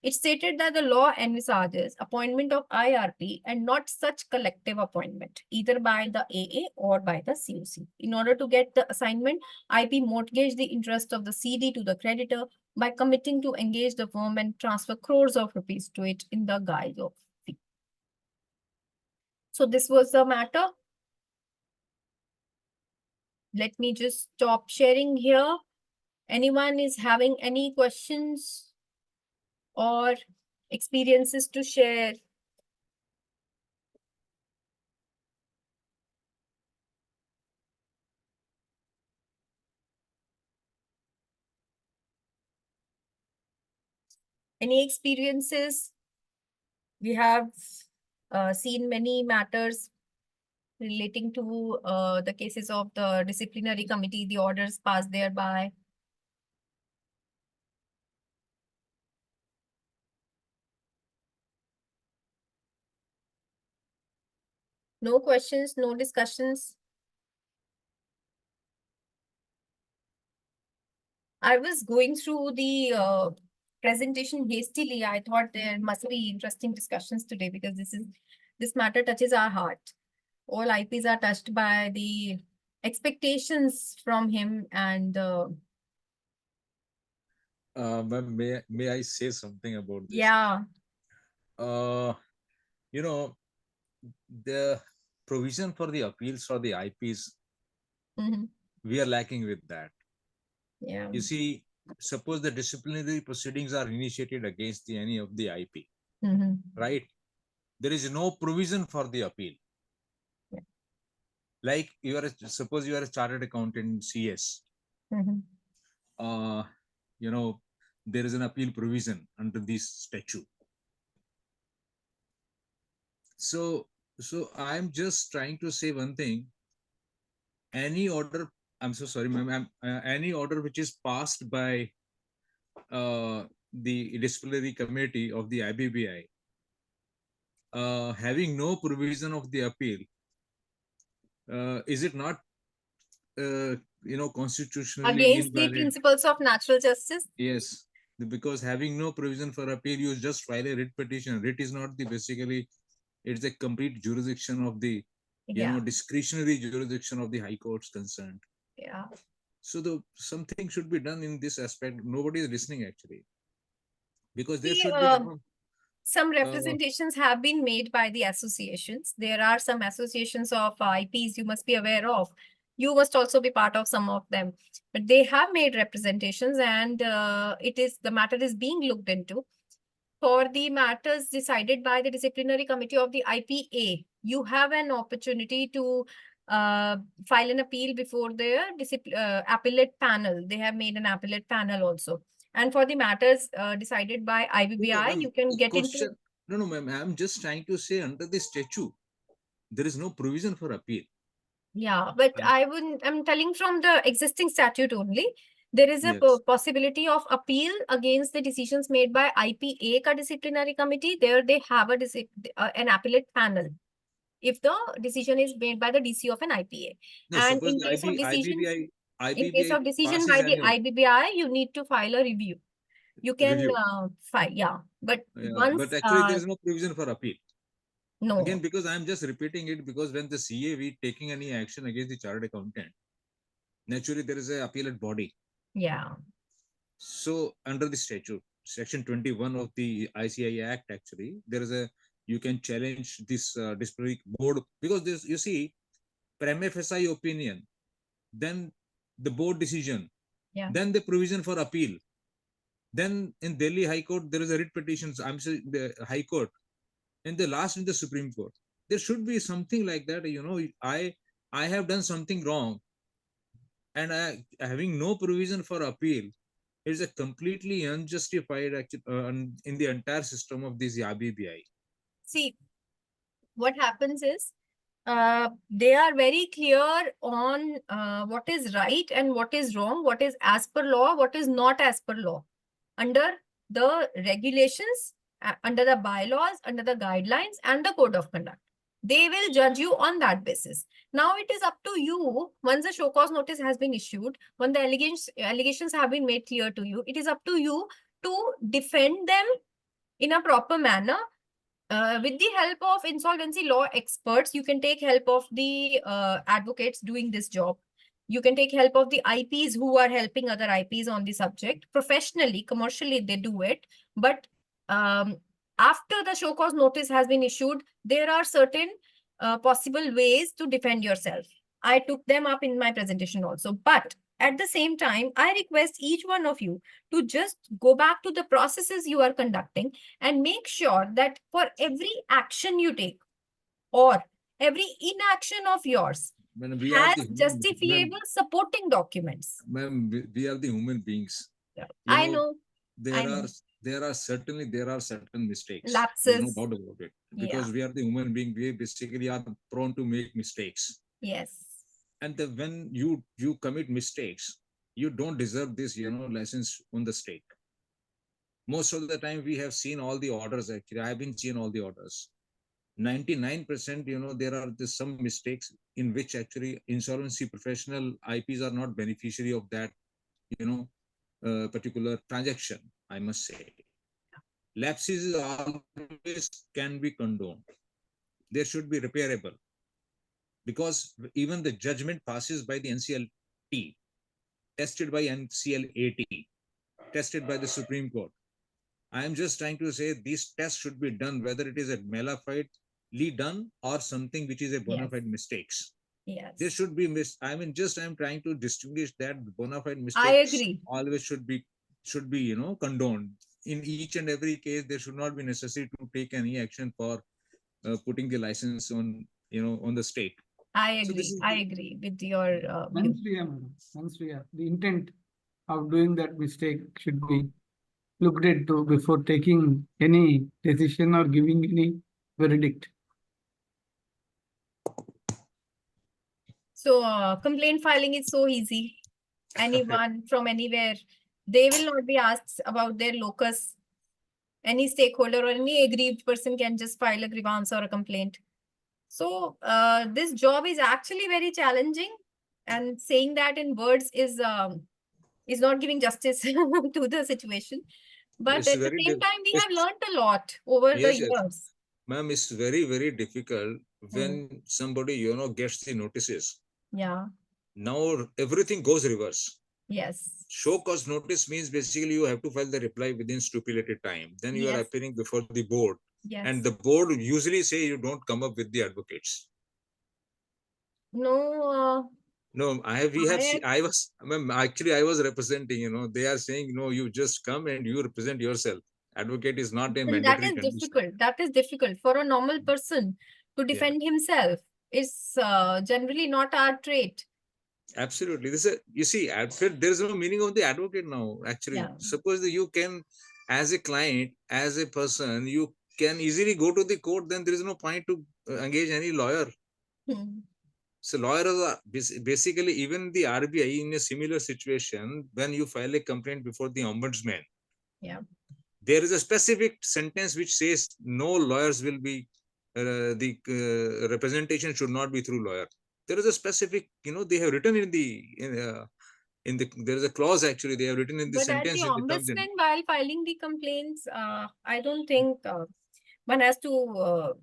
It stated that the law envisages appointment of IRP and not such collective appointment, either by the AA or by the COC. In order to get the assignment, IP mortgaged the interest of the CD to the creditor by committing to engage the firm and transfer crores of rupees to it in the guise of fee. So this was the matter. Let me just stop sharing here. Anyone is having any questions or experiences to share? Any experiences? We have seen many matters relating to the cases of the disciplinary committee, the orders passed thereby. No questions, no discussions. I was going through the presentation hastily. I thought there must be interesting discussions today because this matter touches our heart. All IPs are touched by the expectations from him and Ma'am, may I say something about this? yeah. You know, the provision for the appeals for the IPs, we are lacking with that. Yeah. You see, suppose the disciplinary proceedings are initiated against any of the IP, right? There is no provision for the appeal. Yeah. Like suppose you are a chartered accountant in CS. You know, there is an appeal provision under this statute. So I'm just trying to say one thing. Any order, I'm so sorry, ma'am, any order which is passed by the disciplinary committee of the IBBI, having no provision of the appeal, is it not, constitutionally Against the invalid? principles of natural justice? Yes, because having no provision for appeal, you just file a writ petition. Writ is not the basically, it's a complete jurisdiction of the, discretionary jurisdiction of the High Court's concerned. Yeah. So something should be done in this aspect. Nobody is listening actually, because there See, should be some representations have been made by the associations. There are some associations of IPs you must be aware of. You must also be part of some of them. But they have made representations and the matter is being looked into. For the matters decided by the disciplinary committee of the IPA, you have an opportunity to file an appeal before their appellate panel. They have made an appellate panel also. And for the matters decided by IBBI, you can get into... No, ma'am. I'm just trying to say under the statute, there is no provision for appeal. Yeah, but I'm telling from the existing statute only. There is a possibility of appeal against the decisions made by IPA ka disciplinary committee. There they have an appellate panel if the decision is made by the DC of an IPA. No, and suppose in case of decision, IBBI in case of decision passes by the annual IBBI, you need to file a review. You can review. file, yeah. But once but actually there is no provision for appeal. no. Again, because I'm just repeating it, because when the CAV taking any action against the chartered accountant, naturally there is a appellate body. Yeah. So under the statute, section 21 of the ICI Act, actually, there is you can challenge this disciplinary board, because this, you see, prima facie opinion, then the board decision, then the provision for appeal. Then in Delhi High Court, there is a writ petitions. I'm saying the High Court, and the last in the Supreme Court. There should be something like that. I have done something wrong, and having no provision for appeal is a completely unjustified in the entire system of this IBBI. See, what happens is they are very clear on what is right and what is wrong, what is as per law, what is not as per law. Under the regulations, under the bylaws, under the guidelines and the code of conduct. They will judge you on that basis. Now it is up to you, once the show cause notice has been issued, when the allegations have been made clear to you, it is up to you to defend them in a proper manner. With the help of insolvency law experts, you can take help of the advocates doing this job. You can take help of the IPs who are helping other IPs on the subject. Professionally, commercially, they do it. But after the show cause notice has been issued, there are certain possible ways to defend yourself. I took them up in my presentation also. But at the same time, I request each one of you to just go back to the processes you are conducting and make sure that for every action you take or every inaction of yours has justifiable supporting documents. Ma'am, we are the human beings. Yeah. I know. There are certain mistakes. Lapses. There's no doubt about it. Because Yeah. we are the human being, we basically are prone to make mistakes. Yes. And when you commit mistakes, you don't deserve this, license on the state. Most of the time, we have seen all the orders. Actually, I have been seeing all the orders. 99%, there are some mistakes in which actually insolvency professional IPs are not beneficiary of that, particular transaction, I must say. Lapses always can be condoned. There should be repairable, because even the judgment passes by the NCLT, tested by NCLAT, tested by the Supreme Court. I am just trying to say these tests should be done, whether it is a mala fide done or something which is a bona fide mistakes. Yes. There should be I'm trying to distinguish that bona fide I mistakes agree. always should be condoned. In each and every case, there should not be necessary to take any action for putting the license on on the state. I agree. I agree with your view. The intent of doing that mistake should be looked into before taking any decision or giving any verdict. So complaint filing is so easy. Anyone from anywhere, they will not be asked about their locus. Any stakeholder or any aggrieved person can just file a grievance or a complaint. So this job is actually very challenging, and saying that in words is not giving justice to the situation. But at the same time, we have learned a lot over the years. Ma'am, it's very, very difficult when somebody, gets the notices. Yeah. Now everything goes reverse. Yes. Show cause notice means basically you have to file the reply within stipulated time. Then you are appearing before the board. Yes. And the board usually say you don't come up with the advocates. No. No, I was representing, they are saying, no, you just come and you represent yourself. Advocate is not a mandatory condition. Difficult. That is difficult for a normal person to defend himself. Is generally not our trait. Absolutely. You see, there is no meaning of the advocate now. Actually, suppose that you can, as a client, as a person, you can easily go to the court. Then there is no point to engage any lawyer. So lawyers are basically, even the RBI in a similar situation, when you file a complaint before the ombudsman, there is a specific sentence which says no lawyers will be, the representation should not be through lawyer. There is a specific, they have written in the there is a clause actually they have written in the sentence. But at the ombudsman, while filing the complaints, I don't think one has to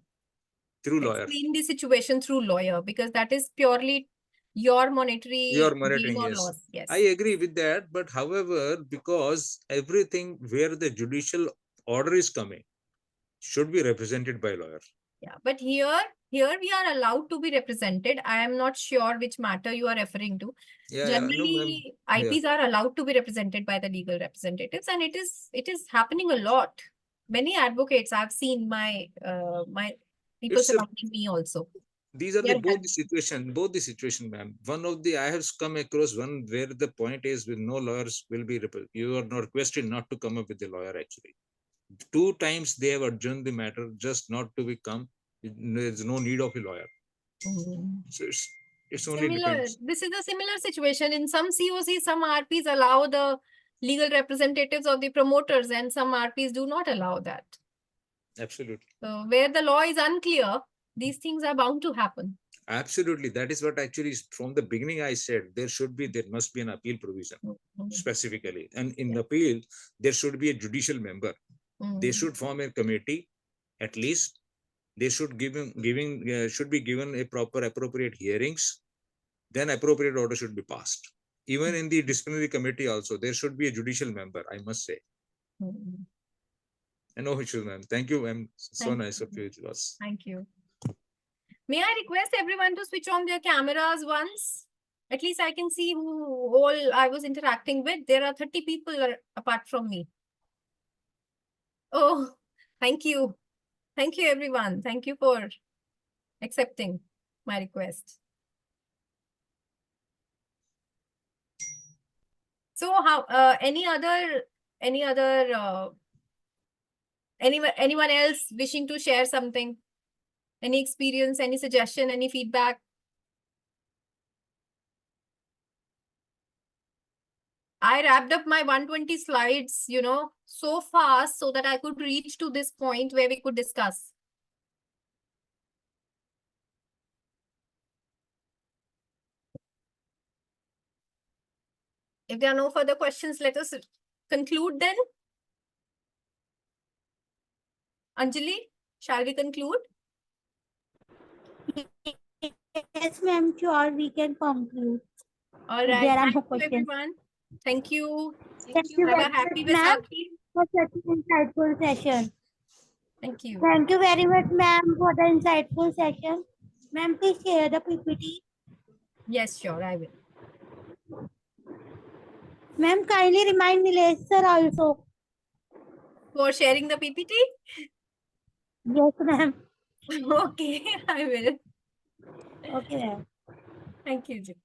explain the situation through lawyer, because that is purely your monetary gain or loss. Yes, I agree with that. But however, because everything where the judicial order is coming should be represented by lawyer. Yeah, but here we are allowed to be represented. I am not sure which matter you are referring to. Generally, IPs are allowed to be represented by the legal representatives, and it is happening a lot. Many advocates I've seen, my people surrounding me also. These are both the situation, ma'am. One of the I have come across one where the point is with no lawyers will be you are not requested not to come up with a lawyer actually. 2 times they have adjourned the matter just not to become. There's no need of a lawyer. So it's only depends. This is a similar situation in some COCs. Some RPs allow the legal representatives of the promoters, and some RPs do not allow that. Absolutely. So where the law is unclear, these things are bound to happen. Absolutely. That is what actually from the beginning I said there must be an appeal provision specifically. And in appeal, there should be a judicial member. They should form a committee, at least. They should should be given a proper appropriate hearings. Then appropriate order should be passed. Even in the disciplinary committee also, there should be a judicial member, I must say. No issues, ma'am. Thank you, ma'am. So nice of you it was. Thank you. May I request everyone to switch on their cameras once? At least I can see who all I was interacting with. There are 30 people apart from me. Oh, thank you. Thank you, everyone. Thank you for accepting my request. So how anyone else wishing to share something? Any experience, any suggestion, any feedback? I wrapped up my 120 slides, so fast so that I could reach to this point where we could discuss. If there are no further questions, let us conclude then. Anjali, shall we conclude? Yes, ma'am. Sure, we can conclude. All If right. there are Thank no you, questions. everyone. Thank you. Thank you Have very a happy much, ma'am, Vaisakhi. for such an insightful session. Thank you. Thank you very much, ma'am, for the insightful session. Ma'am, please share the PPT. Yes, sure, I will. Ma'am, kindly remind Nilesh sir also. For sharing the PPT? Yes, ma'am. Okay, I will. Okay, ma'am. Thank you, Ji.